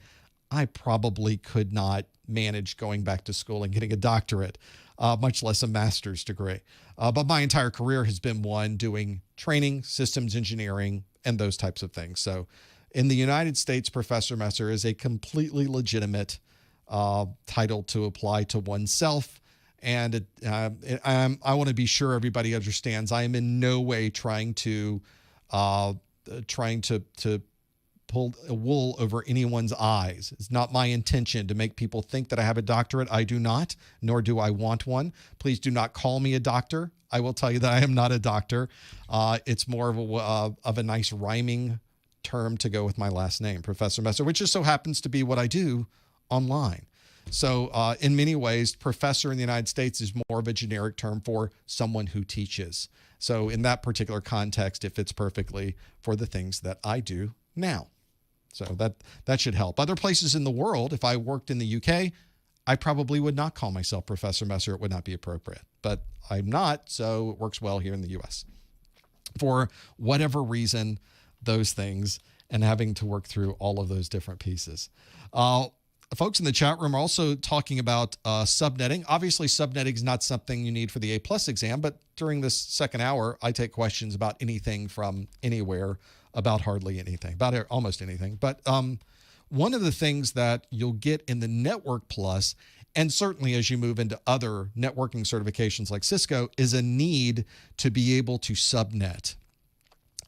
I probably could not manage going back to school and getting a doctorate, much less a master's degree. But my entire career has been one doing training, systems engineering, and those types of things. So in the United States, Professor Messer is a completely legitimate title to apply to oneself. And I want to be sure everybody understands I am in no way trying to pull a wool over anyone's eyes. It's not my intention to make people think that I have a doctorate. I do not, nor do I want one. Please do not call me a doctor. I will tell you that I am not a doctor. It's more of a nice rhyming term to go with my last name, Professor Messer, which just so happens to be what I do online. So in many ways, professor in the United States is more of a generic term for someone who teaches. So in that particular context, it fits perfectly for the things that I do now. So that should help. Other places in the world, if I worked in the UK, I probably would not call myself Professor Messer. It would not be appropriate. But I'm not, so it works well here in the US. For whatever reason, those things, and having to work through all of those different pieces. Folks in the chat room are also talking about subnetting. Obviously, subnetting is not something you need for the A+ exam, but during this second hour, I take questions about anything from anywhere, about hardly anything, about almost anything. But one of the things that you'll get in the Network Plus, and certainly as you move into other networking certifications like Cisco, is a need to be able to subnet.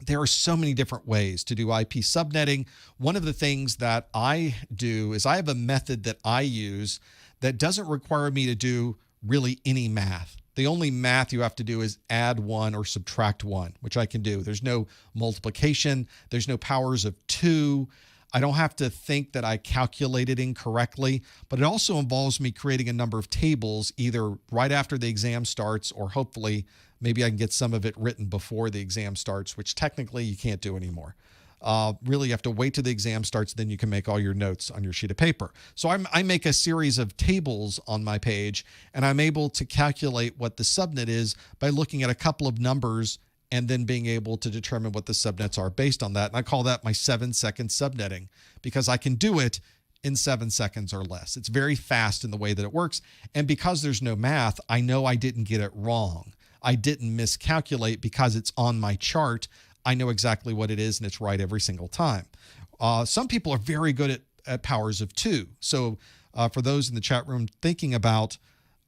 There are so many different ways to do IP subnetting. One of the things that I do is I have a method that I use that doesn't require me to do really any math. The only math you have to do is add 1 or subtract 1, which I can do. There's no multiplication. There's no powers of 2. I don't have to think that I calculated incorrectly, but it also involves me creating a number of tables either right after the exam starts, or hopefully maybe I can get some of it written before the exam starts, which technically you can't do anymore. Really, you have to wait till the exam starts, then you can make all your notes on your sheet of paper. So I make a series of tables on my page, and I'm able to calculate what the subnet is by looking at a couple of numbers and then being able to determine what the subnets are based on that. And I call that my 7-second subnetting, because I can do it in 7 seconds or less. It's very fast in the way that it works. And because there's no math, I know I didn't get it wrong. I didn't miscalculate because it's on my chart. I know exactly what it is, and it's right every single time. Some people are very good at powers of 2. So for those in the chat room thinking about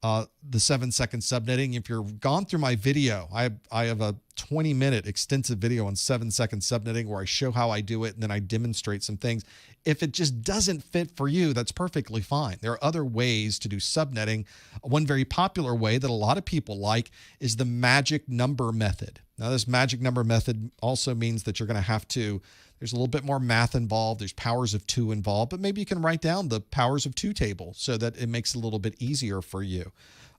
the 7-second subnetting, if you've gone through my video, I have a 20-minute extensive video on 7-second subnetting where I show how I do it, and then I demonstrate some things. If it just doesn't fit for you, that's perfectly fine. There are other ways to do subnetting. One very popular way that a lot of people like is the magic number method. Now, this magic number method also means that you're going to have to, there's a little bit more math involved. There's powers of 2 involved, but maybe you can write down the powers of 2 table so that it makes it a little bit easier for you.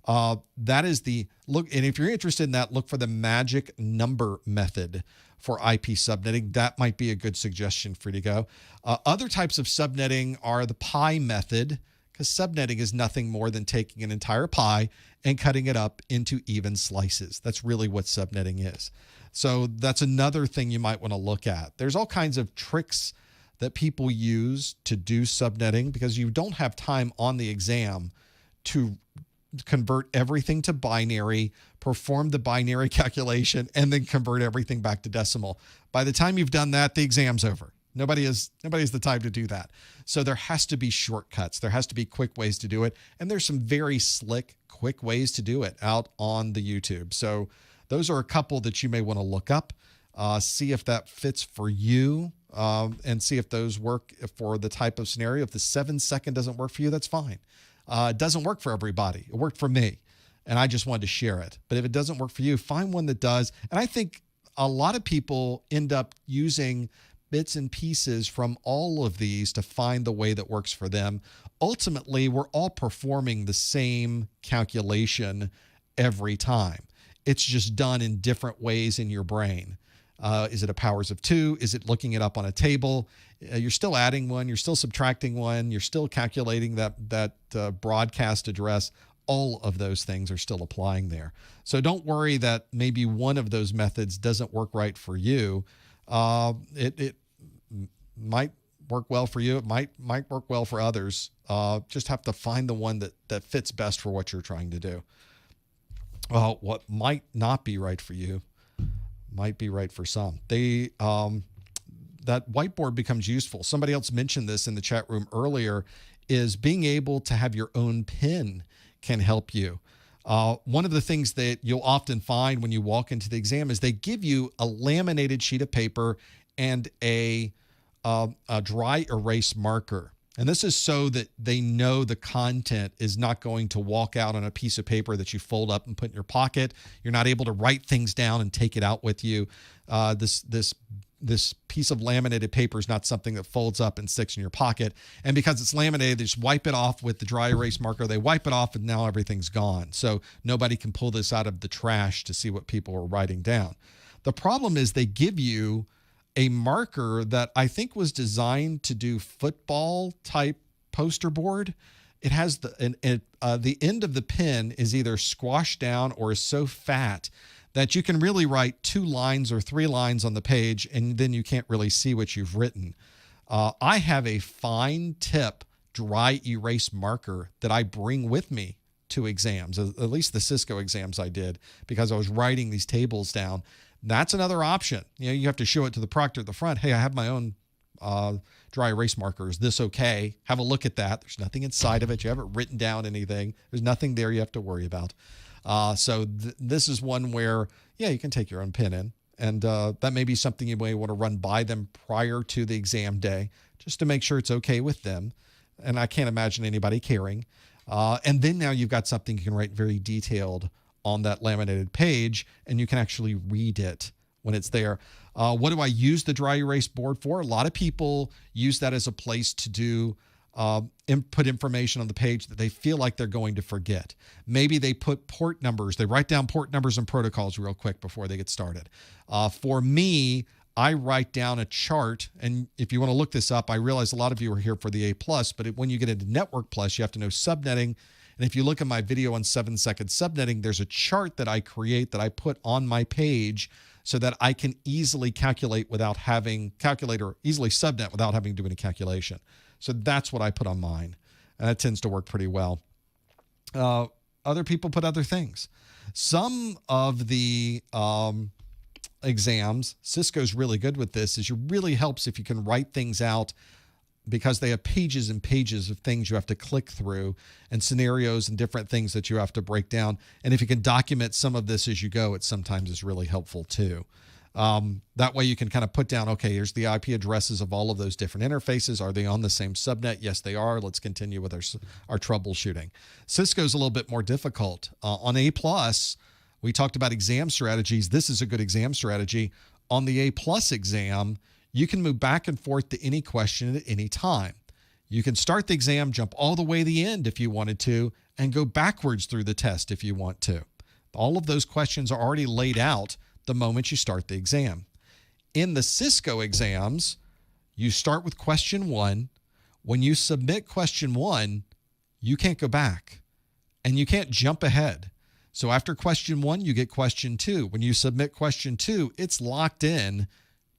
That is the look. And if you're interested in that, look for the magic number method for IP subnetting, that might be a good suggestion for you to go. Other types of subnetting are the pie method, because subnetting is nothing more than taking an entire pie and cutting it up into even slices. That's really what subnetting is. So that's another thing you might want to look at. There's all kinds of tricks that people use to do subnetting because you don't have time on the exam to convert everything to binary, perform the binary calculation, and then convert everything back to decimal. By the time you've done that, the exam's over. Nobody has the time to do that. So there has to be shortcuts. There has to be quick ways to do it. And there's some very slick, quick ways to do it out on the YouTube. So those are a couple that you may want to look up, see if that fits for you, and see if those work for the type of scenario. If the 7-second doesn't work for you, that's fine. It doesn't work for everybody. It worked for me, and I just wanted to share it. But if it doesn't work for you, find one that does. And I think a lot of people end up using bits and pieces from all of these to find the way that works for them. Ultimately, we're all performing the same calculation every time. It's just done in different ways in your brain. Is it a powers of 2? Is it looking it up on a table? You're still adding one. You're still subtracting one. You're still calculating that broadcast address. All of those things are still applying there. So don't worry that maybe one of those methods doesn't work right for you. It might work well for you. It might work well for others. Just have to find the one that fits best for what you're trying to do. What might not be right for you might be right for some. That whiteboard becomes useful. Somebody else mentioned this in the chat room earlier, is being able to have your own pen can help you. One of the things that you'll often find when you walk into the exam is they give you a laminated sheet of paper and a dry erase marker. And this is so that they know the content is not going to walk out on a piece of paper that you fold up and put in your pocket. You're not able to write things down and take it out with you. This piece of laminated paper is not something that folds up and sticks in your pocket. And because it's laminated, they just wipe it off with the dry erase marker. They wipe it off and now everything's gone. So nobody can pull this out of the trash to see what people are writing down. The problem is they give you a marker that I think was designed to do football type poster board. It has the end of the pen is either squashed down or is so fat that you can really write 2 lines or 3 lines on the page, and then you can't really see what you've written. I have a fine tip dry erase marker that I bring with me to exams, at least the Cisco exams I did, because I was writing these tables down. That's another option. You have to show it to the proctor at the front. Hey, I have my own dry erase marker. Is this okay? Have a look at that. There's nothing inside of it. You haven't written down anything. There's nothing there you have to worry about. So this is one where, you can take your own pen in. And that may be something you may want to run by them prior to the exam day, just to make sure it's okay with them. And I can't imagine anybody caring. And then now you've got something you can write very detailed on that laminated page, and you can actually read it when it's there. What do I use the dry erase board for? A lot of people use that as a place to do input information on the page that they feel like they're going to forget. Maybe they put port numbers. They write down port numbers and protocols real quick before they get started. For me, I write down a chart, and if you want to look this up, I realize a lot of you are here for the A+, but when you get into Network Plus, you have to know subnetting. And if you look at my video on 7-second subnetting, there's a chart that I create that I put on my page so that I can easily calculate without having easily subnet without having to do any calculation. So that's what I put on mine. And that tends to work pretty well. Other people put other things. Some of the exams, Cisco's really good with this, is it really helps if you can write things out, because they have pages and pages of things you have to click through and scenarios and different things that you have to break down. And if you can document some of this as you go, it sometimes is really helpful too. That way you can kind of put down, okay, here's the IP addresses of all of those different interfaces. Are they on the same subnet? Yes, they are. Let's continue with our troubleshooting. Cisco's a little bit more difficult. On A+, we talked about exam strategies. This is a good exam strategy. On the A+ exam, you can move back and forth to any question at any time. You can start the exam, jump all the way to the end if you wanted to, and go backwards through the test if you want to. All of those questions are already laid out the moment you start the exam. in the Cisco exams, you start with question 1. When you submit question 1, you can't go back and you can't jump ahead. So after question 1, you get question 2. When you submit question 2, it's locked in.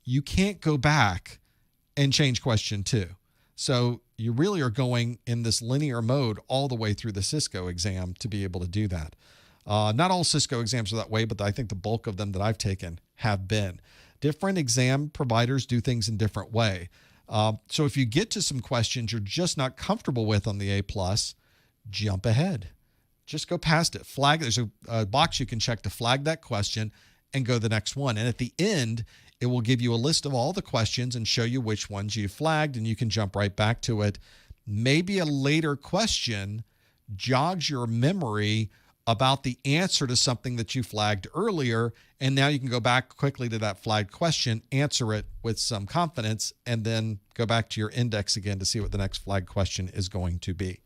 You can't go back and change question 2. So you really are going in this linear mode all the way through the Cisco exam to be able to do that. Not all Cisco exams are that way, but I think the bulk of them that I've taken have been. Different exam providers do things in different way. So if you get to some questions you're just not comfortable with on the A+, jump ahead. Just go past it. Flag. There's a box you can check to flag that question and go to the next one. And at the end, it will give you a list of all the questions and show you which ones you flagged, and you can jump right back to it. Maybe a later question jogs your memory about the answer to something that you flagged earlier, and now you can go back quickly to that flagged question, answer it with some confidence, and then go back to your index again to see what the next flagged question is going to be.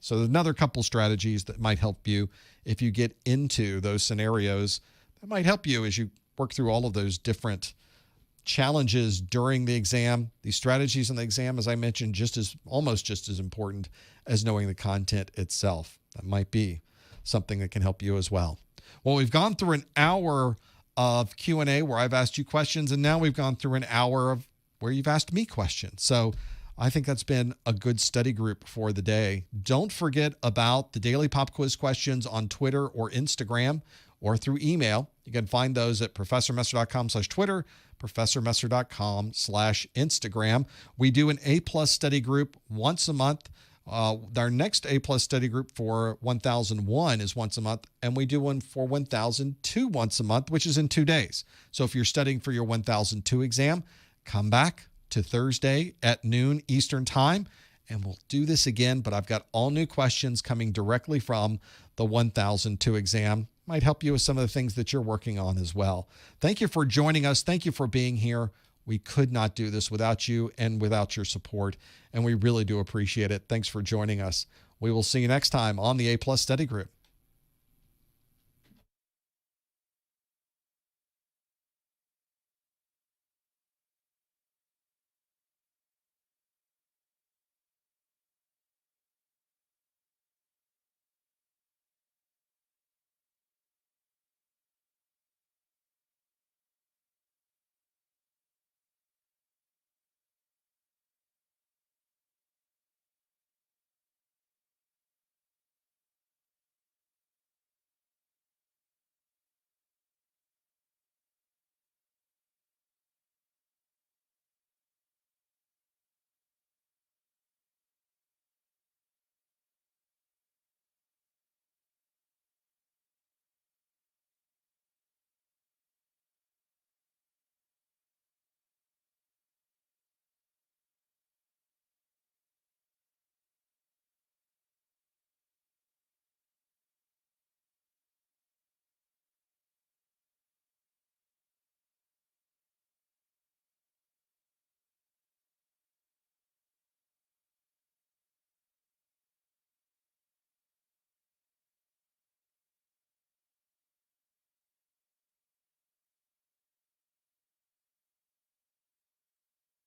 So there's another couple strategies that might help you if you get into those scenarios. That might help you as you work through all of those different challenges during the exam. These strategies in the exam, as I mentioned, almost just as important as knowing the content itself. That might be something that can help you as well. Well, we've gone through an hour of Q&A where I've asked you questions, and now we've gone through an hour of where you've asked me questions. So I think that's been a good study group for the day. Don't forget about the daily pop quiz questions on Twitter or Instagram or through email. You can find those at professormesser.com/Twitter, professormesser.com/Instagram. We do an A+ study group once a month. Our next A+ study group for 1001 is once a month, and we do one for 1002 once a month, which is in 2 days. So if you're studying for your 1002 exam, come back to Thursday at noon Eastern time, and we'll do this again, but I've got all new questions coming directly from the 1002 exam. Might help you with some of the things that you're working on as well. Thank you for joining us. Thank you for being here. We could not do this without you and without your support, and we really do appreciate it. Thanks for joining us. We will see you next time on the A+ Study Group.